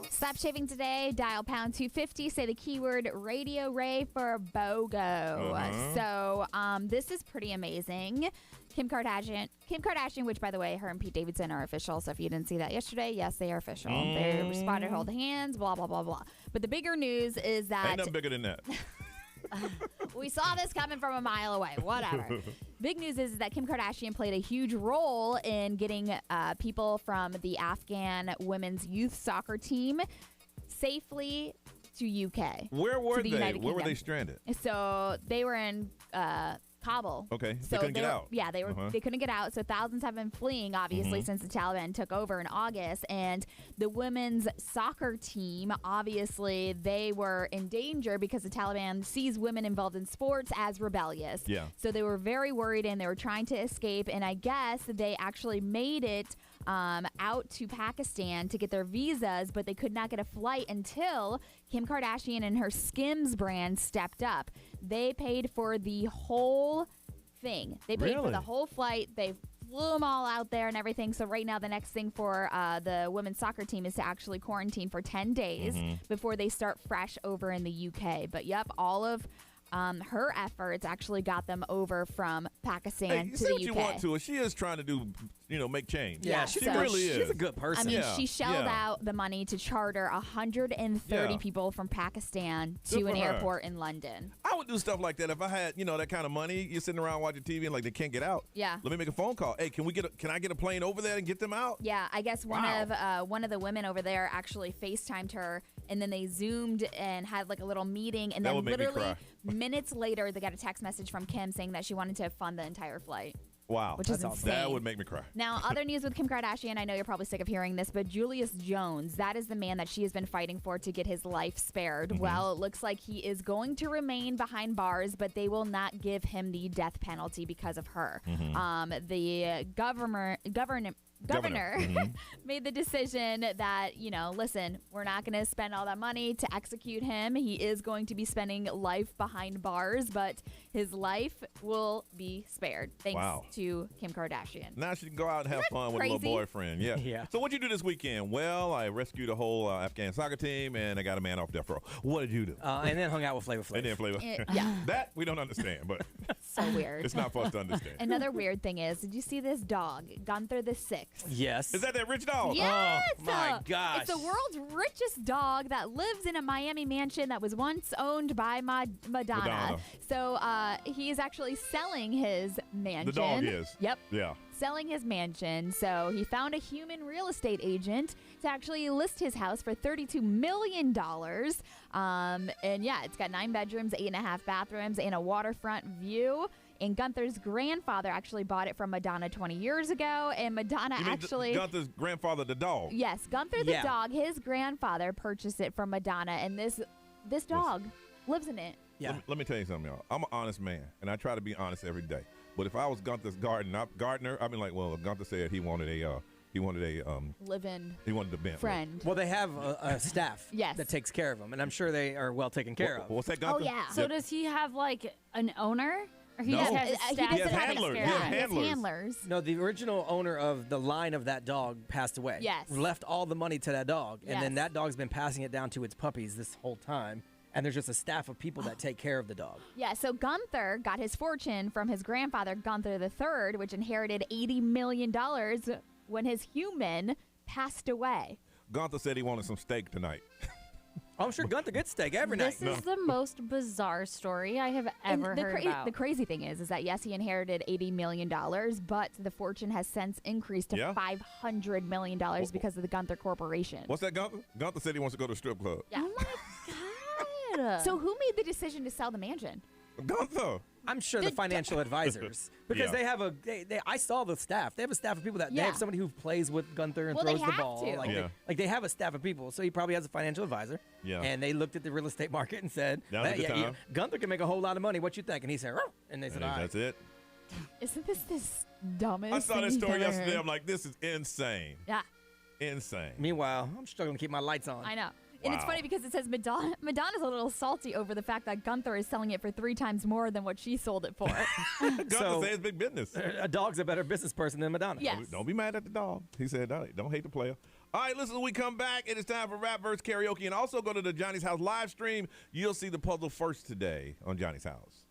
S4: Stop shaving today. Dial pound 250. Say the keyword Radio Ray for BOGO. So this is pretty amazing. Kim Kardashian, which, by the way, her and Pete Davidson are official. So if you didn't see that yesterday, yes, they are official. They're spotted holding hands, blah, blah, blah, blah. But the bigger news is that...
S5: Ain't nothing bigger than that.
S4: We saw this coming from a mile away. Whatever. Big news is that Kim Kardashian played a huge role in getting people from the Afghan women's youth soccer team safely to UK.
S5: Where were
S4: they?
S5: Where were they stranded?
S4: So they were in Kabul.
S5: Okay,
S4: so
S5: they couldn't get out.
S4: Yeah, they couldn't get out. So thousands have been fleeing, obviously, since the Taliban took over in August. And the women's soccer team, obviously, they were in danger because the Taliban sees women involved in sports as rebellious.
S5: Yeah.
S4: So they were very worried and they were trying to escape. And I guess they actually made it out to Pakistan to get their visas, but they could not get a flight until Kim Kardashian and her Skims brand stepped up. They paid for the whole thing. They paid for the whole flight. They flew them all out there and everything. So right now the next thing for the women's soccer team is to actually quarantine for 10 days before they start fresh over in the UK. But yep, all of her efforts actually got them over from Pakistan to
S5: say
S4: the
S5: what
S4: UK.
S5: you want to. She is trying to do, make change.
S7: Yeah,
S5: she
S7: so
S5: really is.
S7: She's a good person.
S4: I mean, she shelled out the money to charter 130 people from Pakistan
S5: Good
S4: to an
S5: for her.
S4: airport in London.
S5: I would do stuff like that if I had, that kind of money. You're sitting around watching TV and like they can't get out.
S4: Yeah.
S5: Let me make a phone call. Hey, can I get a plane over there and get them out?
S4: Yeah, I guess one of the women over there actually FaceTimed her, and then they Zoomed and had like a little meeting, and
S5: That
S4: then
S5: would make me
S4: literally
S5: cry.
S4: minutes later they got a text message from Kim saying that she wanted to fund the entire flight.
S5: Wow.
S4: Which is insane.
S5: That would make me cry.
S4: Now, other news with Kim Kardashian, I know you're probably sick of hearing this, but Julius Jones, that is the man that she has been fighting for to get his life spared. Well, it looks like he is going to remain behind bars, but they will not give him the death penalty because of her. The governor made the decision that, listen, we're not going to spend all that money to execute him. He is going to be spending life behind bars, but his life will be spared thanks to Kim Kardashian.
S5: Now she can go out and have
S4: Isn't that
S5: fun with a little
S4: crazy?
S5: boyfriend. Yeah.
S7: Yeah.
S5: So what'd you do this weekend? Well, I rescued a whole Afghan soccer team, and I got a man off death row. What did you do?
S7: And then hung out with Flavor Flav.
S5: And then Flavor.
S4: Yeah.
S5: That we don't understand, but
S4: So weird.
S5: it's not for us to understand.
S4: Another weird thing is, did you see this dog, Gunther the Sixth?
S7: Yes.
S5: Is that rich dog?
S4: Yes!
S7: Oh, my gosh.
S4: It's the world's richest dog that lives in a Miami mansion that was once owned by Madonna. So he is actually selling his mansion.
S5: The dog is.
S4: Yep.
S5: Yeah.
S4: Selling his mansion. So he found a human real estate agent to actually list his house for $32 million. And yeah, it's got 9 bedrooms, 8.5 bathrooms, and a waterfront view. And Gunther's grandfather actually bought it from Madonna 20 years ago. And Madonna
S5: You mean
S4: actually...
S5: Gunther's grandfather, the dog.
S4: Yes, Gunther the dog, his grandfather purchased it from Madonna. And this dog lives in it.
S7: Yeah.
S5: Let me tell you something, y'all. I'm an honest man, and I try to be honest every day. But if I was Gunther's gardener, I'd be like, well, Gunther said he wanted a
S4: Live-in
S5: he wanted a Bentley.
S4: friend.
S7: Well, they have a staff
S4: Yes.
S7: that takes care of them, and I'm sure they are well taken care of.
S5: What's that,
S4: Oh,
S5: Gunther?
S4: yeah.
S8: So does he have like an owner? Or he
S5: No.
S8: just has a
S4: He
S8: staff?
S4: doesn't
S5: has
S4: have
S5: handlers.
S4: it.
S5: He has
S4: He has
S5: handlers.
S4: handlers.
S7: No, the original owner of the line of that dog passed away.
S4: Yes.
S7: Left all the money to that dog, and then
S4: Yes.
S7: that dog's been passing it down to its puppies this whole time. And there's just a staff of people that take care of the dog.
S4: Yeah, so Gunther got his fortune from his grandfather, Gunther III, which inherited $80 million when his human passed away.
S5: Gunther said he wanted some steak tonight.
S7: I'm sure Gunther gets steak every night.
S8: This is the most bizarre story I have ever heard about.
S4: The crazy thing is that yes, he inherited $80 million, but the fortune has since increased to $500 million because of the Gunther Corporation.
S5: What's that, Gunther? Gunther said he wants to go to a strip club.
S4: Yeah. Oh my God. So who made the decision to sell the mansion?
S5: Gunther.
S7: I'm sure the financial advisors, because
S5: Yeah.
S7: they have I saw the staff. They have a staff of people that they
S4: Yeah.
S7: have somebody who plays with Gunther and
S4: Well, they
S7: throws the
S4: have
S7: ball.
S4: to.
S7: Like,
S5: Yeah.
S7: they have a staff of people, so he probably has a financial advisor.
S5: Yeah.
S7: And they looked at the real estate market and said,
S5: Now's a good time.
S7: Gunther can make a whole lot of money. What you think? And he said, "Ruff," and they said,
S5: And
S7: all right.
S5: that's it.
S4: Isn't this dumbest
S5: I saw
S4: thing
S5: this story
S4: you've ever
S5: yesterday.
S4: heard?
S5: I'm like, this is insane.
S4: Yeah,
S5: Insane.
S7: Meanwhile, I'm struggling to keep my lights on.
S4: I know. And it's
S5: Wow.
S4: funny because it says Madonna's a little salty over the fact that Gunther is selling it for 3 times more than what she sold it for.
S5: Gunther
S7: So-
S5: says big business.
S7: A dog's a better business person than Madonna.
S4: Yes.
S5: Don't be mad at the dog. He said, don't hate the player. All right, listen, when we come back, it is time for Rap vs. Karaoke. And also go to the Johnny's House live stream. You'll see the puzzle first today on Johnny's House.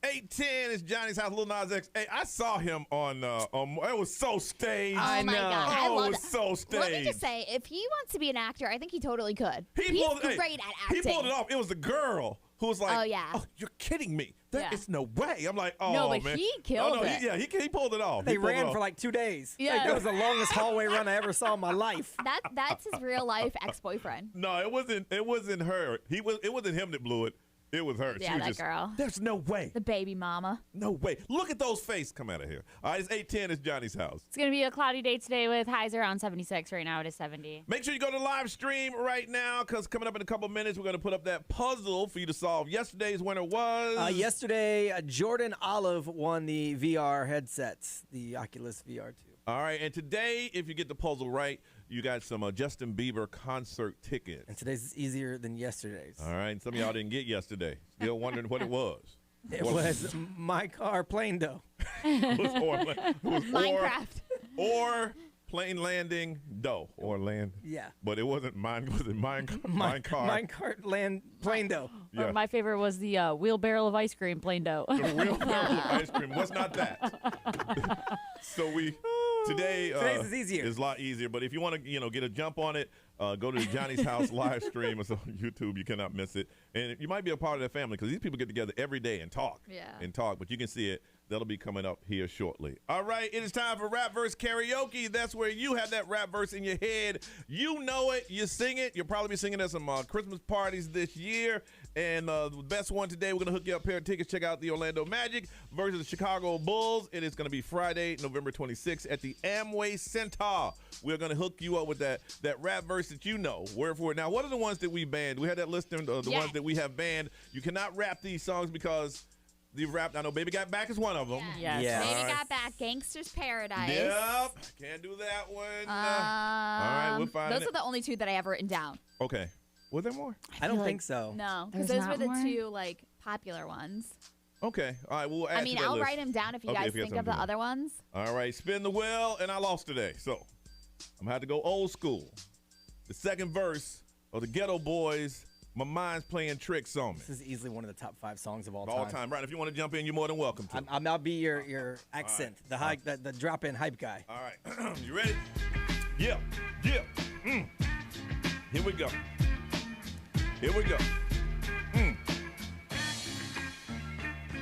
S5: 8:10. It's Johnny's House, Lil Nas X. Hey, I saw him on it was so staged.
S4: Oh my God, I love
S5: it was so staged.
S4: Let me just say, if he wants to be an actor, I think he totally could. He's great at acting.
S5: He pulled it off. It was the girl who was like,
S4: "Oh yeah,
S5: you're kidding me. There is no way." I'm like, "Oh
S4: no, but
S5: man,
S4: he killed it.
S5: He pulled it off.
S7: They ran for like 2 days. Yeah, it was the longest hallway run I ever saw in my life.
S4: That's his real life ex-boyfriend.
S5: No, it wasn't her. It wasn't him that blew it. It was her.
S4: Yeah,
S5: she was
S4: that girl.
S5: There's no way.
S4: The baby mama.
S5: No way. Look at those faces come out of here. All right, it's 8:10. It's Johnny's House.
S8: It's going to be a cloudy day today with highs around 76. Right now it is 70.
S5: Make sure you go to live stream right now because coming up in a couple minutes, we're going to put up that puzzle for you to solve. Yesterday's winner was?
S7: Yesterday, Jordan Olive won the VR headsets, the Oculus VR 2.
S5: All right, and today, if you get the puzzle right, you got some Justin Bieber concert tickets.
S7: And today's is easier than yesterday's.
S5: All right, and some of y'all didn't get yesterday. Still wondering what it was.
S7: It was My Car Plane Dough.
S4: Minecraft.
S5: Or plane landing dough or land.
S7: Yeah.
S5: But it wasn't mine. Was it mine car?
S7: Minecart land plane dough.
S5: Yeah.
S8: Or my favorite was the wheelbarrow of ice cream plain dough.
S5: The wheelbarrow of ice cream was not that. So today's
S7: is easier.
S5: It's a lot easier. But if you want to, get a jump on it, go to the Johnny's House live stream. It's on YouTube. You cannot miss it. And you might be a part of that family because these people get together every day and talk.
S4: Yeah.
S5: But you can see it. That'll be coming up here shortly. All right, it is time for Rap Verse Karaoke. That's where you have that rap verse in your head. You know it. You sing it. You'll probably be singing at some Christmas parties this year. And the best one today, we're going to hook you up a pair of tickets. Check out the Orlando Magic versus the Chicago Bulls. It is going to be Friday, November 26th at the Amway Center. We're going to hook you up with that rap verse that you know. Word for it. Now, what are the ones that we banned? We had that list of the ones that we have banned. You cannot rap these songs because the rap, I know Baby Got Back is one of them.
S4: Yeah. Baby Got Back, Gangster's Paradise.
S5: Yep. Can't do that one. All right, we'll find it.
S4: Those are the only two that I have written down.
S5: Okay. Was there more?
S7: I don't think so.
S4: No, because those were the two popular ones.
S5: Okay. All right, we'll add to that
S4: I'll
S5: list.
S4: write them down if you guys think of the other ones.
S5: All right, spin the wheel, and I lost today. So I'm going to have to go old school. The second verse of the Ghetto Boys, My Mind's Playing Tricks on Me.
S7: This is easily one of the top 5 songs of all time.
S5: All time, right? If you want to jump in, you're more than welcome to.
S7: I'll be your accent,
S5: right.
S7: the drop-in hype guy.
S5: All right. You ready? Yeah. Here we go.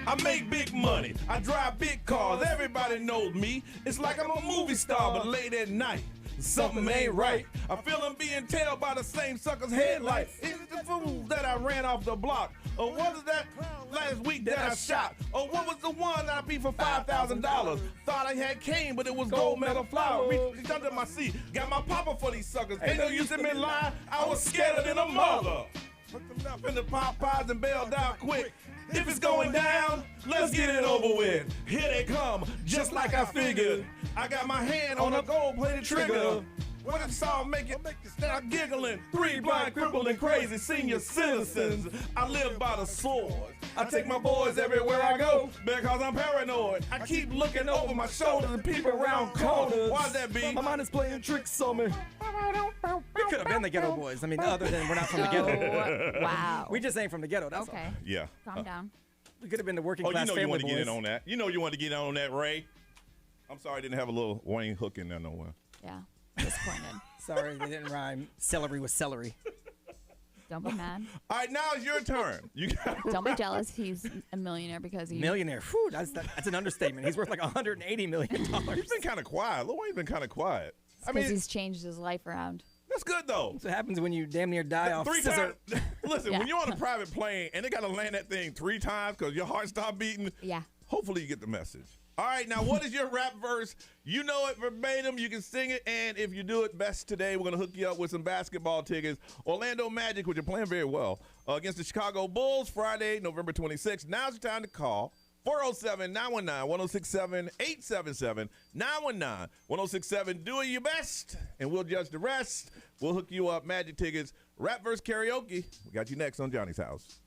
S5: I make big money. I drive big cars. Everybody knows me. It's like I'm a movie star, but late at night, something ain't right. I feel I'm being tailed by the same sucker's headlights. Is it the fool that I ran off the block? Or was it that last week that I shot? Or what was the one that I beat for $5,000? Thought I had cane, but it was gold metal flour. Reached under my seat, got my popper for these suckers. Ain't no use in me lying, I was scared than a mother. Put the left in the Popeyes and bailed out quick. If it's going down, let's get it over with. Here they come, just like I figured. I got my hand on a gold-plated trigger. When I saw them make it, start giggling. 3 blind, crippled, and crazy senior citizens. I live by the sword. I take my boys everywhere I go because I'm paranoid. I keep looking over my shoulder and peep around corners. Why's that be?
S7: My mind is playing tricks on me. We could have been the Ghetto Boys. I mean, other than we're not from the ghetto.
S4: Wow.
S7: We just ain't from the ghetto. That's all.
S5: Yeah.
S4: Calm down.
S7: We could have been the working class family
S5: you want to
S7: boys.
S5: get in on that. You know you want to get in on that, Ray. I'm sorry I didn't have a little Wayne hook in there nowhere.
S4: Yeah. Disappointed.
S7: Sorry, they didn't rhyme celery with celery.
S4: Don't be mad.
S5: All right, now it's your turn.
S4: Don't be jealous. He's a millionaire because he...
S7: Millionaire. Whew, that's an understatement. He's worth like $180 million.
S5: He's been kind of quiet. Lil Wayne's been kind of quiet.
S4: Because he's changed his life around.
S5: That's good, though.
S7: That's what happens when you damn near die off
S5: 3
S7: scissor.
S5: times. Listen, when you're on a private plane and they got to land that thing 3 times because your heart stopped beating, hopefully you get the message. All right, now what is your rap verse? You know it verbatim. You can sing it. And if you do it best today, we're going to hook you up with some basketball tickets. Orlando Magic, which are playing very well, against the Chicago Bulls, Friday, November 26th. Now's the time to call. 407-919-1067, 877-919-1067. Do it your best, and we'll judge the rest. We'll hook you up. Magic tickets. Rap verse Karaoke. We got you next on Johnny's House.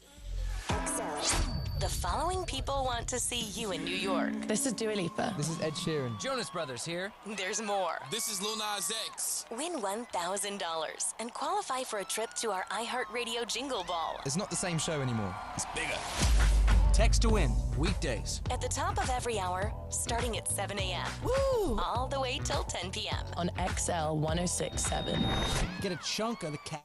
S6: The following people want to see you in New York.
S12: This is Dua Lipa.
S13: This is Ed Sheeran.
S3: Jonas Brothers here.
S6: There's more.
S1: This is Lil Nas X.
S6: Win $1,000 and qualify for a trip to our iHeartRadio Jingle Ball.
S13: It's not the same show anymore.
S1: It's bigger.
S18: Text to win, weekdays.
S6: At the top of every hour, starting at 7 a.m.
S12: Woo!
S6: All the way till 10 p.m.
S12: On XL 1067.
S18: Get a chunk of the cat.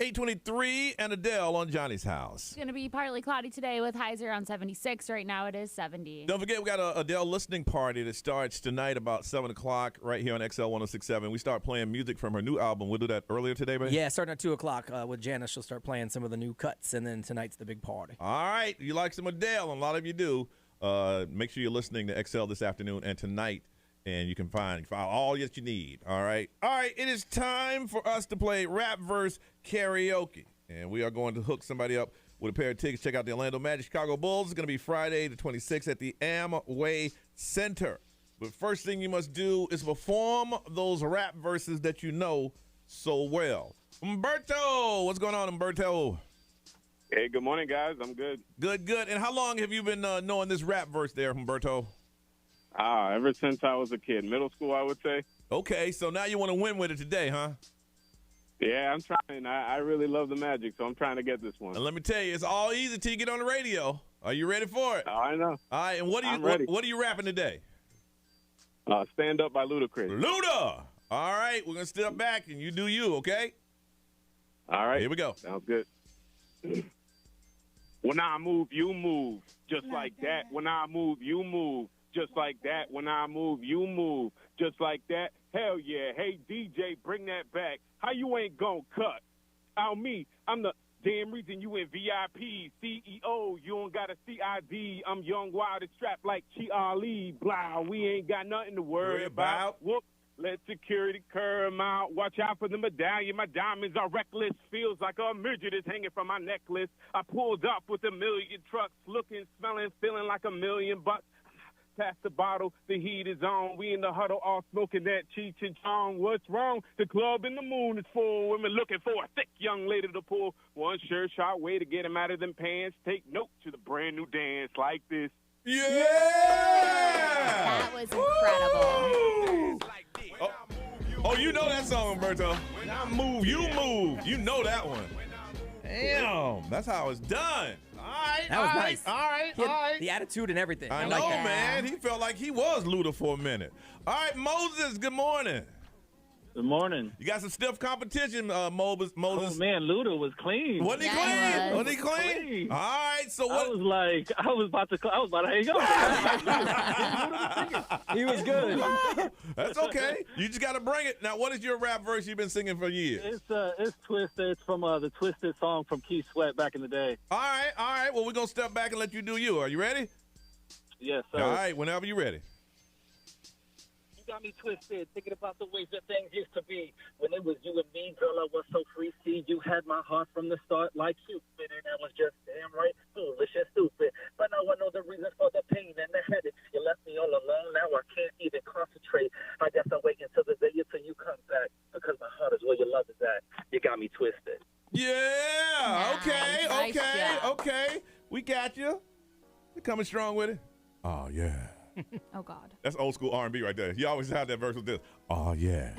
S5: 8:23 and Adele on Johnny's house.
S8: It's going to be partly cloudy today with highs around 76. Right now it is 70.
S5: Don't forget, we got a Adele listening party that starts tonight about 7 o'clock right here on XL 106.7. We start playing music from her new album. We'll do that earlier today, baby?
S7: Yeah, starting at 2 o'clock with Janice. She'll start playing some of the new cuts, and then tonight's the big party.
S5: All right. You like some Adele, and a lot of you do. Make sure you're listening to XL this afternoon and tonight, and you can find all that you need. All right. It is time for us to play Rap Verse Karaoke, and we are going to hook somebody up with a pair of tickets. Check out the Orlando Magic Chicago Bulls. It's going to be Friday the 26th at the Amway Center. But first thing you must do is perform those rap verses that you know so well. Umberto, what's going on, Umberto?
S19: Hey, good morning, guys. I'm good.
S5: Good. And how long have you been knowing this rap verse there, Humberto?
S19: Ever since I was a kid. Middle school, I would say.
S5: Okay, so now you want to win with it today, huh?
S19: Yeah, I'm trying. I really love the Magic, so I'm trying to get this one.
S5: And let me tell you, it's all easy till you get on the radio. Are you ready for it?
S19: Oh, I know.
S5: All right, and what are you rapping today?
S19: Stand Up by Ludacris.
S5: Luda! All right, we're going to step back, and you do you, okay?
S19: All right.
S5: Here we go.
S19: Sounds good. When I move, you move. Just like that. When I move, you move. Just like that. When I move, you move. Just like that. Hell yeah. Hey, DJ, bring that back. How you ain't gonna cut? On me. I'm the damn reason you in VIP. CEO, you don't got a CID. I'm young, wild, and strapped like Chi Ali. Blah, we ain't got nothing to worry about. Whoop. Let security curve out. Watch out for the medallion. My diamonds are reckless. Feels like a midget is hanging from my necklace. I pulled up with 1 million trucks. Looking, smelling, feeling like $1 million bucks. Pass the bottle, the heat is on. We in the huddle all smoking that Cheech and Chong. What's wrong? The club in the moon is full. Women looking for a thick young lady to pull. One sure shot way to get him out of them pants. Take note to the brand new dance like this.
S5: Yeah!
S4: That was incredible.
S5: Oh, you know that song, Umberto. When I move, you move. You know that one. Damn, that's how it's done. All right,
S7: that was nice.
S5: All right.
S7: The attitude and everything.
S5: I
S7: like
S5: know,
S7: that.
S5: man. He felt like he was Luda for a minute. All right, Moses, good morning.
S20: Good morning.
S5: You got some stiff competition, Moses.
S20: Oh, man, Luda was clean.
S5: Wasn't he clean? Wasn't he clean? All right, so what?
S20: I was about to hang up. He was good.
S5: That's okay. You just got to bring it. Now, what is your rap verse you've been singing for years?
S20: It's Twisted. It's from the Twisted song from Keith Sweat back in the day.
S5: All right. Well, we're going to step back and let you do you. Are you ready?
S20: Yes, sir.
S5: All right, whenever you're ready.
S20: Got me twisted, thinking about the ways that things used to be. When it was you and me, girl, I was so free. See, you had my heart from the start like Cupid, and I was just damn right foolish and stupid. But now I know the reasons for the pain and the headache. You left me all alone, now I can't even concentrate. I guess I'm waiting till the day until you come back, because my heart is where your love is at. You got me twisted.
S5: Yeah,
S4: Nice.
S5: Okay. We got you. You're coming strong with it. Oh, yeah.
S4: Oh, God.
S5: That's old school R&B right there. He always had that verse with this. Oh, yeah.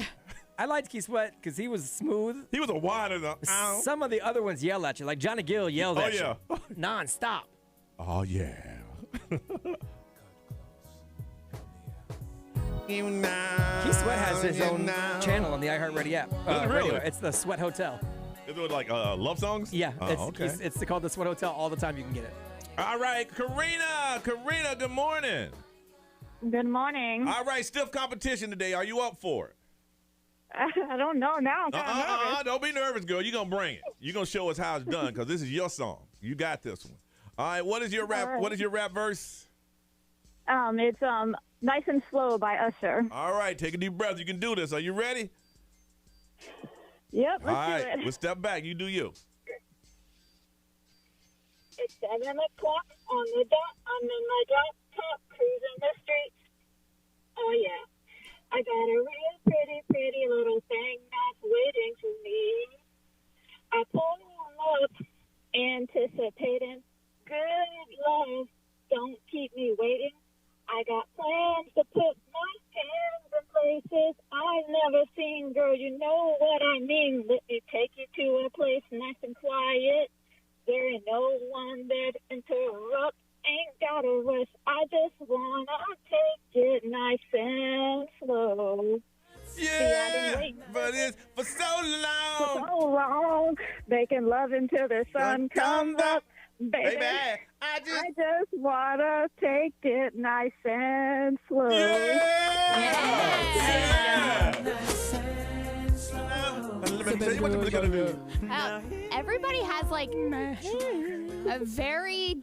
S7: I liked Keith Sweat because he was smooth.
S5: He was a whiner, though.
S7: Some of the other ones yell at you. Like Johnny Gill yelled at you. Non-stop.
S5: Oh, yeah.
S7: Keith Sweat has his own channel on the iHeartRadio app.
S5: Really?
S7: Radio. It's the Sweat Hotel.
S5: Is it like love songs?
S7: Yeah.
S5: Oh,
S7: It's called the Sweat Hotel all the time. You can get it.
S5: All right, Karina, good morning.
S11: Good morning.
S5: All right, stiff competition today. Are you up for it?
S11: I don't know now. I'm kind of nervous.
S5: Don't be nervous, girl. You're going to bring it. You're going to show us how it's done because this is your song. You got this one. All right, what is your rap?
S11: Right.
S5: What is your rap verse?
S11: It's Nice and Slow by Usher.
S5: All right, take a deep breath. You can do this. Are you ready?
S11: Yep,
S5: All
S11: let's
S5: right,
S11: do it.
S5: we'll step back. You do you.
S11: It's 7 o'clock on the dot. I'm in my drop top, cruising the streets. Oh, yeah. I got a real pretty little thing that's waiting for me. I pull up, anticipating good love. Don't keep me waiting. I got plans to put my hands in places I've never seen. Girl, you know what I mean. Let me take you to a place nice and quiet. There ain't no one that interrupts. Ain't gotta rush. I just wanna take it nice and slow.
S5: Yeah, but it's for so long.
S11: For so long, till the sun comes up. Baby,
S5: I
S11: just wanna take it nice and slow.
S5: Let me tell you what you're gonna do.
S4: Everybody has like a very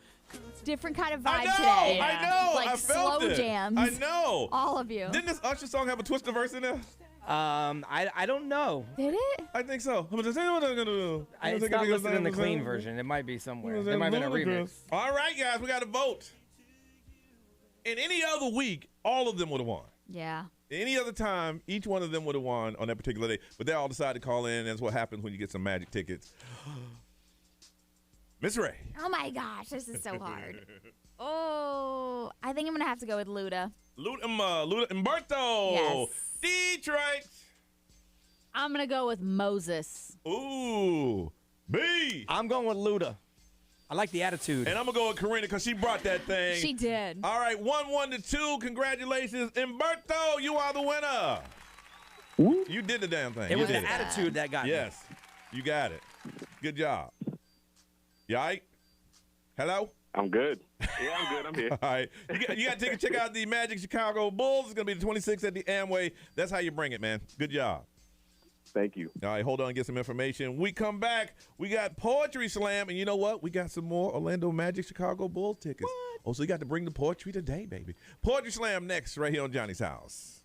S4: different kind of vibe today.
S5: I know.
S4: Like
S5: I felt
S4: slow
S5: it.
S4: jams.
S5: I know.
S4: All of you.
S5: Didn't this Usher song have a Twister verse in there?
S7: I don't know.
S4: Did it?
S5: I think so.
S7: It's not listed in the clean version. It might be somewhere. There might have been a remix.
S5: All right, guys, we got to vote. In any other week, all of them would have won.
S4: Yeah.
S5: Any other time, each one of them would have won on that particular day. But they all decided to call in. That's what happens when you get some magic tickets. Miss Ray.
S4: Oh my gosh, this is so hard. Oh, I think I'm gonna have to go with Luda.
S5: Luda Umberto.
S4: Yes.
S5: Detroit.
S8: I'm gonna go with Moses.
S5: Ooh. B.
S7: I'm going with Luda. I like the attitude.
S5: And I'm going to go with Karina because she brought that thing.
S4: She did.
S5: All right, 1-1 to 2. Congratulations. Umberto, you are the winner. You did the damn thing.
S7: It was the attitude that got me.
S5: Yes, you got it. Good job. You all right? Hello?
S19: I'm good. Yeah, I'm good. I'm here.
S5: All right. You got to take a check out the Magic Chicago Bulls. It's going to be the 26th at the Amway. That's how you bring it, man. Good job.
S19: Thank you.
S5: All right, hold on and get some information. We come back. We got Poetry Slam, and you know what? We got some more Orlando Magic Chicago Bulls tickets. What? Oh, so you got to bring the poetry today, baby. Poetry Slam next, right here on Johnny's House.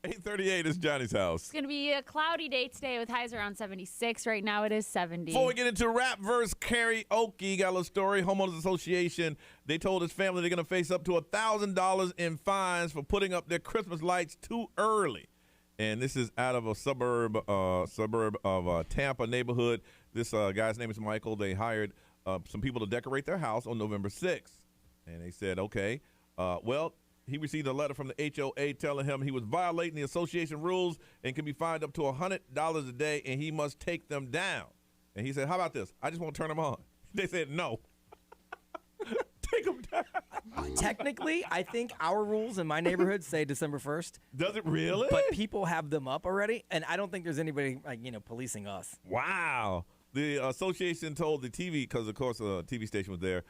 S5: 8:38 is Johnny's house.
S8: It's going to be a cloudy day today with highs around 76. Right now it is 70.
S5: Before we get into rap verse karaoke, got a little story. Homeowners Association, they told his family they're going to face up to $1,000 in fines for putting up their Christmas lights too early. And this is out of a suburb of Tampa neighborhood. This guy's name is Michael. They hired some people to decorate their house on November 6th. And they said, okay, well, he received a letter from the HOA telling him he was violating the association rules and can be fined up to $100 a day, and he must take them down. And he said, how about this? I just want to turn them on. They said, no. Take them down.
S7: Technically, I think our rules in my neighborhood say December 1st.
S5: Does it really?
S7: But people have them up already, and I don't think there's anybody policing us.
S5: Wow. The association told the TV, because of course the TV station was there,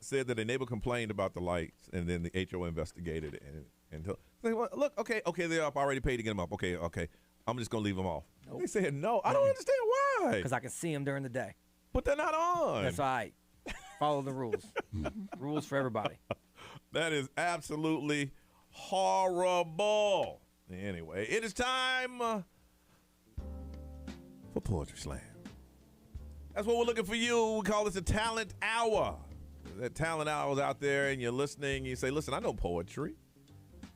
S5: said that a neighbor complained about the lights, and then the HO investigated it. And well, look, okay, they're up. I already paid to get them up. Okay, I'm just going to leave them off. Nope. They said no. I don't understand why.
S7: Because I can see them during the day.
S5: But they're not on.
S7: That's right. Follow the rules. Rules for everybody.
S5: That is absolutely horrible. Anyway, it is time for Poetry Slam. That's what we're looking for you. We call this a talent hour. That talent hour is out there, and you're listening. You say, listen, I know poetry.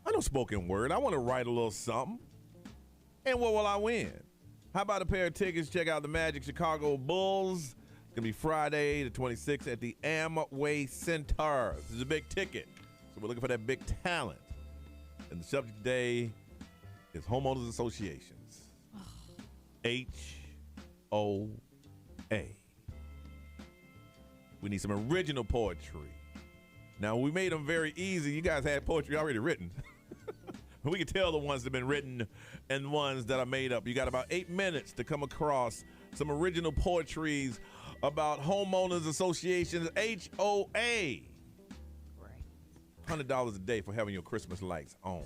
S5: I know spoken word. I want to write a little something. And what will I win? How about a pair of tickets? Check out the Magic Chicago Bulls. It's going to be Friday the 26th at the Amway Center. This is a big ticket. So we're looking for that big talent. And the subject today is Homeowners Associations. HOA. We need some original poetry. Now, we made them very easy. You guys had poetry already written. We can tell the ones that have been written and the ones that are made up. You got about 8 minutes to come across some original poetries about Homeowners Associations, HOA. Right. $100 a day for having your Christmas lights on.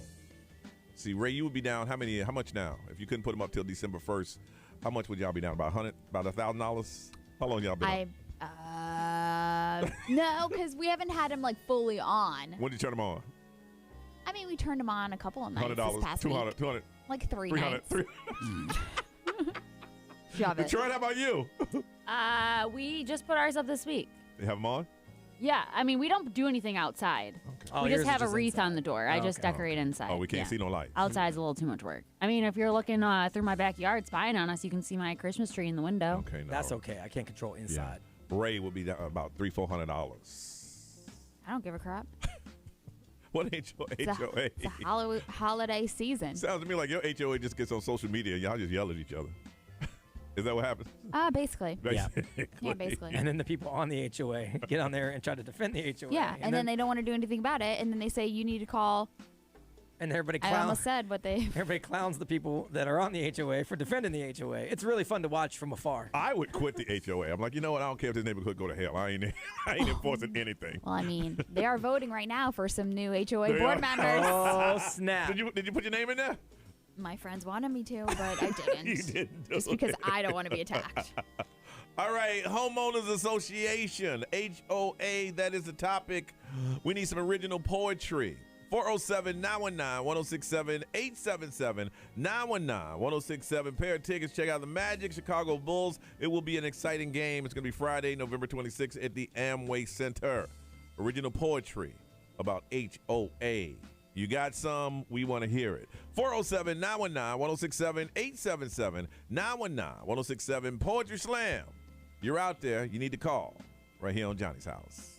S5: See, Ray, you would be down how much now? If you couldn't put them up till December 1st, how much would y'all be down? About $1,000? How long y'all been up?
S4: No, because we haven't had them like fully on.
S5: When did you turn them on?
S4: I mean, we turned them on a couple of nights
S5: $100,
S4: this past
S5: $200,
S4: week.
S5: $200,
S4: like 3
S5: $300,
S4: nights.
S5: Shove it. Detroit, how about you?
S8: We just put ours up this week.
S5: They have them on?
S8: Yeah, I mean, we don't do anything outside.
S5: Okay.
S8: We just have a wreath on the door. I just
S5: okay.
S8: decorate inside.
S5: Oh, we can't see no lights.
S8: Outside's a little too much work. I mean, if you're looking through my backyard spying on us, you can see my Christmas tree in the window.
S5: Okay, no.
S7: That's okay. I can't control inside.
S5: Yeah. Ray would be down about $300-400.
S4: I don't give a crap.
S5: What HOA?
S4: It's a holiday season.
S5: Sounds to me like your HOA just gets on social media and y'all just yell at each other. Is that what happens?
S4: Basically.
S7: Yeah.
S4: Yeah, basically.
S7: And then the people on the HOA get on there and try to defend the HOA.
S4: Yeah, and then they don't want to do anything about it, and then they say you need to call.
S7: And everybody
S4: I almost said what they.
S7: Everybody clowns the people that are on the HOA for defending the HOA. It's really fun to watch from afar.
S5: I would quit the HOA. I'm like, you know what? I don't care if this neighborhood go to hell. I ain't enforcing anything.
S4: Well, I mean, they are voting right now for some new HOA board members.
S7: Oh, snap.
S5: Did you put your name in there?
S4: My friends wanted me to, but I didn't.
S5: You didn't.
S4: Just because I don't want to be attacked.
S5: All right, Homeowners Association, HOA, that is the topic. We need some original poetry. 407-919-1067, 877-919-1067. Pair of tickets. Check out the Magic Chicago Bulls. It will be an exciting game. It's going to be Friday, November 26th at the Amway Center. Original poetry about HOA. You got some? We want to hear it. 407-919-1067, 877-919-1067. Poetry Slam. You're out there. You need to call right here on Johnny's House.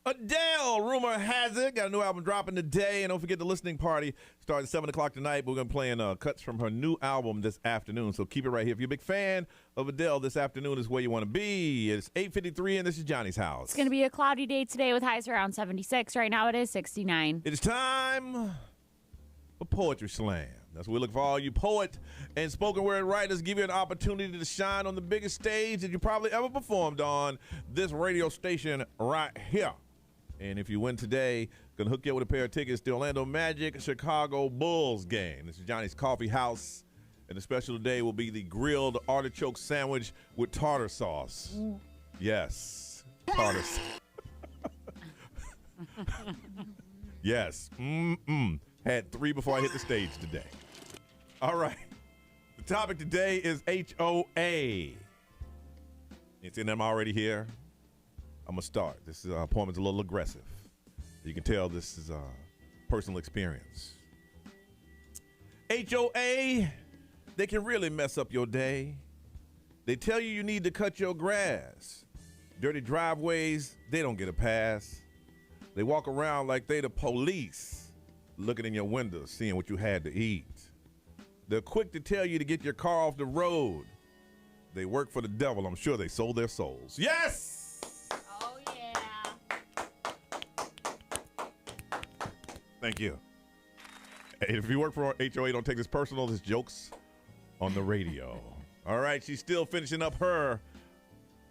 S5: Adele, rumor has it, got a new album dropping today. And don't forget the listening party starts at 7 o'clock tonight. We're going to be playing cuts from her new album this afternoon. So keep it right here. If you're a big fan of Adele, this afternoon is where you want to be. It's 8:53, and this is Johnny's house.
S8: It's going to be a cloudy day today with highs around 76. Right now it is 69.
S5: It is time for Poetry Slam. That's what we look for all you poet and spoken word writers. Give you an opportunity to shine on the biggest stage that you probably ever performed on, this radio station right here. And if you win today, gonna hook you up with a pair of tickets to Orlando Magic Chicago Bulls game. This is Johnny's Coffee House, and the special today will be the grilled artichoke sandwich with tartar sauce. Yes, tartar sauce. Yes. Had 3 before I hit the stage today. All right. The topic today is HOA. You seen them already here? I'm going to start. This appointment's a little aggressive. You can tell this is a personal experience. HOA, they can really mess up your day. They tell you need to cut your grass. Dirty driveways, they don't get a pass. They walk around like they the police, looking in your windows, seeing what you had to eat. They're quick to tell you to get your car off the road. They work for the devil. I'm sure they sold their souls. Yes!
S8: Oh, yeah.
S5: Thank you. Hey, if you work for HOA, don't take this personal. This jokes on the radio. All right, she's still finishing up her.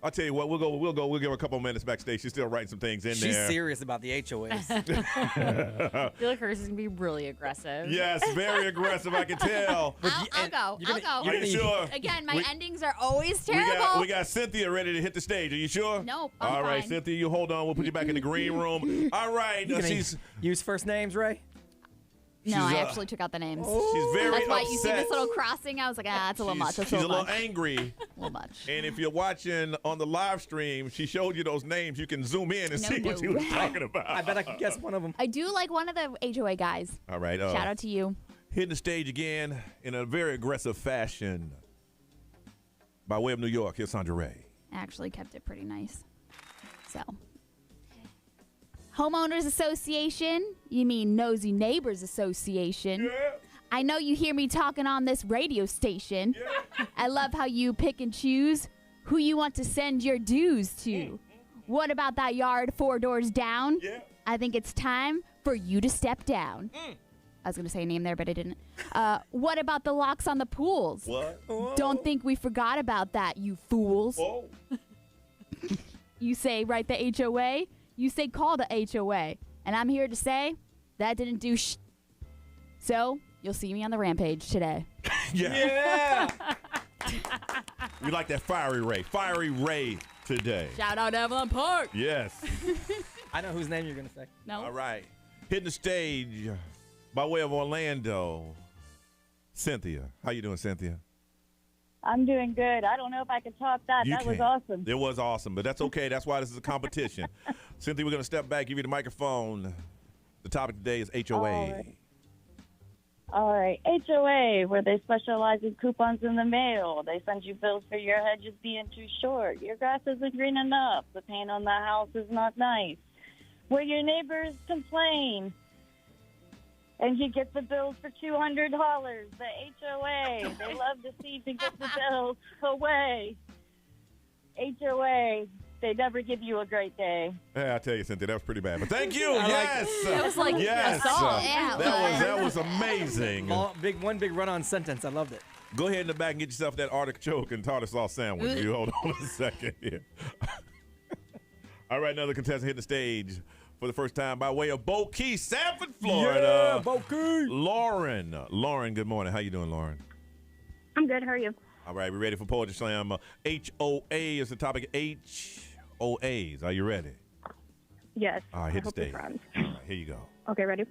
S5: I'll tell you what, we'll give her a couple minutes backstage. She's still writing some things in
S7: She's
S5: there.
S7: She's serious about the HOAs.
S8: I feel like hers is going to be really aggressive.
S5: Yes, very aggressive, I can tell.
S4: I'll go.
S5: Are you sure?
S4: Again, my endings are always terrible.
S5: We got Cynthia ready to hit the stage. Are you sure?
S4: Nope,
S5: All right,
S4: fine.
S5: Cynthia, you hold on. We'll put you back in the green room. All right.
S7: She's use first names, Ray?
S4: No, I actually took out the names.
S5: She's very
S4: That's why
S5: upset.
S4: you see this little crossing. I was like, that's a little much.
S5: She's a little angry.
S4: A little much.
S5: And if you're watching on the live stream, she showed you those names. You can zoom in and see what she was talking about.
S7: I bet I can guess one of them.
S4: I do like one of the HOA guys.
S5: All right.
S4: Shout out to you.
S5: Hitting the stage again in a very aggressive fashion. By way of New York, here's Sandra Ray.
S4: I actually kept it pretty nice. So. Homeowners Association, you mean Nosy Neighbors Association.
S5: Yeah.
S4: I know you hear me talking on this radio station. Yeah. I love how you pick and choose who you want to send your dues to. What about that yard 4 doors down?
S5: Yeah.
S4: I think it's time for you to step down. I was going to say a name there, but I didn't. What about the locks on the pools?
S5: What?
S4: Don't think we forgot about that, you fools.
S5: Whoa.
S4: You say write the HOA. You say call the HOA, and I'm here to say that didn't do So, you'll see me on the rampage today.
S5: Yeah. We like that fiery Ray today.
S4: Shout out Avalon Park.
S5: Yes.
S7: I know whose name you're going to say.
S4: No.
S5: All right. Hitting the stage by way of Orlando, Cynthia. How you doing, Cynthia?
S11: I'm doing good. I don't know if I can top that. That was awesome.
S5: It was awesome, but that's okay. That's why this is a competition. Cynthia, we're going to step back, give you the microphone. The topic today is HOA.
S11: All right. HOA, where they specialize in coupons in the mail. They send you bills for your hedges being too short. Your grass isn't green enough. The paint on the house is not nice. Where your neighbors complain. And you get the bills for $200. The HOA. They love to see to get the bills away. HOA. They never give you a great day.
S5: Yeah, I tell you, Cynthia, that was pretty bad. But thank you.
S7: Yes.
S4: That was like
S5: yes.
S4: a song. Yeah,
S5: that was amazing.
S7: One big run-on sentence. I loved it.
S5: Go ahead in the back and get yourself that artichoke and tartar sauce sandwich. You hold on a second here. All right, another contestant hitting the stage for the first time by way of Bokey, Sanford, Florida.
S7: Yeah, Bokey.
S5: Lauren, good morning. How you doing, Lauren?
S11: I'm good. How are you?
S5: All right, we're ready for Poetry Slam. HOA is the topic. HOAs. Are you ready?
S11: Yes.
S5: All right, hit the stage. All right, here you go.
S11: Okay, ready?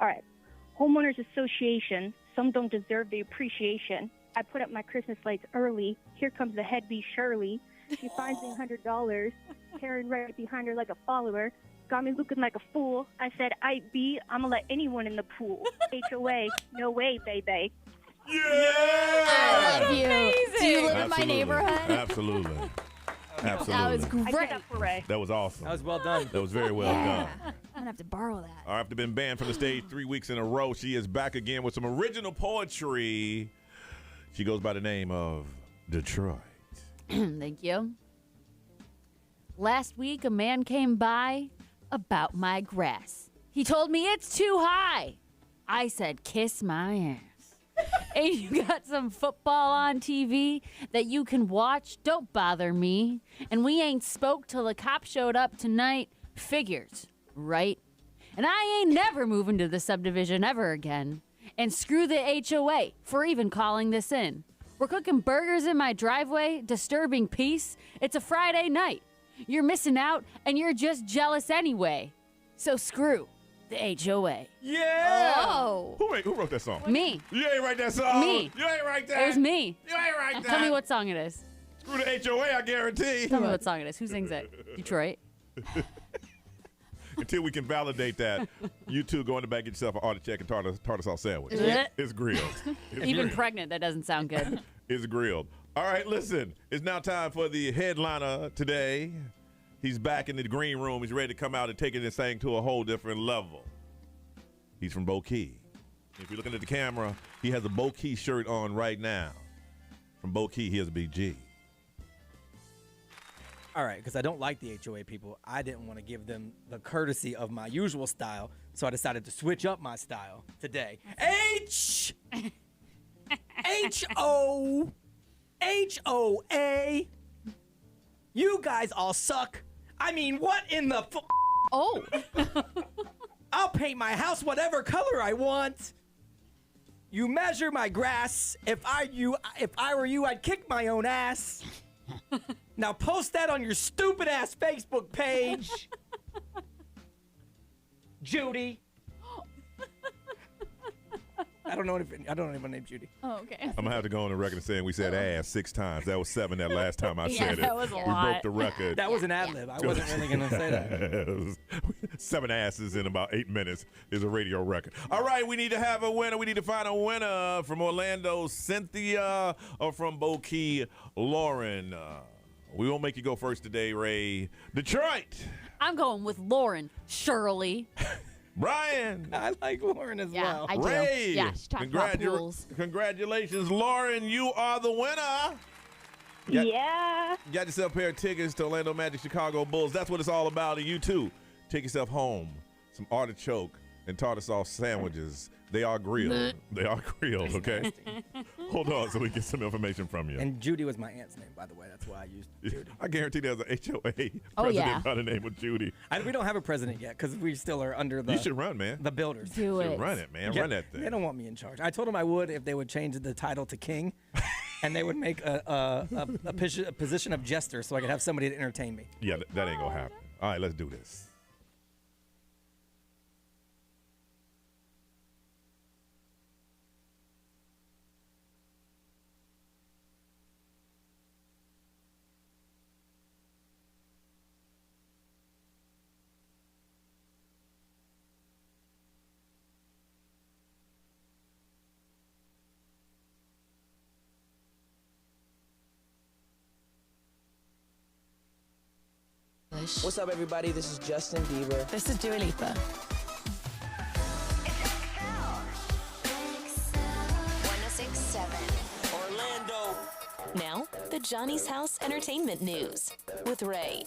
S11: All right. Homeowners Association. Some don't deserve the appreciation. I put up my Christmas lights early. Here comes the head bee Shirley. She finds me $100. Carrying right behind her like a follower. Got me looking like a fool. I said, I'm going to let anyone in the pool. HOA, no way, baby.
S5: Yeah!
S4: I love you.
S8: Amazing.
S4: Do you live in my neighborhood?
S5: Absolutely. Absolutely.
S4: That was
S11: I
S4: great.
S11: did that for Ray.
S5: That was awesome.
S7: That was well done.
S5: That was very well done.
S4: I'm gonna have to borrow that.
S5: After being banned from the stage 3 weeks in a row, she is back again with some original poetry. She goes by the name of Detroit.
S8: Thank you. Last week, a man came by about my grass. He told me it's too high. I said, kiss my ass. And you got some football on TV that you can watch? Don't bother me. And we ain't spoke till the cop showed up tonight. Figures, right? And I ain't never moving to the subdivision ever again. And screw the HOA for even calling this in. We're cooking burgers in my driveway, disturbing peace. It's a Friday night. You're missing out, and you're just jealous anyway. So screw the HOA.
S5: Yeah!
S4: Oh.
S5: Who wrote that song?
S8: Me.
S5: You ain't write that song.
S8: Me.
S5: You ain't write that.
S8: It was me.
S5: You ain't write that.
S8: Tell me what song it is.
S5: Screw the HOA, I guarantee.
S8: Tell me what song it is. Who sings it? Detroit.
S5: Until we can validate that, you two go in the back, get yourself an artichoke and tartar sauce sandwich. It's grilled. It's
S8: Even
S5: grilled.
S8: pregnant, that doesn't sound good.
S5: It's grilled. All right, listen. It's now time for the headliner today. He's back in the green room. He's ready to come out and take it and sing to a whole different level. He's from Bo-Key. If you're looking at the camera, he has a Bo-Key shirt on right now. From Bo-Key, here's BG.
S7: All right, because I don't like the HOA people, I didn't want to give them the courtesy of my usual style, so I decided to switch up my style today. HOA. You guys all suck. I mean, what in the
S4: Oh.
S7: I'll paint my house whatever color I want. You measure my grass. If I were you, I'd kick my own ass. Now post that on your stupid ass Facebook page. Judy. I don't know anyone named Judy.
S4: Oh, okay.
S5: I'm going to have to go on the record saying we said ass 6 times. That was 7 that last time I said it.
S8: that was a
S5: we
S8: lot.
S5: broke the record.
S7: That was an ad lib. I wasn't really going to say that.
S5: 7 asses in about 8 minutes is a radio record. All right, we need to have a winner. We need to find a winner from Orlando, Cynthia, or from Bo-Key, Lauren. We won't make you go first today, Ray. Detroit.
S8: I'm going with Lauren Shirley.
S5: Brian.
S7: I like Lauren as well.
S4: I do.
S5: Ray.
S4: Yeah, she talked about pools.
S5: Congratulations, Lauren. You are the winner.
S11: Yeah.
S5: Got yourself a pair of tickets to Orlando Magic Chicago Bulls. That's what it's all about. And you too. Take yourself home. Some artichoke and tartar sauce sandwiches. They are grilled. They are grilled, okay? Hold on so we get some information from you.
S7: And Judy was my aunt's name, by the way. That's why I used Judy.
S5: I guarantee there's an HOA president
S4: yeah.
S5: by the name of Judy.
S7: We don't have a president yet because we still are under the.
S5: You should run, man.
S7: The builders.
S4: Do
S5: You
S4: it.
S5: should run it, man.
S7: Yeah,
S5: Run that thing.
S7: They don't want me in charge. I told them I would if they would change the title to king, and they would make a position of jester so I could have somebody to entertain me.
S5: Yeah, that ain't going to happen. All right, let's do this.
S13: What's up, everybody? This is Justin Bieber.
S12: This is Dua Lipa.
S6: 106.7 Orlando. Now, the Johnny's House Entertainment News with Ray.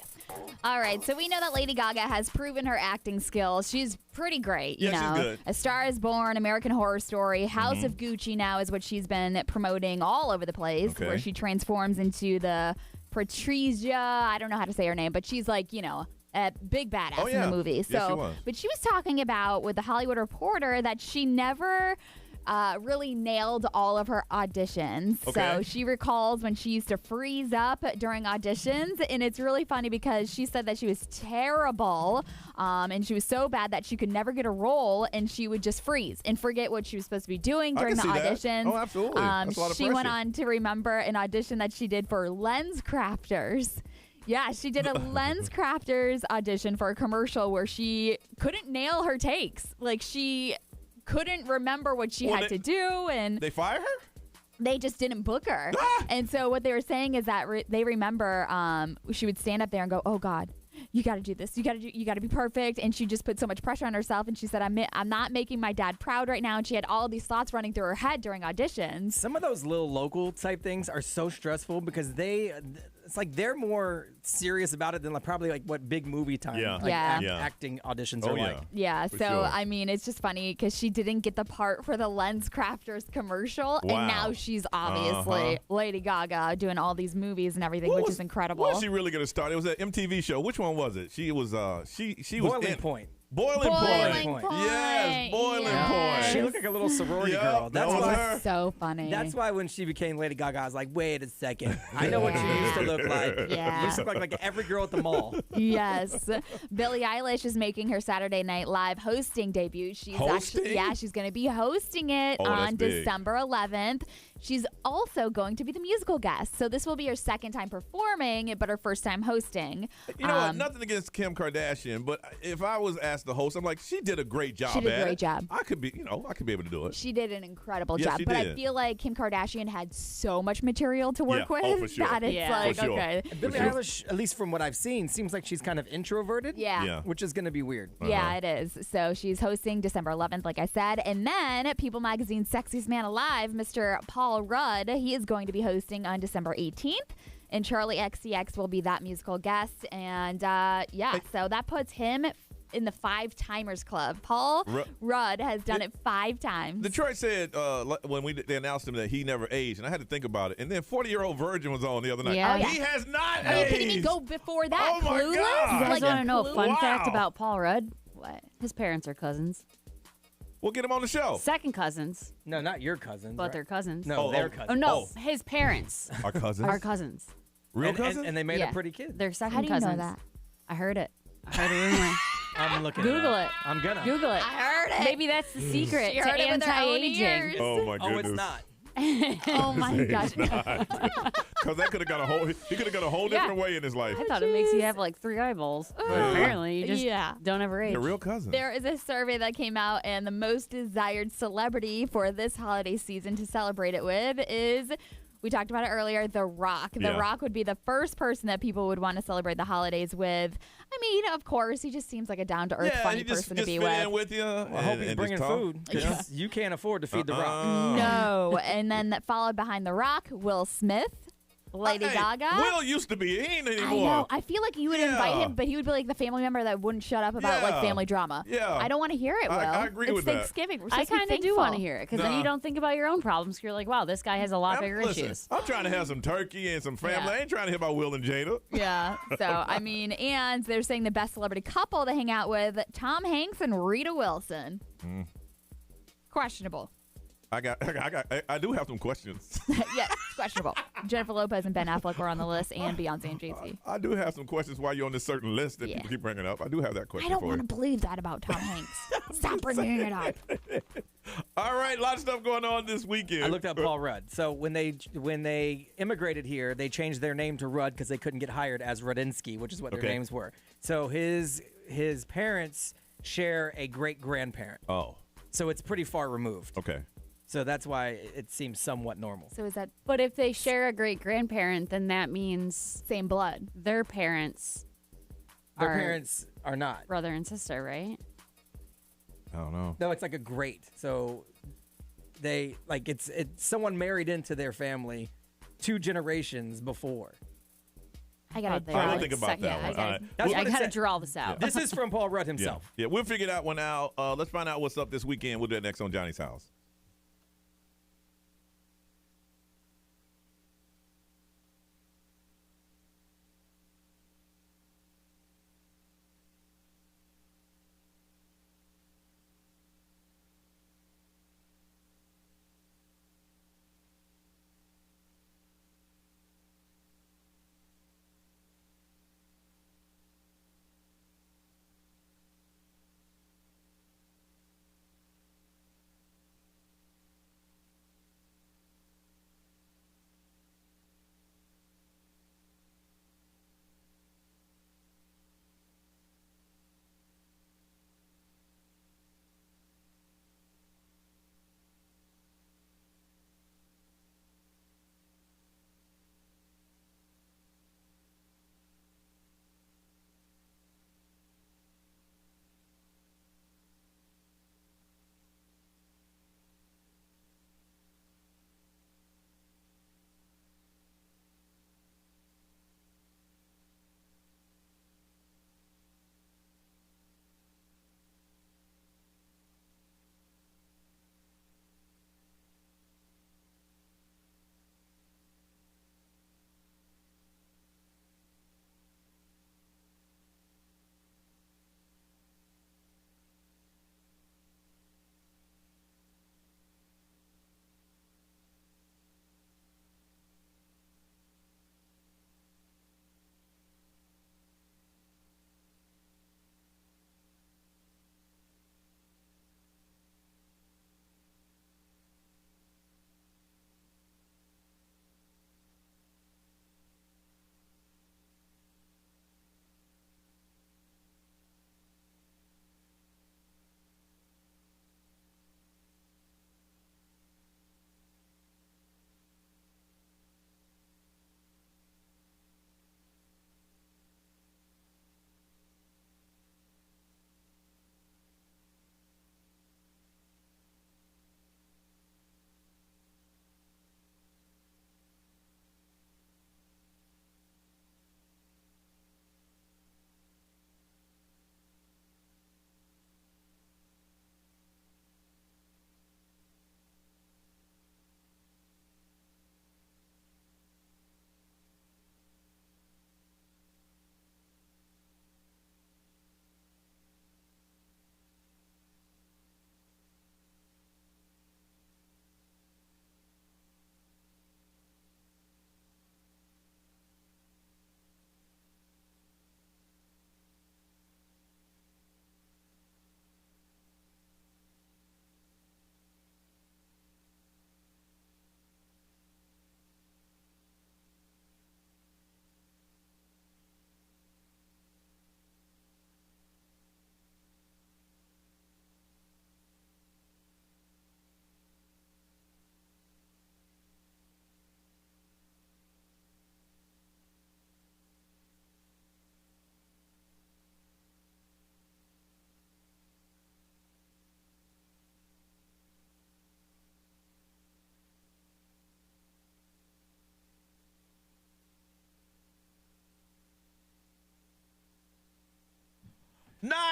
S4: All right, so we know that Lady Gaga has proven her acting skills. She's pretty great, you know.
S5: She's good.
S4: A Star is Born, American Horror Story, House of Gucci now is what she's been promoting all over the place, where she transforms into the Patricia, I don't know how to say her name, but she's like, you know, a big badass in the movie. So,
S5: yes, she was.
S4: But she was talking about with the Hollywood Reporter that she never really nailed all of her auditions.
S5: Okay.
S4: So she recalls when she used to freeze up during auditions, and it's really funny because she said that she was terrible, and she was so bad that she could never get a role, and she would just freeze and forget what she was supposed to be doing during the auditions.
S5: Oh, absolutely. That's a lot of
S4: she went
S5: pressure.
S4: on to remember an audition that she did for Lens Crafters. Yeah, she did a Lens Crafters audition for a commercial where she couldn't nail her takes. Like, she couldn't remember what she had to do, and
S5: they fire her?
S4: they just didn't book her. And so what they were saying is that they remember she would stand up there and go, "Oh God, you got to do this. You got to be perfect." And she just put so much pressure on herself. And she said, I'm not making my dad proud right now. And she had all these thoughts running through her head during auditions.
S7: Some of those little local type things are so stressful because it's like they're more serious about it than probably like what big movie time acting auditions are like.
S4: Yeah,
S7: For
S4: so
S7: sure.
S4: I mean, it's just funny because she didn't get the part for the Lens Crafters commercial, and now she's obviously Lady Gaga doing all these movies and everything, which is incredible.
S5: Where was she really going to start? It was an MTV show. Which one was it? She was she was
S7: Boiling Point.
S5: Boiling Point. Yes, Boiling Point.
S7: She looked like a little sorority girl.
S5: That was her.
S4: So funny.
S7: That's why when she became Lady Gaga, I was like, wait a second. I know what she used to look like.
S4: Yeah.
S7: You used to look like every girl at the mall.
S4: Yes. Billie Eilish is making her Saturday Night Live hosting debut. She's she's going to be hosting it on December 11th. She's also going to be the musical guest. So this will be her second time performing, but her first time hosting.
S5: You know what? Nothing against Kim Kardashian, but if I was asked to host, I'm like, she did a great job.
S4: She did a great job.
S5: I could be able to do it.
S4: She did an incredible
S5: Yes,
S4: job.
S5: she
S4: But
S5: did.
S4: I feel like Kim Kardashian had so much material to work with
S5: for sure.
S4: that it's like,
S5: For sure.
S4: okay.
S7: Billie Eilish, at least from what I've seen, seems like she's kind of introverted.
S4: Yeah.
S7: Which is going to be weird.
S4: Yeah, it is. So she's hosting December 11th, like I said. And then People Magazine's Sexiest Man Alive, Mr. Paul Rudd, he is going to be hosting on December 18th. And Charlie XCX will be that musical guest. And so that puts him in the 5-timers club. Paul Rudd has done it 5 times.
S5: Detroit said when they announced him that he never aged, and I had to think about it. And then 40-year-old Virgin was on the other night.
S4: Yeah.
S5: He has not
S4: Are you kidding me?
S5: aged.
S4: Go before that.
S5: Oh, my
S4: Clueless?
S5: God.
S8: You guys want to know a fun fact
S5: Wow.
S8: about Paul Rudd?
S4: What?
S8: His parents are cousins.
S5: We'll get him on the show.
S8: Second cousins.
S7: No, not your cousins.
S8: But
S7: right?
S8: they're cousins.
S7: No, they're cousins.
S8: Oh, no. His parents
S5: Our cousins.
S8: are cousins.
S5: Real cousins?
S7: And they made a pretty kid.
S8: They're second
S4: How do you
S8: cousins.
S4: know that?
S8: I heard it. I heard a rumor.
S7: I'm looking
S8: Google
S7: it.
S8: it.
S7: I'm gonna.
S8: Google it.
S4: I heard it.
S8: Maybe that's the secret
S4: She
S8: to
S4: heard it with her own
S8: anti-aging.
S4: ears.
S5: Oh, my
S7: Oh,
S5: goodness.
S7: it's not.
S4: Oh my gosh.
S5: Because that could have got he could have gone a whole different way in his life.
S8: I thought it makes you have like 3 eyeballs. But apparently you just don't ever age.
S5: They're real cousins.
S4: There is a survey that came out, and the most desired celebrity for this holiday season to celebrate it with is, we talked about it earlier, The Rock. The Rock would be the first person that people would want to celebrate the holidays with. I mean, of course, he just seems like a down-to-earth, funny person to be
S5: fit in
S4: with.
S5: with you.
S7: Well, I hope he's bringing food because you can't afford to feed The Rock.
S4: No. And then followed behind The Rock, Will Smith, Lady Gaga.
S5: Will used to be. He ain't anymore.
S4: I know. I feel like you would invite him, but he would be like the family member that wouldn't shut up about like family drama.
S5: Yeah.
S4: I don't want to hear it, Will.
S5: I agree
S4: it's
S5: with that.
S4: Thanksgiving. We're
S8: I
S4: supposed to be
S8: kind of do
S4: thankful.
S8: want to hear it because then you don't think about your own problems. You're like, wow, this guy has a lot bigger
S5: Listen,
S8: issues.
S5: I'm trying to have some turkey and some family. I ain't trying to hear about Will and Jada.
S4: Yeah. So, I mean, and they're saying the best celebrity couple to hang out with, Tom Hanks and Rita Wilson. Questionable.
S5: I do have some questions.
S4: Yes, it's questionable. Jennifer Lopez and Ben Affleck were on the list, and Beyonce and Jay-Z.
S5: I do have some questions while you're on this certain list that people keep bringing up. I do have that question
S4: I don't
S5: for
S4: want
S5: you.
S4: to believe that about Tom Hanks. Stop bringing it up.
S5: All right, a lot of stuff going on this weekend.
S7: I looked up Paul Rudd. So when they immigrated here, they changed their name to Rudd because they couldn't get hired as Rudinsky, which is what their names were. So his parents share a great grandparent.
S5: Oh.
S7: So it's pretty far removed.
S5: Okay.
S7: So that's why it seems somewhat normal.
S4: So is that?
S8: But if they share a great grandparent, then that means
S4: same blood.
S8: Their parents
S7: are not
S8: brother and sister, right?
S5: I don't know.
S7: No, it's like a great. So they like it's someone married into their family 2 generations before.
S4: I gotta
S5: think about that one.
S8: I gotta draw this out.
S7: This is from Paul Rudd himself.
S5: Yeah, we'll figure that one out. Let's find out what's up this weekend. We'll do it next on Johnny's House.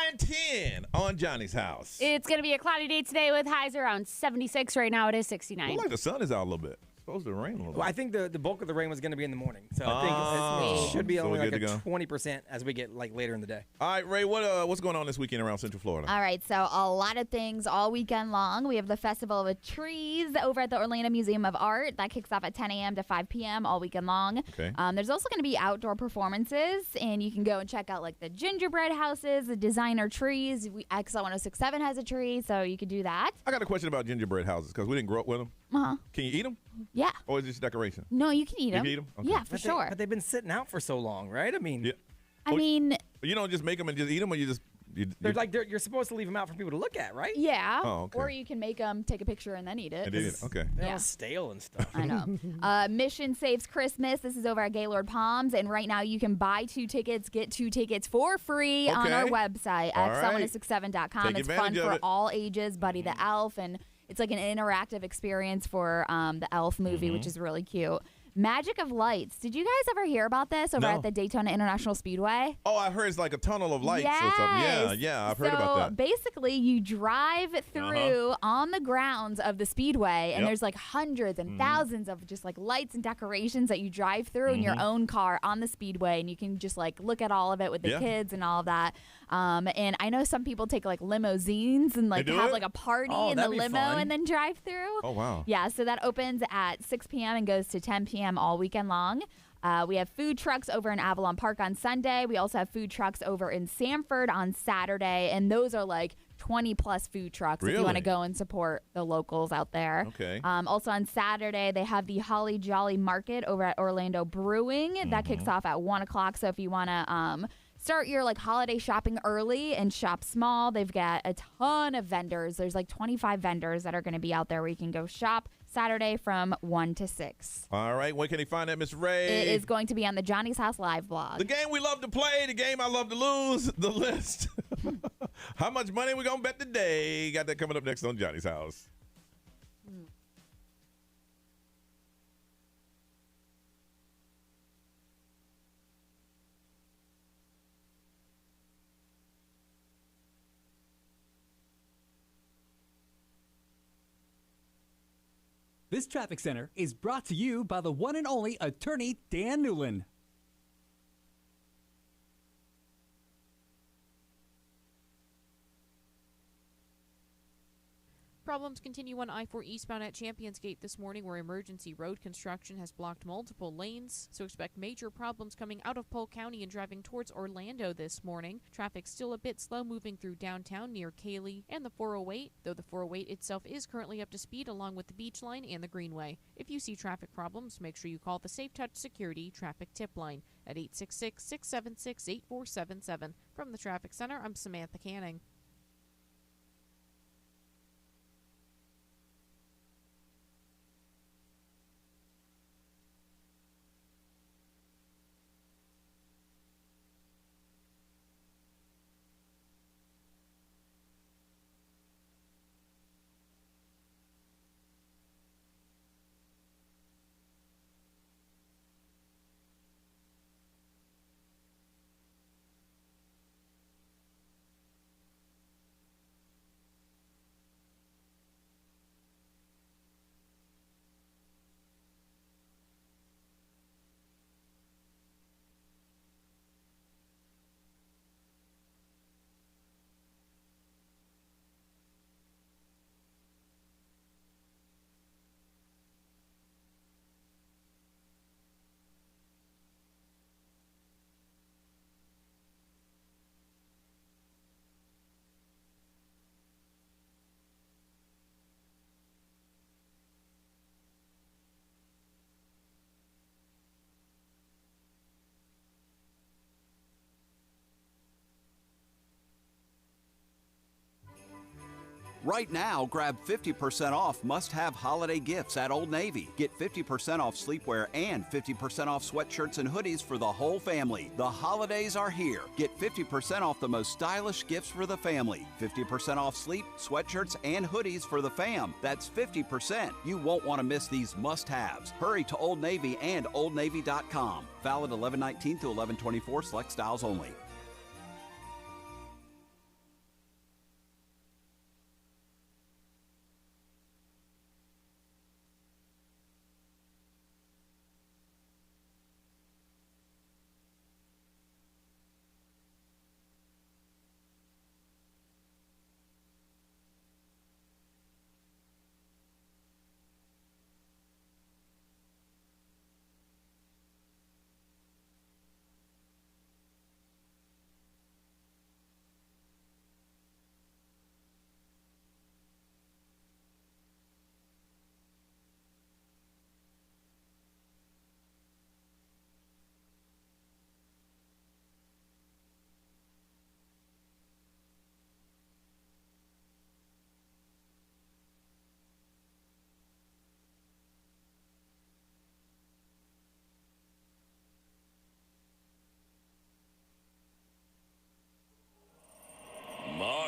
S5: and 10 on Johnny's house.
S8: It's going to be a cloudy day today with highs around 76. Right now it is 69.
S5: Looks like the sun is out a little bit. Supposed to rain a little bit.
S7: Well, I think the bulk of the rain was going to be in the morning, so I think it should be only like a 20% as we get like later in the day.
S5: All right, Ray, what's going on this weekend around Central Florida?
S4: All right, so a lot of things all weekend long. We have the Festival of Trees over at the Orlando Museum of Art. That kicks off at 10 a.m. to 5 p.m. all weekend long.
S5: Okay.
S4: There's also going to be outdoor performances, and you can go and check out like the gingerbread houses, the designer trees. XL 1067 has a tree, so you could do that.
S5: I got a question about gingerbread houses because we didn't grow up with them.
S4: Uh-huh.
S5: Can you eat them?
S4: Yeah.
S5: Or is it just decoration?
S4: No, you can eat them.
S5: You can eat them? Okay.
S4: Yeah, for sure.
S7: But they've been sitting out for so long, right? I mean,
S4: I mean,
S5: you don't just make them and just eat them, or you just
S7: you're supposed to leave them out for people to look at, right?
S4: yeah.
S5: Oh, okay.
S4: Or you can make them take a picture and then eat it.
S5: Okay.
S7: They're all stale and stuff.
S4: I know. Mission Saves Christmas. This is over at Gaylord Palms, and right now you can buy 2 tickets, get 2 tickets for free on our website, xl1067.com.
S5: Take
S4: It's fun
S5: advantage of
S4: for
S5: it.
S4: all ages. Buddy the Elf, and it's like an interactive experience for the Elf movie, which is really cute. Magic of Lights. Did you guys ever hear about this over at the Daytona International Speedway?
S5: Oh, I heard it's like a tunnel of lights or something. Yeah, I've heard about that.
S4: Basically, you drive through on the grounds of the speedway, and there's like hundreds and thousands of just like lights and decorations that you drive through in your own car on the speedway, and you can just like look at all of it with the kids and all of that. And I know some people take like limousines and like have like a party in the limo and then drive through.
S5: Oh, wow.
S4: Yeah, so that opens at 6 p.m. and goes to 10 p.m. all weekend long. We have food trucks over in Avalon Park on Sunday. We also have food trucks over in Sanford on Saturday, and those are like 20-plus food trucks if you want to go and support the locals out there.
S5: Okay.
S4: Also on Saturday, they have the Holly Jolly Market over at Orlando Brewing. That kicks off at 1 o'clock, so if you want to start your like holiday shopping early and shop small, they've got a ton of vendors. There's like 25 vendors that are going to be out there where you can go shop Saturday from 1 to 6.
S5: All right, where can they find that, Miss Ray?
S4: It is going to be on the Johnny's House Live blog.
S5: The game we love to play, the game I love to lose, the list. How much money we gonna bet today? Got that coming up next on Johnny's House.
S14: This traffic center is brought to you by the one and only attorney Dan Newland.
S15: Problems continue on I-4 eastbound at Champions Gate this morning, where emergency road construction has blocked multiple lanes. So expect major problems coming out of Polk County and driving towards Orlando this morning. Traffic's still a bit slow moving through downtown near Cayley and the 408, though the 408 itself is currently up to speed along with the Beach Line and the Greenway. If you see traffic problems, make sure you call the Safe Touch Security Traffic Tip Line at 866-676-8477. From the Traffic Center, I'm Samantha Canning.
S21: Right now, grab 50% off must-have holiday gifts at Old Navy. Get 50% off sleepwear and 50% off sweatshirts and hoodies for the whole family. The holidays are here. Get 50% off the most stylish gifts for the family. 50% off sleep, sweatshirts, and hoodies for the fam. That's 50%. You won't want to miss these must-haves. Hurry to Old Navy and OldNavy.com. Valid 11/19 to 11/24, select styles only.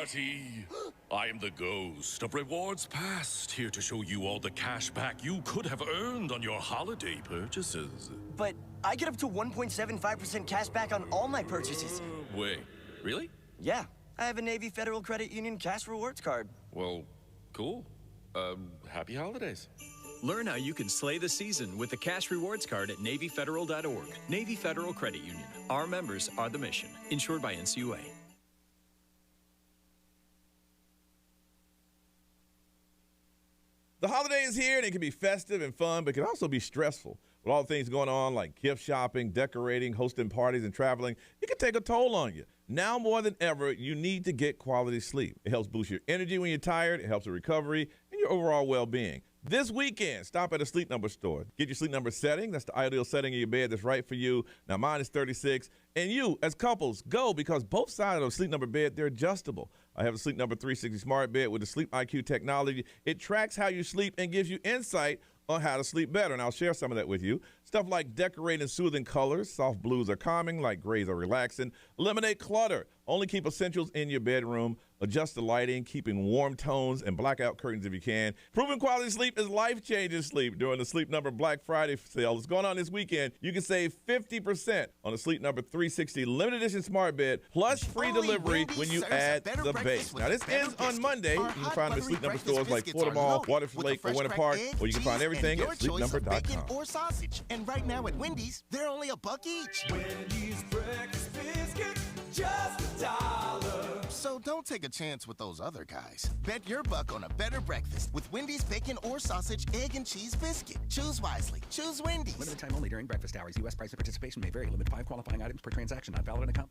S2: party. I am the ghost of rewards past, here to show you all the cash back you could have earned on your holiday purchases.
S22: But I get up to 1.75% cash back on all my purchases.
S2: Wait, really?
S22: Yeah, I have a Navy Federal Credit Union cash rewards card.
S2: Well, cool. Happy holidays.
S23: Learn how you can slay the season with the Cash Rewards Card at NavyFederal.org. Navy Federal Credit Union. Our members are the mission. Insured by NCUA.
S5: The holiday is here, and it can be festive and fun, but it can also be stressful. With all the things going on like gift shopping, decorating, hosting parties, and traveling, it can take a toll on you. Now more than ever, you need to get quality sleep. It helps boost your energy when you're tired, it helps with recovery, and your overall well-being. This weekend, stop at a Sleep Number store. Get your Sleep Number setting. That's the ideal setting of your bed that's right for you. Now, mine is 36. And you, as couples, go, because both sides of a Sleep Number bed, they're adjustable. I have a Sleep Number 360 smart bed with the Sleep IQ technology. It tracks how you sleep and gives you insight on how to sleep better, and I'll share some of that with you. Stuff like decorating soothing colors. Soft blues are calming, like grays are relaxing. Eliminate clutter. Only keep essentials in your bedroom. Adjust the lighting, keeping warm tones and blackout curtains if you can. Proven quality sleep is life-changing sleep during the Sleep Number Black Friday sale. It's going on this weekend. You can save 50% on the Sleep Number 360 limited edition smart bed, plus free delivery when you add the base. Now, this ends on Monday. You can find them at Sleep Number stores like Florida Mall, Waterford Lake, or Winter Park, or you can find everything at sleepnumber.com.
S24: Or sausage. And right now at Wendy's, they're only $1 each.
S9: Wendy's breakfast biscuit, just $1.
S24: So don't take a chance with those other guys. Bet your buck on a better breakfast with Wendy's bacon or sausage, egg, and cheese biscuit. Choose wisely. Choose Wendy's.
S25: Limited time only during breakfast hours. U.S. price and participation may vary. Limit 5 qualifying items per transaction. Not valid in account.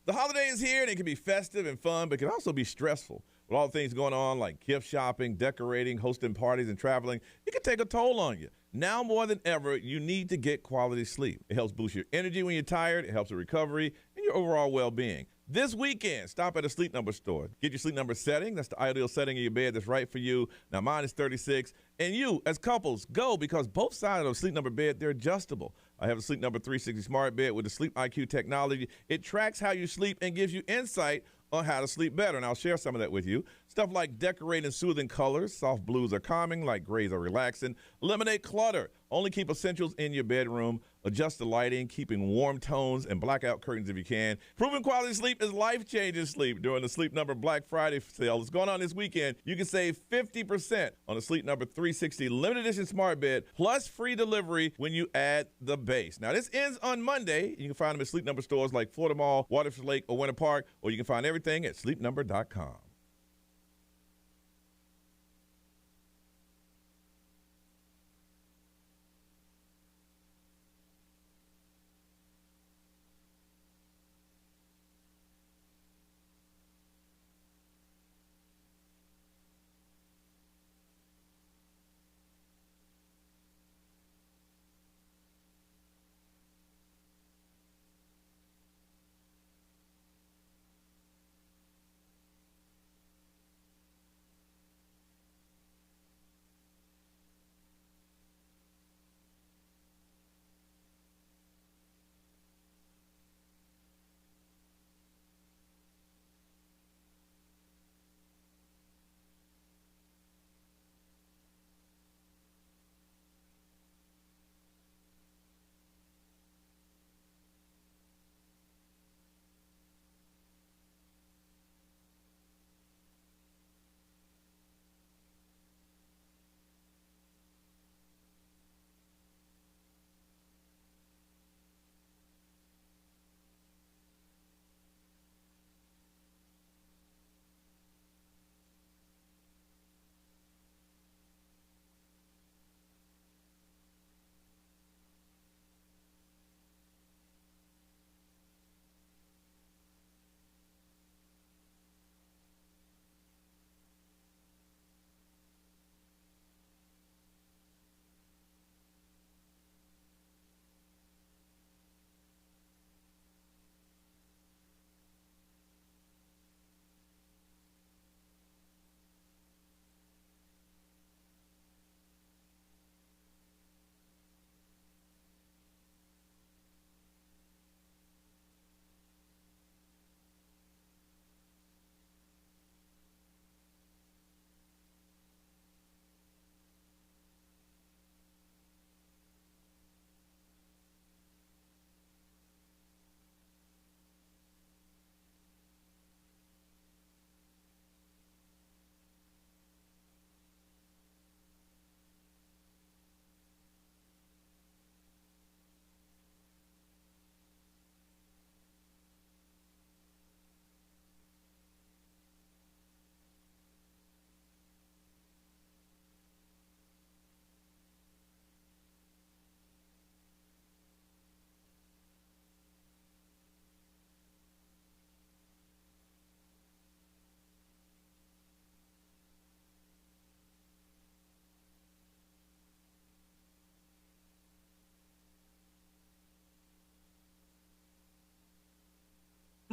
S5: The holiday is here, and it can be festive and fun, but it can also be stressful. With all the things going on like gift shopping, decorating, hosting parties, and traveling, it can take a toll on you. Now more than ever, you need to get quality sleep. It helps boost your energy when you're tired, it helps with recovery, and your overall well-being. This weekend, stop at a Sleep Number store. Get your Sleep Number setting. That's the ideal setting of your bed that's right for you. Now, mine is 36. And you, as couples, go, because both sides of a Sleep Number bed, they're adjustable. I have a Sleep Number 360 smart bed with the Sleep IQ technology. It tracks how you sleep and gives you insight on how to sleep better, and I'll share some of that with you. Stuff like decorating soothing colors. Soft blues are calming, like grays are relaxing. Eliminate clutter. Only keep essentials in your bedroom. Adjust the lighting, keeping warm tones and blackout curtains if you can. Proven quality sleep is life-changing sleep during the Sleep Number Black Friday sale. It's going on this weekend. You can save 50% on the Sleep Number 360 limited edition smart bed, plus free delivery when you add the base. Now, this ends on Monday. You can find them at Sleep Number stores like Florida Mall, Waterford Lake, or Winter Park, or you can find everything at sleepnumber.com.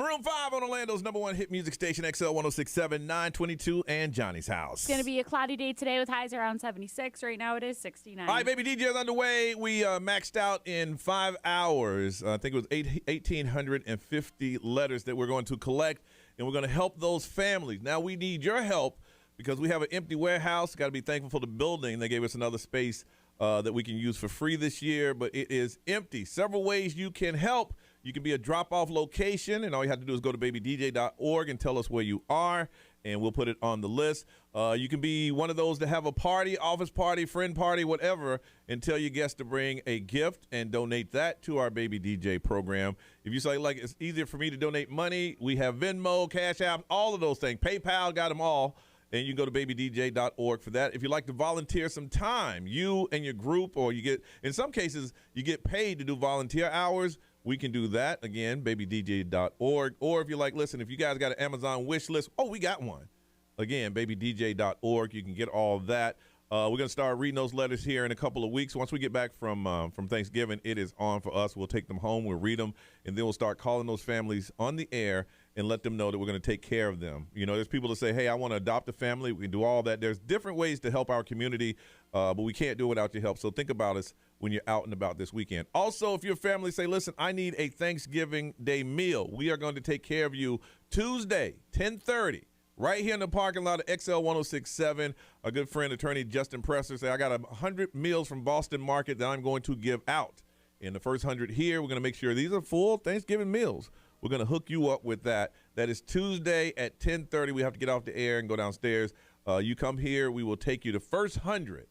S5: Maroon 5 on Orlando's #1 hit music station, XL 106.7, 922, and Johnny's house.
S8: It's going to be a cloudy day today with highs around 76. Right now it is 69.
S5: All right, Baby DJ is underway. We maxed out in 5 hours. I think it was 1,850 letters that we're going to collect, and we're going to help those families. Now, we need your help because we have an empty warehouse. Got to be thankful for the building. They gave us another space that we can use for free this year, but it is empty. Several ways you can help. You can be a drop-off location, and all you have to do is go to babydj.org and tell us where you are, and we'll put it on the list. You can be one of those that have a party, office party, friend party, whatever, and tell your guests to bring a gift and donate that to our Baby DJ program. If you say, like, it's easier for me to donate money, we have Venmo, Cash App, all of those things. PayPal, got them all. And you can go to babydj.org for that. If you'd like to volunteer some time, you and your group, or you get, in some cases, you get paid to do volunteer hours, we can do that. Again, babydj.org. Or if you're like, listen, if you guys got an Amazon wish list, we got one. Again, babydj.org. You can get all of that. We're going to start reading those letters here in a couple of weeks. Once we get back from Thanksgiving, it is on for us. We'll take them home, we'll read them, and then we'll start calling those families on the air and let them know that we're going to take care of them. You know, there's people that say, hey, I want to adopt a family. We can do all that. There's different ways to help our community, but we can't do it without your help. So think about us when you're out and about this weekend. Also, if your family say, listen, I need a Thanksgiving Day meal, we are going to take care of you Tuesday, 10:30. Right here in the parking lot of XL 106.7, a good friend, attorney Justin Presser, said, I got 100 meals from Boston Market that I'm going to give out. In the first 100 here, we're going to make sure these are full Thanksgiving meals. We're going to hook you up with that. That is Tuesday at 10:30. We have to get off the air and go downstairs. You come here, we will take you the first 100.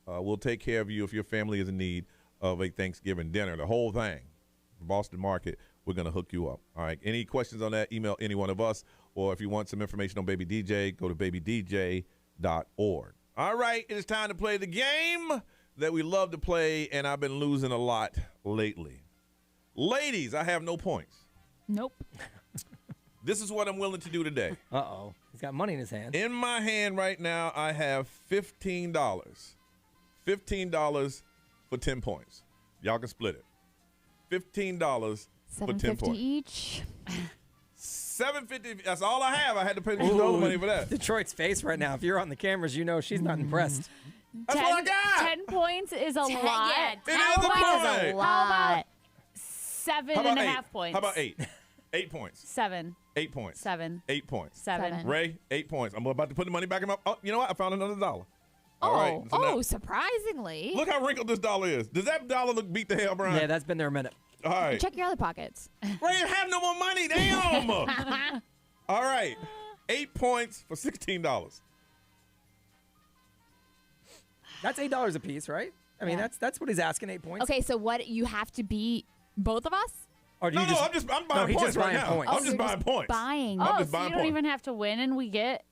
S5: We'll take care of you if your family is in need of a Thanksgiving dinner, the whole thing. Boston Market, we're going to hook you up. All right. Any questions on that, email any one of us. Or if you want some information on Baby DJ, go to babydj.org. All right. It is time to play the game that we love to play, and I've been losing a lot lately. Ladies, I have no points.
S8: Nope.
S5: This is what I'm willing to do today.
S7: Uh-oh. He's got money in his hand.
S5: In my hand right now, I have $15. $15 for 10 points. Y'all can split it. $15 for 10 points.
S4: each.
S5: $7.50. That's all I have. I had to pay the money for that.
S7: Detroit's face right now. If you're on the cameras, you know she's not impressed.
S5: That's what I got.
S8: 10 points is a lot.
S4: Yeah,
S8: 10
S5: is a
S8: points
S5: point.
S8: is a lot. How about 7.5 points?
S5: How about 8? 8 points.
S8: 7.
S5: 8 points.
S8: 7.
S5: 8 points.
S8: 7.
S5: Ray, 8 points. I'm about to put the money back in my. Oh, you know what? I found another $1.
S4: Oh,
S5: All right. So now,
S4: surprisingly.
S5: look how wrinkled this dollar is. Does that dollar look beat the hell, Brian?
S7: Yeah, that's been there a minute.
S5: All right.
S4: Check your other pockets.
S5: Ray, I have no more money. Damn. All right. 8 points for $16.
S7: That's $8 a piece, right? I mean, that's what he's asking, 8 points.
S4: Okay, so what, you have to beat both of us?
S7: Or do
S5: No,
S7: you just,
S5: I'm buying
S7: he's
S5: points
S7: just
S5: right
S7: buying
S5: now.
S7: points.
S5: I'm just buying points.
S4: Buying.
S5: I'm
S8: Oh,
S5: just
S8: so
S5: buying
S8: you don't
S5: points.
S8: even have to win and we get...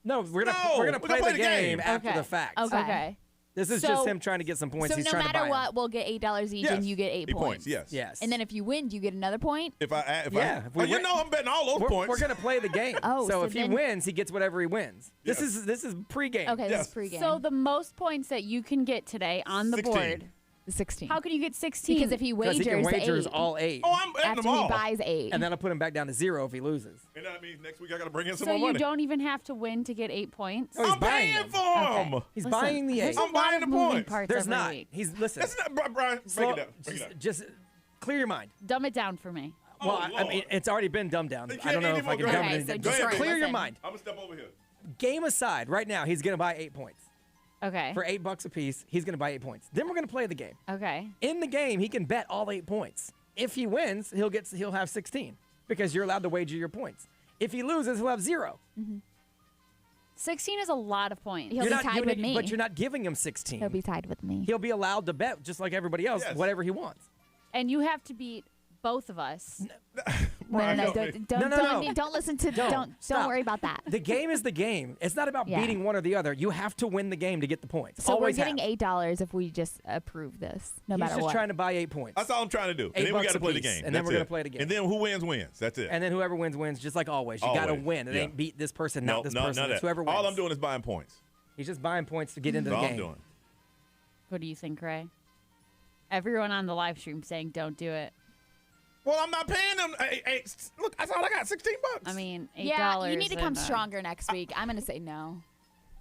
S7: No, we're gonna play the game after
S8: Okay.
S7: the fact.
S8: Okay.
S7: This is
S4: So-
S7: just him trying to get some points.
S4: So
S7: He's
S4: no
S7: trying to
S4: matter
S7: buy
S4: what,
S7: them.
S4: we'll get $8 each,
S5: Yes.
S4: and you get 8 points.
S5: Yes.
S4: And then if you win, do you get another point?
S5: If I
S7: you
S5: know I'm betting all those points.
S7: We're gonna play the game.
S4: Oh,
S7: so
S4: so
S7: if he
S4: then-
S7: wins, he gets whatever he wins.
S5: Yes.
S7: This is pregame.
S4: Okay,
S5: Yes.
S4: this is pregame.
S8: So the most points that you can get today on the
S5: 16.
S8: board.
S4: 16.
S8: How can you get 16?
S4: Because if he
S7: Because
S4: wagers,
S7: he can wagers
S4: 8,
S7: all 8.
S5: Oh, I'm betting
S4: after
S5: them all.
S4: he buys 8.
S7: And that'll put him back down to 0 if he loses.
S5: And that means next week I got to bring in some
S8: So
S5: more
S8: you
S5: money.
S8: don't even have to win to get 8 points.
S7: No, he's
S5: I'm
S7: buying
S5: paying
S7: them.
S5: for them.
S8: Okay.
S7: He's
S8: Listen,
S7: buying the 8.
S8: there's a
S5: I'm
S8: lot
S5: buying
S8: of
S5: the
S8: moving
S5: points.
S8: parts
S7: There's
S8: every
S7: not.
S8: week.
S7: Listen.
S5: That's not, Brian, break it down. Break it down.
S7: Just clear your mind.
S8: Dumb it down for me.
S7: Well,
S5: Oh,
S7: I mean,
S5: Lord.
S7: it's already been dumbed down.
S5: You
S7: I
S5: can't
S7: don't know
S5: any
S7: if I can
S5: more.
S7: dumb
S4: Okay,
S7: it
S4: so
S7: down.
S4: just
S7: Just clear your
S4: listen.
S7: mind.
S5: I'm going to step over here.
S7: Game aside, right now, he's going to buy 8 points.
S8: Okay.
S7: For $8 a piece, he's going to buy 8 points. Then we're going to play the game.
S8: Okay.
S7: In the game, he can bet all 8 points. If he wins, he'll have 16 because you're allowed to wager your points. If he loses, he'll have 0.
S8: 16 is a lot of points.
S4: He'll be tied with me.
S7: But you're not giving him 16.
S4: He'll be tied with me.
S7: He'll be allowed to bet just like everybody else,
S5: Yes.
S7: whatever he wants.
S8: And you have to beat both of us.
S5: Brian,
S4: No,
S5: help me.
S4: don't listen to, don't
S7: Stop.
S4: worry about that.
S7: The game is the game. It's not about
S4: Yeah.
S7: beating one or the other. You have to win the game to get the points.
S4: So
S7: Always
S4: we're getting
S7: have.
S4: $8 if we just approve this, no
S7: He's
S4: matter
S7: just
S4: what.
S7: trying to buy 8 points.
S5: That's all I'm trying to do. And then we
S7: $8
S5: got to play the
S7: apiece,
S5: game.
S7: and then
S5: That's
S7: we're gonna
S5: it.
S7: play the game.
S5: And then who wins. That's it.
S7: And then whoever wins, just like always. You got to
S5: Always.
S7: win. It
S5: Yeah.
S7: ain't beat this person, not this person.
S5: none of
S7: It's
S5: that.
S7: whoever wins.
S5: All I'm doing is buying points.
S7: He's just buying points to get into
S5: That's
S7: the
S5: all I'm
S7: game.
S5: doing.
S8: What do you think, Ray? Everyone on the live stream saying don't do it.
S5: Well, I'm not paying them. Hey, look, that's all I got, $16.
S8: I mean, $8.
S4: Yeah, you need to come stronger next week. I'm going to say no.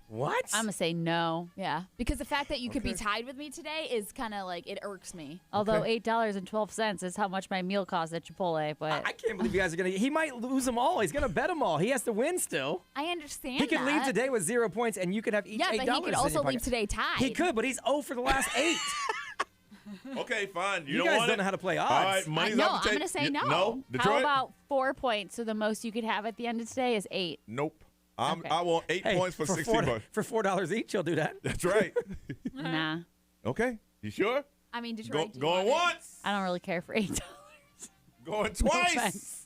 S7: What?
S8: I'm going to say no.
S4: Yeah, because the fact that you could be tied with me today is kind of like, it irks me.
S8: Although $8.12 is how much my meal costs at Chipotle. But
S7: I can't believe you guys are going to. He might lose them all. He's going to bet them all. He has to win still.
S4: I understand
S7: He could
S4: that.
S7: leave today with 0 points, and you could have each $8.
S4: Yeah, but he could also leave today tied.
S7: He could, but he's 0 for the last 8.
S5: Okay, fine.
S7: You
S5: don't
S7: guys
S5: want
S7: don't
S5: it?
S7: know how to play odds.
S5: All right, money's
S4: no,
S5: off the
S4: I'm
S5: table.
S4: gonna say no.
S5: No, Detroit.
S8: how about 4 points? So the most you could have at the end of today is 8.
S5: Nope.
S8: Okay.
S5: I want 8 points for $16.
S7: For $4 each, you'll do that.
S5: That's right.
S8: Nah.
S5: Okay, you sure?
S4: I mean, Detroit.
S5: Going once.
S8: I don't really care for $8.
S5: Going
S8: No
S5: twice.
S8: offense.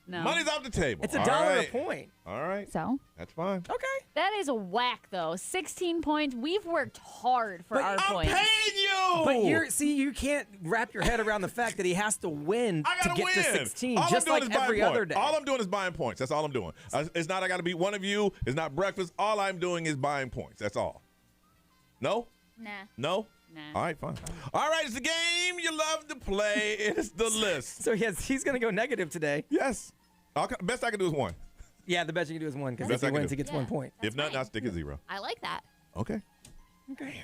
S8: No.
S5: Money's off the table.
S7: It's $1
S5: All right.
S7: a point.
S5: All right.
S4: So?
S5: That's fine.
S7: Okay.
S8: That is a whack, though. 16 points. We've worked hard for our points.
S5: I'm paying you.
S7: But you can't wrap your head around the fact that he has to win
S5: I
S7: to
S5: gotta
S7: get to
S5: win.
S7: 16,
S5: All
S7: just
S5: I'm doing
S7: like
S5: is buying
S7: every
S5: points.
S7: other day.
S5: All I'm doing is buying points. That's all I'm doing. It's not I got to beat one of you. It's not breakfast. All I'm doing is buying points. That's all. No?
S4: Nah.
S5: No?
S8: Nah.
S5: All right, fine. All right, it's the game you love to play. It's the list.
S7: So he's going to go negative today.
S5: Yes. Best I can do is 1.
S7: Yeah, the best you can do is 1 because
S5: Best
S7: if
S5: I
S7: he
S5: can
S7: wins,
S5: do.
S7: he gets 1 point.
S5: If not, I'll stick at 0.
S4: I like that.
S5: Okay.
S7: Okay.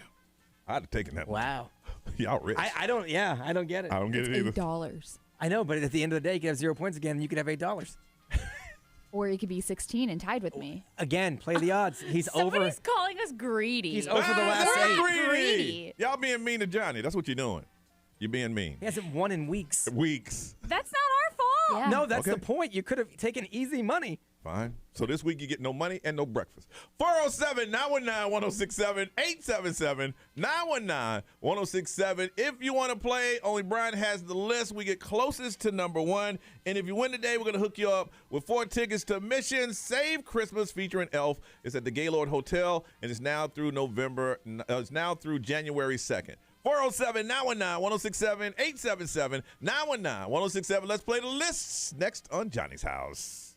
S5: I'd have taken that.
S7: Wow.
S5: Y'all rich.
S7: I don't get it.
S5: I don't get it either.
S4: $8.
S7: I know, but at the end of the day, you could have 0 points again, and you could have $8.
S4: Or you could be 16 and tied with me.
S7: Again, play the odds. He's
S8: Somebody's calling us greedy.
S7: He's over the last
S5: That's
S7: 8.
S8: Greedy.
S5: Y'all being mean to Johnny. That's what you're doing. You're being mean.
S7: He hasn't won in weeks.
S5: Weeks.
S8: That's not our fault.
S4: Yeah.
S7: No, that's
S5: Okay.
S7: the point. You could have taken easy money.
S5: Fine. So this week you get no money and no breakfast. 407-919-1067, 877-919-1067. If you want to play, only Brian has the list. We get closest to number 1. And if you win today, we're going to hook you up with 4 tickets to Mission Save Christmas featuring Elf. It's at the Gaylord Hotel, and it's now through January 2nd. 407-919-1067, 877-919-1067. Let's play the lists next on Johnny's House.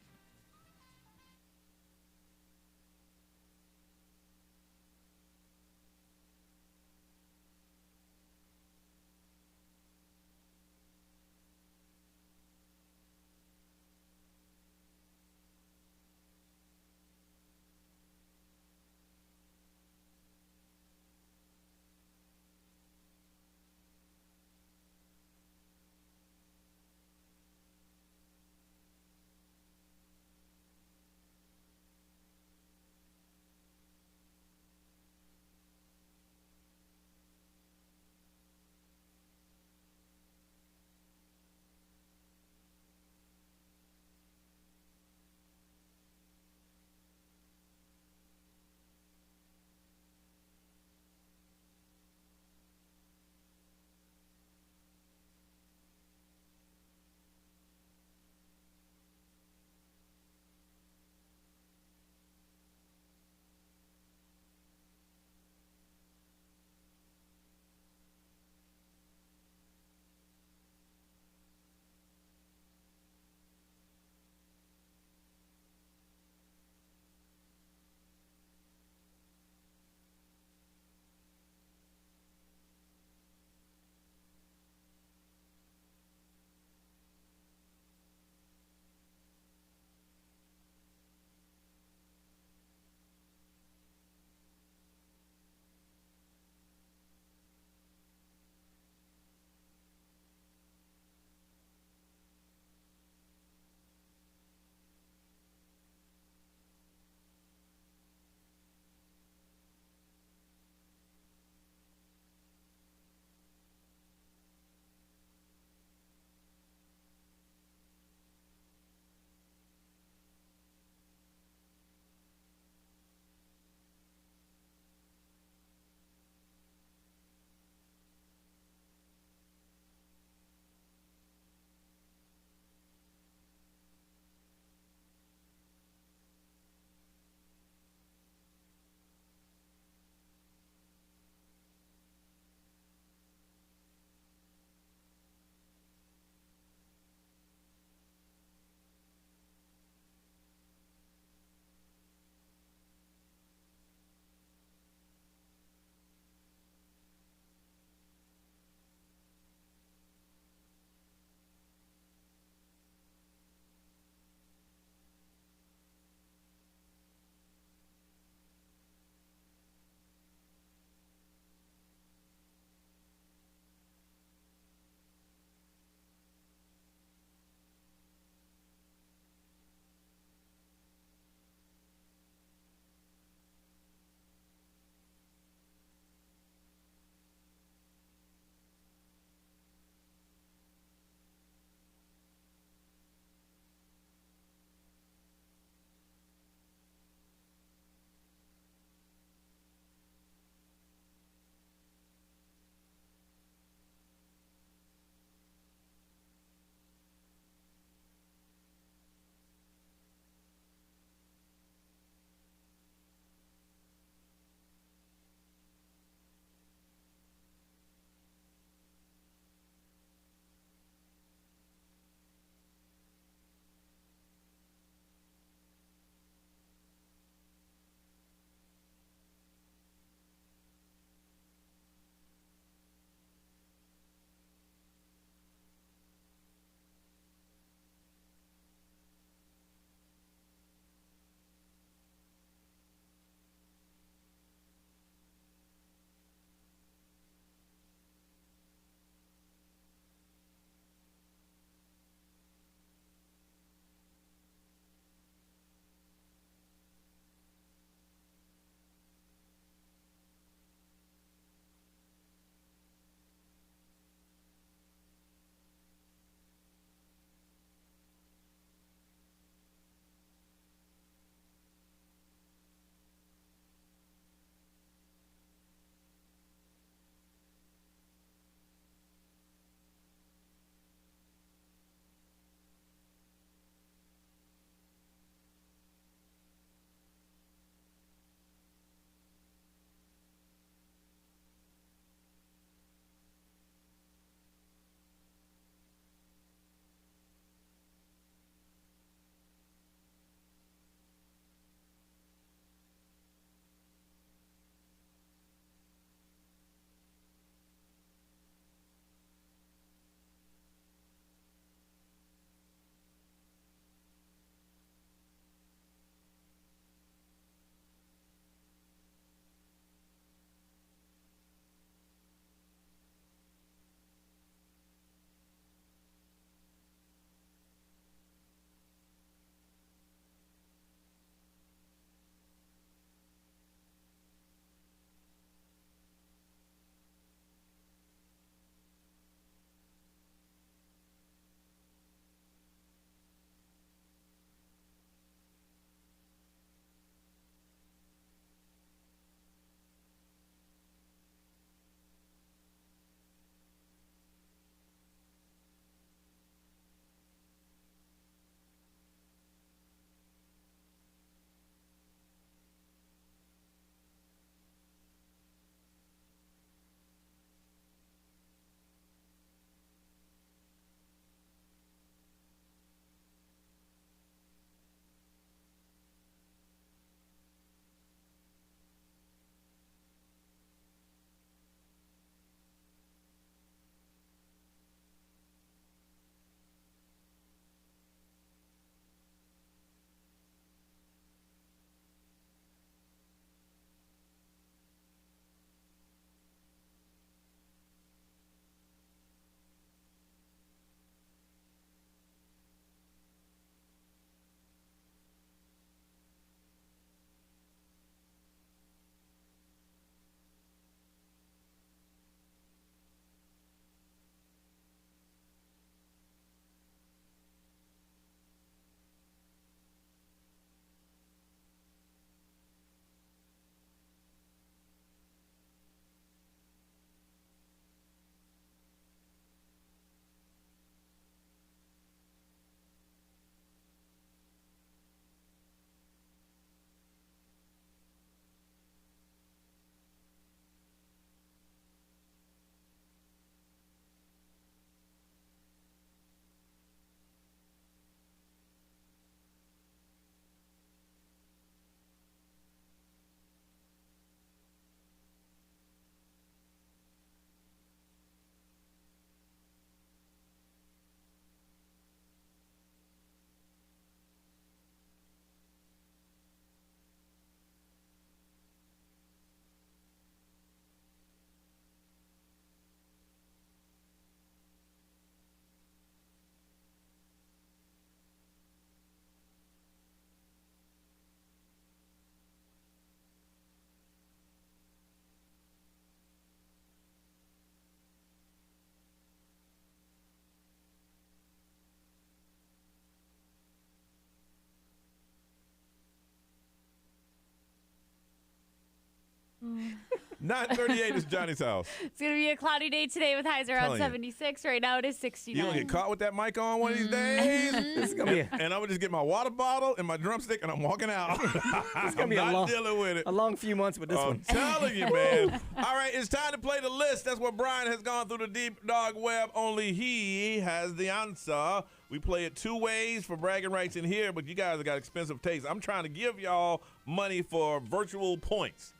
S5: 9:38 is Johnny's house.
S8: It's going to be a cloudy day today with highs around
S5: Telling you.
S8: 76. Right now it is 69.
S5: You gonna get caught with that mic on one of these days?
S7: This is gonna be
S5: and I'm gonna just get my water bottle and my drumstick and I'm walking out.
S7: It's gonna
S5: I'm
S7: be
S5: not dealing with it.
S7: a long few months with this
S5: I'm
S7: one.
S5: telling you, man. All right, it's time to play the list. That's what Brian has gone through the deep dog web. Only he has the answer. We play it two ways for bragging rights in here, but you guys have got expensive tastes. I'm trying to give y'all money for virtual points.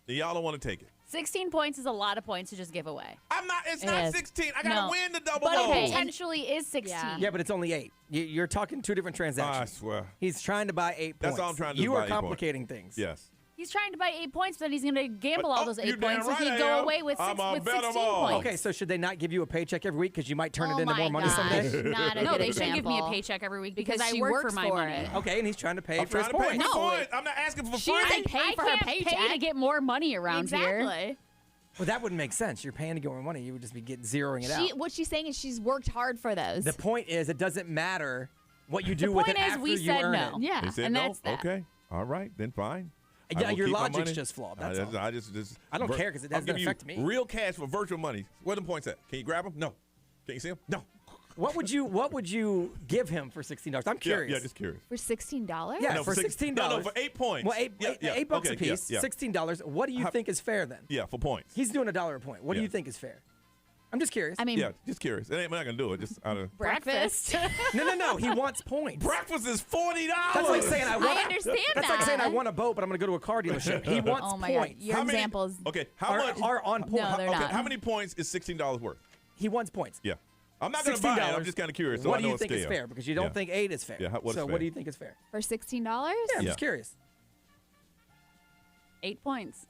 S5: And y'all don't want to take it.
S8: 16 points is a lot of points to just give away.
S5: It's not 16. I gotta win the double
S8: But
S5: bowl.
S8: it potentially is 16.
S7: Yeah, but it's only 8. You're talking 2 different transactions.
S5: I swear.
S7: He's trying to buy 8 points.
S5: That's all I'm trying to do.
S7: You
S5: buy
S7: are
S5: 8 points.
S7: complicating things.
S5: Yes.
S8: He's trying to buy 8 points, but then he's going to gamble all those 8
S5: you damn
S8: points, so
S5: right
S8: he'd
S5: I
S8: go
S5: am.
S8: away with,
S5: I'm gonna bet 'em
S8: 16
S5: all.
S8: points.
S7: Okay, so should they not give you a paycheck every week because you might turn
S4: Oh
S7: it into
S4: my
S7: more money someday?
S4: gosh, not a
S8: No,
S4: good
S8: they should give me a
S4: example.
S8: paycheck every week because I
S4: she
S8: work
S4: works
S8: for my money.
S4: it.
S7: Okay, and he's trying to pay
S5: I'm
S7: for his
S5: trying to pay
S7: points.
S5: for points. I'm not asking for
S4: She
S5: free.
S4: doesn't pay for her
S8: I can't
S4: paycheck.
S8: pay to get more money around here.
S4: Exactly.
S7: Well, that wouldn't make sense. You're paying to get more money. You would just be zeroing it out.
S4: What she's saying is she's worked hard for those.
S7: The point is, it doesn't matter what you do
S8: The
S7: with
S8: point
S7: it
S8: is
S7: after
S8: we
S7: you
S8: said
S7: earn
S8: no.
S7: it.
S8: Yeah,
S5: They said
S8: and
S5: no?
S8: that's that.
S5: Okay. All right, then fine.
S7: Yeah,
S5: I will
S7: your
S5: keep my
S7: logic's
S5: money.
S7: just flawed. That's all.
S5: I just
S7: I don't care 'cause it
S5: I'll
S7: doesn't
S5: give you
S7: affect me.
S5: Real cash for virtual money. Where the points at? Can you grab them? No. Can you see them? No.
S7: What would you give him for $16? I'm curious.
S5: Yeah, just curious.
S4: For $16?
S7: Yeah,
S5: No,
S7: for
S5: six-
S7: $16.
S5: No, for 8 points.
S7: Well, eight bucks
S5: okay,
S7: a piece,
S5: yeah.
S7: $16. What do you think is fair then?
S5: Yeah, for points.
S7: He's doing $1 a point. What do
S5: Yeah.
S7: you think is fair? I'm just curious.
S4: I mean,
S5: Yeah, just curious. We're not gonna do it. Just out of
S4: breakfast.
S7: No. He wants points.
S5: breakfast is $40.
S7: That's like saying I want.
S4: understand
S7: That's like saying I
S4: that.
S7: want a boat, but I'm going to go to a car dealership. He wants
S4: Oh my
S7: points.
S4: God, your
S5: How many-
S4: examples.
S5: Okay, how much?
S7: Are on point.
S4: No, they're
S5: Okay,
S4: not.
S5: how many points is $16 worth?
S7: He wants points.
S5: Yeah. I'm not gonna buy it. I'm just kind of curious. So
S7: what
S5: I
S7: do
S5: know
S7: you
S5: a
S7: think is
S5: scale.
S7: fair? Because you don't
S5: Yeah.
S7: think 8 is fair.
S5: Yeah, what is
S7: so
S5: fair?
S7: what do you think is fair?
S4: For $16?
S7: Yeah, I'm
S5: Yeah.
S7: just curious.
S8: 8 points.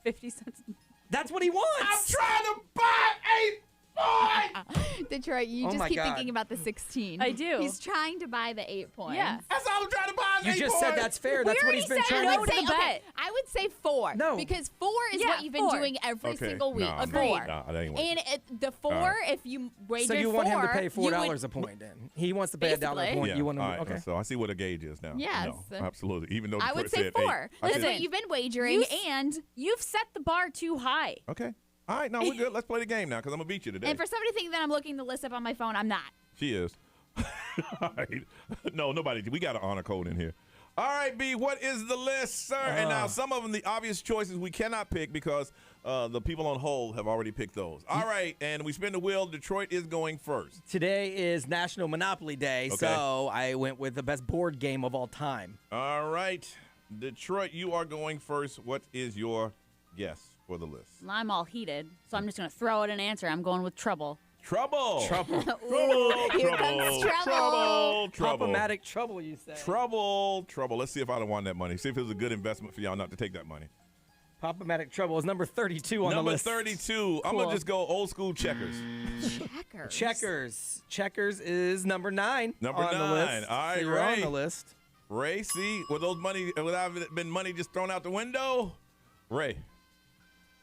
S8: 50 cents.
S7: That's what he wants.
S5: I'm trying to buy 8 points.
S4: Detroit, you
S7: Oh
S4: just
S7: my
S4: keep
S7: God.
S4: thinking about the 16.
S8: I do.
S4: He's trying to buy the 8 points.
S8: Yeah.
S5: That's all I'm trying to buy. Is
S7: You
S5: 8
S7: just
S5: points.
S7: said that's fair. That's what he's been trying
S8: no
S7: to
S8: to
S7: do.
S8: the bet.
S4: I would say 4.
S7: No.
S4: Because 4 is
S8: Yeah,
S4: what you've been
S8: 4.
S4: doing every
S5: Okay,
S4: single week.
S5: no, I'm
S8: Agreed.
S5: not. No, that ain't working.
S4: And the 4,
S5: right.
S4: if you wagered
S7: So you
S4: 4,
S7: want him to pay
S4: you
S7: $4
S4: would-
S7: a point then? He wants to pay $1 a
S4: Basically.
S7: point.
S5: Yeah.
S7: You want him
S5: all right,
S7: okay.
S5: So I see what a gauge is now.
S4: Yes.
S5: No, absolutely. Even though
S4: I would
S5: Detroit
S4: say
S5: said
S4: 4.
S5: 8. I
S4: That's
S5: said-
S4: what you've been wagering, and
S8: You've set the bar too high.
S5: Okay. All right, no, we're good. Let's play the game now because I'm gonna beat you today.
S4: and for somebody to think that I'm looking the list up on my phone, I'm not.
S5: She is. All right. No, nobody. We got an honor code in here. All right, B, what is the list, sir? And now some of them, the obvious choices we cannot pick because the people on hold have already picked those. All right, and we spin the wheel. Detroit is going first.
S7: Today is National Monopoly Day,
S5: Okay.
S7: so I went with the best board game of all time.
S5: All right, Detroit, you are going first. What is your guess for the list?
S8: Well, I'm all heated, so I'm just going to throw out an answer. I'm going with Trouble.
S5: Trouble.
S7: Trouble.
S4: Here comes trouble.
S7: Problematic trouble, you say.
S5: Trouble. Let's see if I don't want that money. See if it was a good investment for y'all not to take that money.
S7: Problematic trouble is number 32 on the
S5: Number
S7: list.
S5: 32. I'm going
S8: Cool.
S5: to just go old school checkers.
S7: Checkers is number 9
S5: Number
S7: on
S5: 9.
S7: the list.
S5: All right,
S7: so you're on
S5: Ray.
S7: the list.
S5: Ray, see, would that been money just thrown out the window? Ray,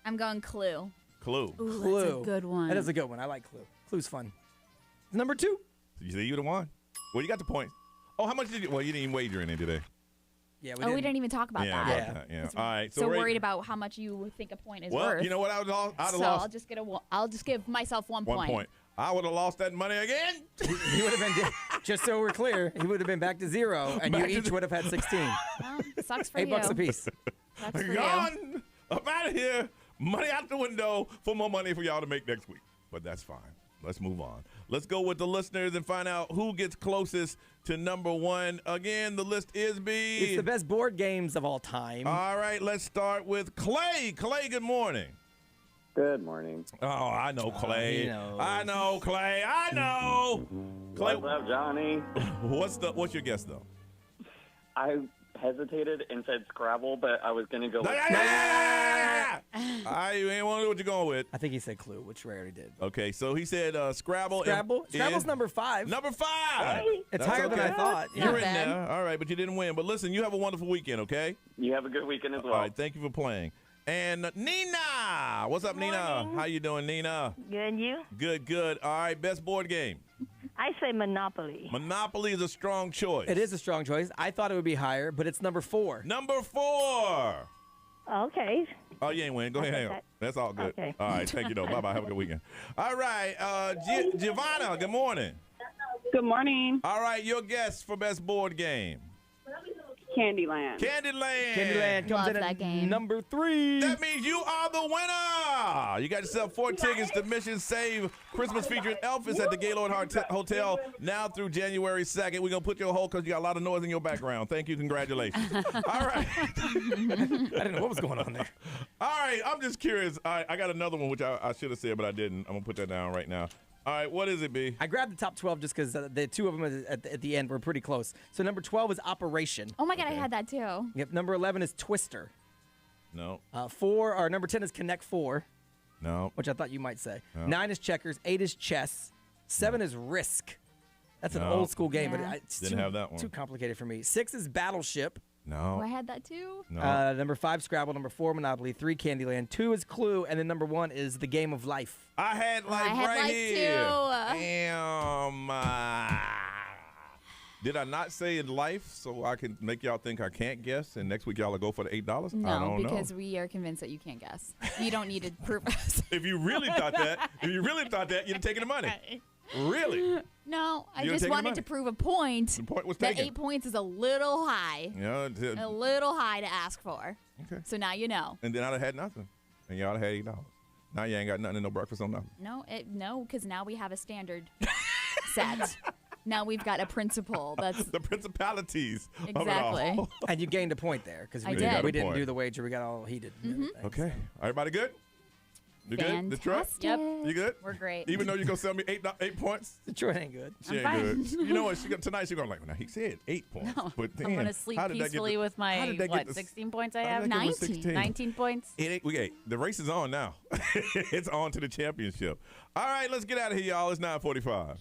S4: I'm going Clue.
S5: Clue.
S8: Ooh,
S7: Clue.
S8: that's a good one.
S7: That is a good one. I like Clue. Clue's fun. Number 2.
S5: You see, you'd have won. Well, you got the points. Oh, how much did you? Well, you didn't even wager any today.
S7: Yeah,
S4: We didn't even talk about
S5: Yeah,
S4: that.
S5: about that, yeah. All right.
S4: So
S5: Ray,
S4: worried about how much you think a point is
S5: well,
S4: worth.
S5: you know what? I'd have
S4: so
S5: lost
S4: I'll just give myself 1
S5: 1 point. I would have lost that money again.
S7: He would have been, just so we're clear, he would have been back to 0, and
S5: Back
S7: you
S5: to
S7: each
S5: the-
S7: would have had 16.
S4: Well, sucks for
S7: $8
S4: you.
S7: a piece.
S4: Sucks for you.
S5: Gone. Up out of here. Money out the window for more money for y'all to make next week. But that's fine. Let's move on. Let's go with the listeners and find out who gets closest to number 1. Again, the list is B.
S7: It's the best board games of all time.
S5: All right, let's start with Clay. Clay, good morning.
S1: Good morning.
S5: Oh, I know Clay.
S7: he knows.
S5: I know Clay. I know. Clay,
S1: What's up, Johnny?
S5: what's your guess though?
S1: I hesitated and said Scrabble, but I was gonna go with
S5: You ain't want to know what you're going with.
S7: I think he said Clue, which Ray already did.
S5: Okay, so he said Scrabble.
S7: Scrabble's
S5: is
S7: number 5.
S5: Number 5.
S7: It's
S5: That's
S7: higher than I
S5: okay.
S7: thought.
S5: You're in
S4: bad.
S5: there. All right, but you didn't win. But listen, you have a wonderful weekend, okay?
S1: You have a good weekend as well.
S5: All right, thank you for playing. And Nina, what's up, Nina? How you doing, Nina?
S3: Good, and you?
S5: Good. All right, best board game.
S3: I say Monopoly.
S5: Monopoly is a strong choice.
S7: It is a strong choice. I thought it would be higher, but it's number 4.
S5: Number 4.
S3: Okay.
S5: Oh, you ain't win. Go ahead. Hang on. That's all good.
S3: Okay.
S5: All right. Thank you, though. Bye-bye. Have a good weekend. All right. Giovanna, good morning.
S10: Good morning.
S5: All right. Your guess for best board game.
S10: Candyland.
S5: Candyland
S4: Love
S5: comes in
S4: that
S5: at
S4: game.
S7: number 3.
S5: That means you are the winner. You got yourself 4 tickets to Mission Save Christmas featuring Elvis at the Gaylord Hotel now through January 2nd. We're going to put you on hold because you got a lot of noise in your background. Thank you. Congratulations. All right.
S7: I didn't know what was going on there.
S5: All right. I'm just curious. All right, I got another one, which I should have said, but I didn't. I'm going to put that down right now. All right, what is it, B?
S7: I grabbed the top 12 just because the two of them at the end were pretty close. So number 12 is Operation.
S4: Oh my God, I had that too.
S7: Yep. Number 11 is Twister.
S5: No.
S7: Number 10 is Connect 4.
S5: No.
S7: Which I thought you might say.
S5: No.
S7: 9 is Checkers. 8 is Chess. 7 is Risk. That's an old school game, but it's
S5: Didn't have that one.
S7: too complicated for me. 6 is Battleship.
S5: No.
S4: Oh, I had that too.
S5: No.
S7: Number 5, Scrabble. Number 4, Monopoly. 3, Candyland. 2 is Clue. And then number 1 is The Game of Life.
S5: I had Life right here. Damn. Did I not say in Life so I can make y'all think I can't guess and next week y'all will go for the $8? I
S4: No,
S5: don't
S4: because
S5: know.
S4: we are convinced that you can't guess. You don't need to prove us.
S5: If you really thought that, you'd have taken the money. Really?
S4: No, I
S5: You
S4: just
S5: taking the
S4: wanted
S5: money?
S4: to prove a point.
S5: The point was
S4: that
S5: taken.
S4: 8 points is a little high.
S5: Yeah.
S4: A little high to ask for.
S5: Okay.
S4: So now you know.
S5: And then I'd have had nothing. And y'all had $8. Now you ain't got nothing and no breakfast on nothing.
S4: No, because now we have a standard set. Now we've got a principle. That's
S5: the principalities.
S4: Exactly.
S5: Of it all.
S7: And you gained a point there because we
S4: did.
S7: we didn't do the wager. We got all heated.
S5: Okay. Everybody good? You good? Detroit?
S4: Yep.
S5: You good?
S4: We're great.
S5: Even though you're going to sell me 8 points?
S7: Detroit ain't good.
S5: She
S4: I'm
S5: ain't
S4: fine.
S5: good. You know what? Tonight she's going to now he said 8 points.
S8: No,
S5: But
S8: I'm going to sleep peacefully with my, 16 points I have? 19 points?
S5: The race is on now. It's on to the championship. All right, let's get out of here, y'all. It's 9:45.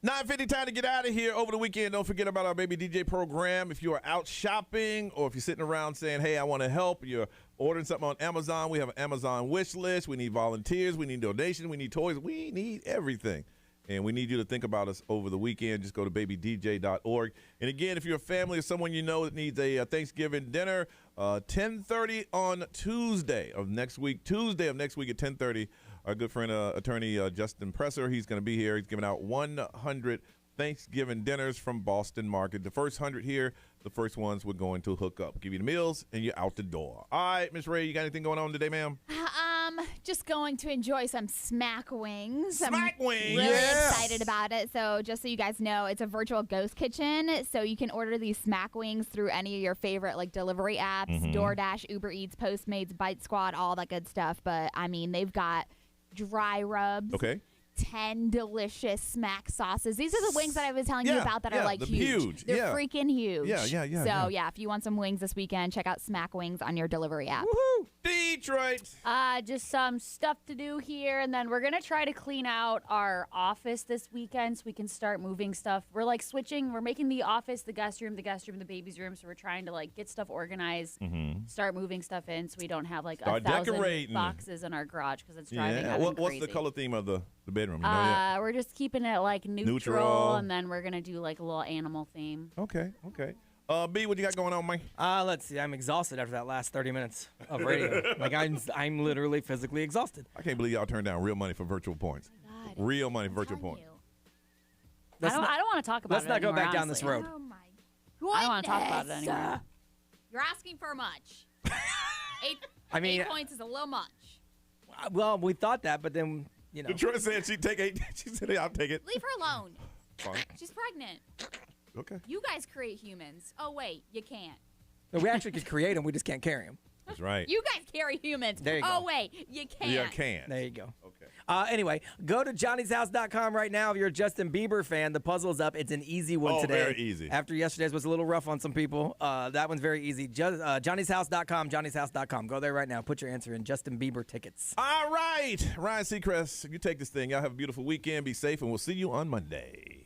S5: 9:50, time to get out of here over the weekend. Don't forget about our Baby DJ program. If you are out shopping or if you're sitting around saying, hey, I want to help, you're ordering something on Amazon, we have an Amazon wish list. We need volunteers. We need donations. We need toys. We need everything. And we need you to think about us over the weekend. Just go to babydj.org. And again, if you're a family or someone you know that needs a Thanksgiving dinner, 10:30 on Tuesday of next week at 10:30, our good friend, attorney Justin Presser, he's going to be here. He's giving out 100 Thanksgiving dinners from Boston Market. The first 100 here, the first ones we're going to hook up. Give you the meals, and you're out the door. All right, Miss Ray, you got anything going on today, ma'am?
S4: Just going to enjoy some smack wings.
S5: Smack wings!
S4: Really excited about it. So just so you guys know, it's a virtual ghost kitchen. So you can order these smack wings through any of your favorite like delivery apps, DoorDash, Uber Eats, Postmates, Bite Squad, all that good stuff. But, I mean, they've got dry rubs.
S5: Okay.
S4: 10 delicious smack sauces. These are the wings that I was telling you about that are like huge. They're freaking huge.
S5: Yeah.
S4: So, if you want some wings this weekend, check out Smack Wings on your delivery app.
S5: Woohoo! Detroit.
S8: Just some stuff to do here, and then we're going to try to clean out our office this weekend so we can start moving stuff. We're like switching. We're making the office the guest room, the baby's room, so we're trying to like get stuff organized, start moving stuff in so we don't have like 1,000 boxes in our garage because it's driving everyone
S5: What's
S8: crazy.
S5: the color theme of the bedroom? You know yet?
S8: We're just keeping it like neutral, and then we're gonna do like a little animal theme.
S5: Okay. B, what you got going on, Mike?
S7: Let's see. I'm exhausted after that last 30 minutes of radio. Like I'm literally physically exhausted.
S5: I can't believe y'all turned down real money for virtual points.
S8: Oh
S5: Real money for virtual points.
S8: I don't want to talk about it.
S7: Let's not go back down
S8: honestly.
S7: this road.
S4: Oh, my
S8: I don't want to talk about it anymore.
S4: You're asking for much. 8 points is a little much.
S7: Well, we thought that, but then, you know.
S5: Detroit said she'd take 8. She said, I'll take it.
S4: Leave her alone.
S5: Fine.
S4: She's pregnant.
S5: Okay.
S4: You guys create humans. Oh, wait, you can't.
S7: No, we actually could create them. We just can't carry them.
S5: That's right.
S4: You guys carry humans.
S7: There you
S4: oh,
S7: go.
S4: wait, you can't.
S5: You can't.
S7: There you go.
S5: Okay.
S7: Anyway, go to johnnyshouse.com right now if you're a Justin Bieber fan. The puzzle's up. It's an easy one today.
S5: Very easy.
S7: After yesterday's was a little rough on some people. That one's very easy. johnnyshouse.com, johnnyshouse.com. Go there right now. Put your answer in. Justin Bieber tickets.
S5: All right. Ryan Seacrest, you take this thing. Y'all have a beautiful weekend. Be safe, and we'll see you on Monday.